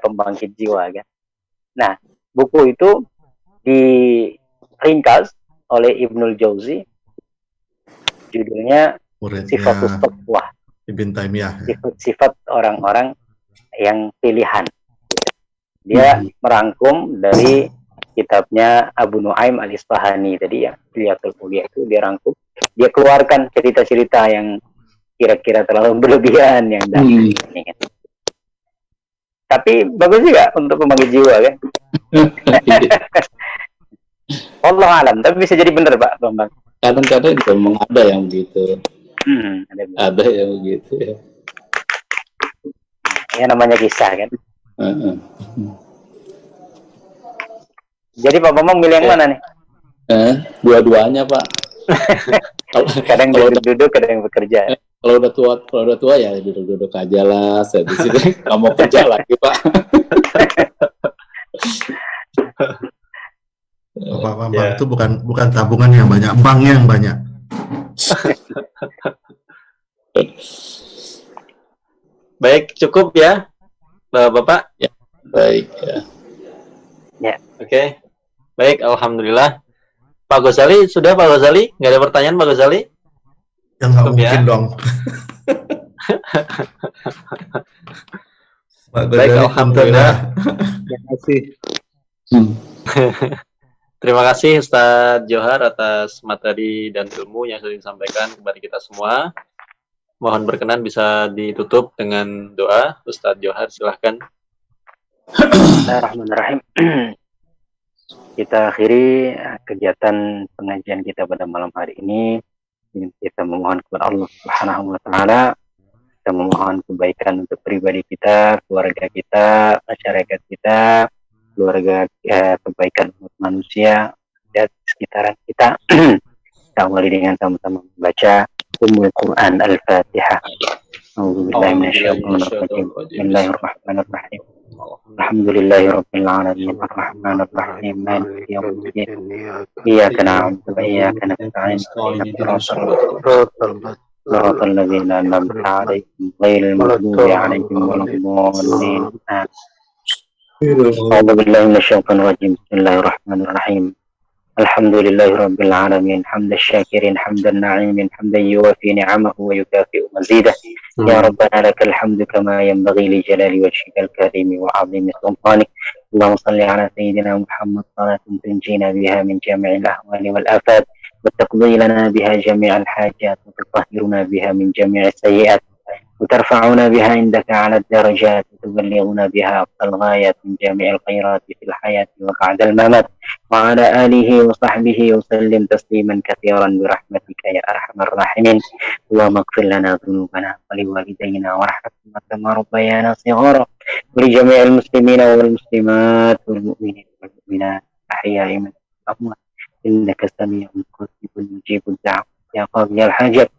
pembangkit jiwa kan. Nah, buku itu diringkas oleh Ibnul Jauzi, judulnya Sifatus Muridnya Taqwa, Ibn Taimiyah. sifat orang-orang yang pilihan. Dia merangkum dari kitabnya Abu Nuaim Al-Isfahani tadi ya, Hilyatul Aulia itu dia rangkum, dia keluarkan cerita-cerita yang kira-kira terlalu berlebihan yang ini kan. Tapi bagus juga untuk pembangkit jiwa kan. Allah alam, tapi bisa jadi benar Pak Bambang. Kadang-kadang juga memang ada yang begitu. Ada yang begitu ya. Ya namanya kisah kan. Jadi Pak Bambang milih yang mana nih? Dua-duanya Pak. Kadang duduk-duduk, kadang bekerja. Kalau udah tua ya duduk-duduk aja lah. Saya di sini nggak mau kerja lagi Pak. Pak Bambang itu bukan tabungan yang banyak, banknya yang banyak. Baik, cukup ya, Bapak. Ya, baik ya. Ya. Oke. Baik, alhamdulillah. Pak Ghazali, sudah Pak Ghazali? Nggak ada pertanyaan Pak Ghazali? Yang nggak Cukup mungkin ya. dong. Pak Baik, Ghazali, alhamdulillah. Terima kasih. Terima kasih Ustadz Johar atas materi dan ilmu yang sudah disampaikan kepada kita semua. Mohon berkenan bisa ditutup dengan doa. Ustadz Johar, silahkan. Bismillahirrahmanirrahim. Kita akhiri kegiatan pengajian kita pada malam hari ini. Kita memohon kepada Allah Subhanahu wa taala, kita memohon kebaikan untuk pribadi kita, keluarga kita, masyarakat kita, kebaikan untuk manusia dan sekitaran kita. Kita awali dengan sama-sama membaca Ummul Quran Al-Fatihah. A'udzubillahi minasyaitonir rajim. Bismillahirrahmanirrahim. Alhamdulillahirabbil alamin arrahmanir rahim maliki yaumiddin iyyaka na'budu wa iyyaka nasta'in siratal ladzina an'amta 'alaihim ghairil maghdubi 'alaihim waladdallin. A'udzu billahi minasyaitonir rajim. Bismillahirrahmanirrahim. Alhamdulillahirabbil alamin hamdan syakirin hamdan na'imin hamdan yuwafi ni'amahu wa yukafi'u mazidah. Ya Rabbana lakal hamdu kama yanbaghi li jalali wajhikal karim wa 'azimi sultanik. Allahumma shalli ala sayyidina Muhammad salatan tunjina biha min jami'il ahwali wal afat wa taqdi lana biha jami'al hajat wa tutahhiruna biha min jami'is sayyi'at wa tarfa'una biha indaka 'ala ad-darajat wa tuballighuna biha aqsal ghayat min jami'il khairati fil hayati wa ba'da al-mamat wa 'ala alihi wa sahbihi wa sallim tasliman katsiran bi rahmatika ya arhamar rahimin. Allahumma ighfir lana dhunubana wa liwalidayna warhamhuma kama rabbayana shighara wa li jami'il muslimina wal muslimat wal mu'minina wal mu'minat ahya'i minhum amwat innaka sami'un qaribun mujibud da'wat ya qadiyal hajat.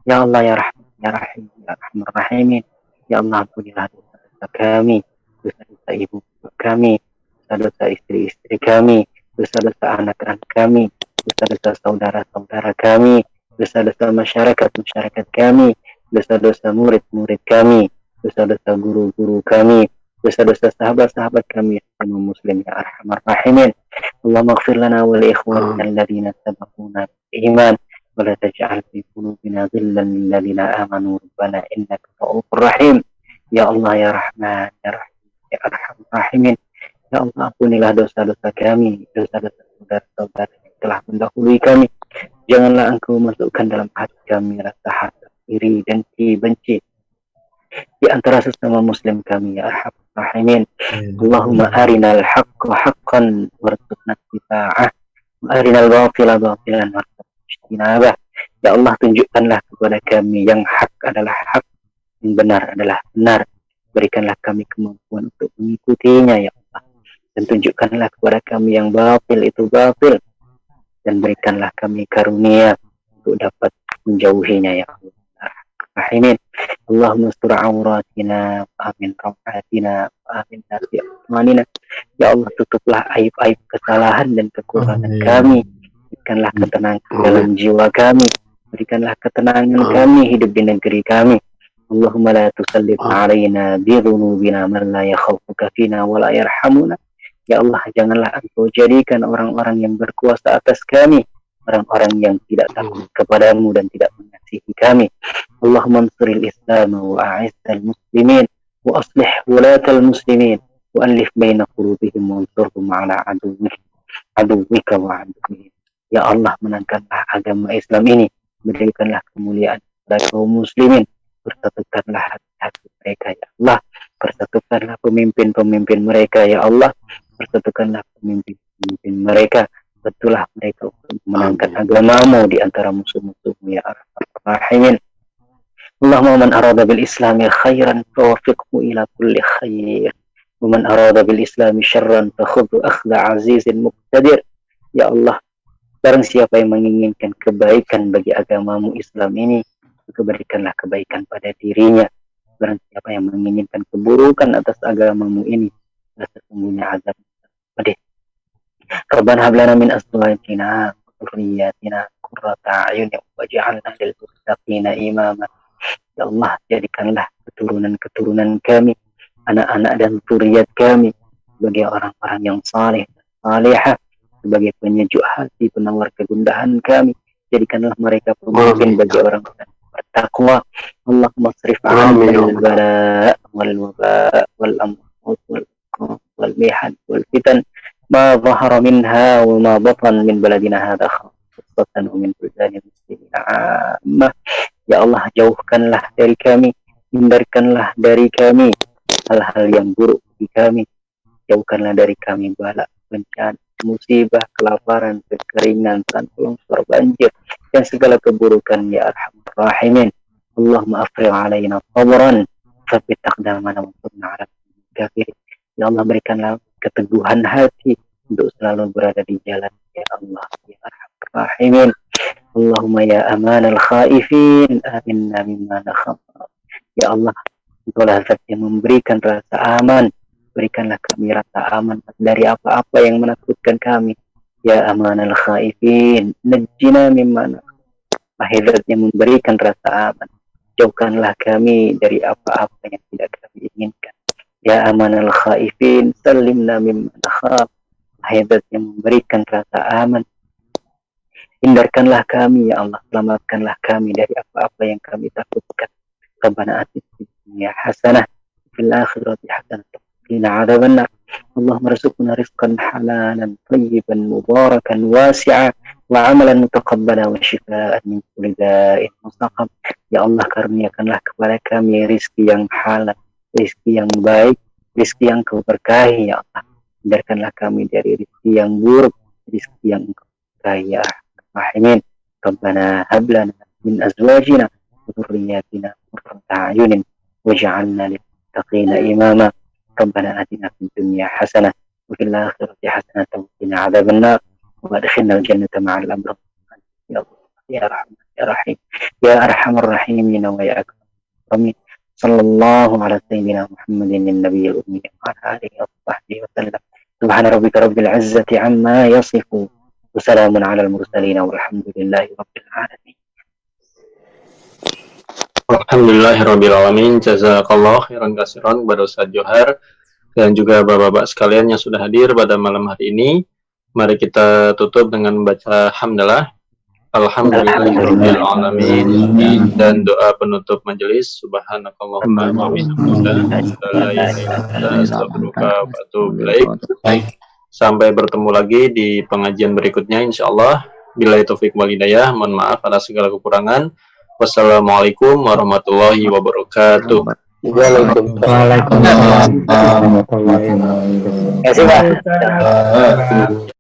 Ya Allah ya Rahman ya Rahim ya Arhamar Rahimin. Ya Allah, ampunilah dosa kami, dosa ibu kami, dosa istri-istri kami, dosa anak-anak kami, dosa saudara-saudara kami, dosa masyarakat kami, dosa murid-murid kami, dosa guru-guru kami, dosa-dosa sahabat-sahabat kami semua muslim ya arhamar rahimin. Allahumma ighfir lana wa li ikhwanina alladziina sabaquna bil iman wa la taj'al fi qulubina ghillan lil ladzina amanu rabbana innaka ra'ufur rahim. Ya Allah ya Rahman ya Rahim ya arhamar rahimin. Ya Allah, ampunilah dosa-dosa kami, dosa-dosa saudara-saudara yang telah mendahului kami. Janganlah Engkau masukkan dalam hati kami rasa hasad, iri, dengki, benci di antara sesama muslim kami ya arhamar rahimin. Allahumma arinal haqqa haqqan warzuqna ittiba'ah wa arinal batila batilan warzuqna ijtinabah. Ya Allah, tunjukkanlah kepada kami yang hak adalah hak, yang benar adalah benar. Berikanlah kami kemampuan untuk mengikutinya ya Allah. Dan tunjukkanlah kepada kami yang batil itu batil, dan berikanlah kami karunia untuk dapat menjauhinya ya Allah. Rahimin. Allahumma astur auratina wa amin rawatina wa amin nasi amanina. Ya Allah, tutuplah aib-aib kesalahan dan kekurangan kami. Berikanlah ketenangan dalam jiwa kami. Berikanlah ketenangan kami hidup di negeri kami. Allahumma la tusallit alaina bi dhunubina man la yakhafuka fina wa la yarhamuna. Ya Allah, janganlah Engkau jadikan orang-orang yang berkuasa atas kami orang-orang yang tidak takut kepadamu dan tidak mengasihi kami. Allahumma ansuril Islam wa a'izzal muslimin wa aslih wulatal muslimin wa alif baina qulubihim wa ansurhum ala aduwwika wa aduwwihim. Ya Allah, menangkanlah agama Islam ini, berikanlah kemuliaan kepada kaum muslimin, persatukanlah hati-hati mereka ya Allah, persatukanlah pemimpin-pemimpin mereka ya Allah, persatukanlah pemimpin-pemimpin mereka, betulah mereka untuk memenangkan agamamu di antara musuh-musuhmu ya arhamar rahimin. Allahumma man arada bil islami khairan fawafiqhu ila kulli khair wa man arada bil islami syarran fakhudhu akhda azizin muqtadir. Ya Allah, barang siapa yang menginginkan kebaikan bagi agamamu Islam ini, maka berikanlah kebaikan pada dirinya. Barang siapa yang menginginkan keburukan atas agamamu ini, sesungguhnya azab pedih. Rabbana hab lana min azwajina wa dhurriyyatina qurrata a'yun waj'alna lil muttaqina imama. Ya Allah, jadikanlah keturunan-keturunan kami, anak-anak dan zuriat kami sebagai orang-orang yang saleh dan salihah, sebagai penyejuk hati, penawar kegundahan kami. Jadikanlah mereka pemimpin bagi orang-orang bertakwa. Allahumma srif 'anna al-bala' wal waba' wal amrad wal mihan wal fitan ma dhahara minha wa ma batan min baladina hadha khassatan wa min buldanil muslimin 'ammah. Ya Allah, jauhkanlah dari kami, hindarkanlah dari kami hal-hal yang buruk bagi kami. Jauhkanlah dari kami bala, bencana, musibah, kelaparan, kekeringan, tanpa longsor, banjir, dan segala keburukan ya arhamar rahimin. Allahumma afrigh alaina sabran tsabbit aqdamana wa ansurna 'alal kafirin. Ya Allah, berikanlah keteguhan hati untuk selalu berada di jalan ya Allah ya arhamar rahimin. Allahumma ya amanal khaifin aminna mimma nakhaf. Ya Allah, Engkaulah zat yang memberikan rasa aman, berikanlah kami rasa aman dari apa-apa yang menakutkan kami. Ya amanal khaifin najjina mimma nakhaf. Wahai zat yang memberikan rasa aman, jauhkanlah kami dari apa-apa yang tidak kami inginkan. Ya amanal khaifin salimna mimma nakhaf. Wahai zat yang memberikan rasa aman, hindarkanlah kami ya Allah, selamatkanlah kami dari apa-apa yang kami takutkan. Rabbana atina fid dunya hasanah fil akhirati hasanah wa qina adzabannar. Allahumma rzuqna rizqan halalan thayyiban mubarakan wasi'a wa amalan mutaqabbalan wa shifaa'an min kulli da'in mustaqam. Ya Allah, karuniakanlah kepada kami rezeki yang halal, rezeki yang baik, rezeki yang Kau berkahi ya Allah. Hindarkanlah kami dari rezeki yang buruk, rezeki yang Engkau berkahi ya Rahimin. Rabbana hab lana min azwajina wa dhurriyyatina qurrata a'yunin waj'alna lil muttaqina imama. Rabbana atina fid dunya hasanah wa fil akhirati hasanah wa qina adzabannar wa adkhilna al-jannata ma'al abrar. Ya Allah ya Rahman ya Rahim ya arhamar rahimin wa ya akram. Sallallahu ala sayyidina Muhammadin an-nabiyil ummi wa ala alihi wa sahbihi wa sallam. Subhana rabbika rabbil izzati amma yasifun. Wassalamun ala al-mursalin walhamdulillahi rabbil alamin. Alhamdulillahirabbil alamin. Jazakallahu khairan katsiran kepada Ustaz Johar dan juga bapak-bapak sekalian yang sudah hadir pada malam hari ini. Mari kita tutup dengan membaca hamdalah. Alhamdulillahirabbil alamin, dan doa penutup majelis. Subhanakallahumma wa bihamdika, la ilaha illa anta, astaghfiruka wa atubu ilaik. Sampai bertemu lagi di pengajian berikutnya insyaallah. Billahi taufik wal hidayah. Mohon maaf atas segala kekurangan. Wassalamualaikum warahmatullahi wabarakatuh. Waalaikumsalam warahmatullahi wabarakatuh. Terima kasih, Pak.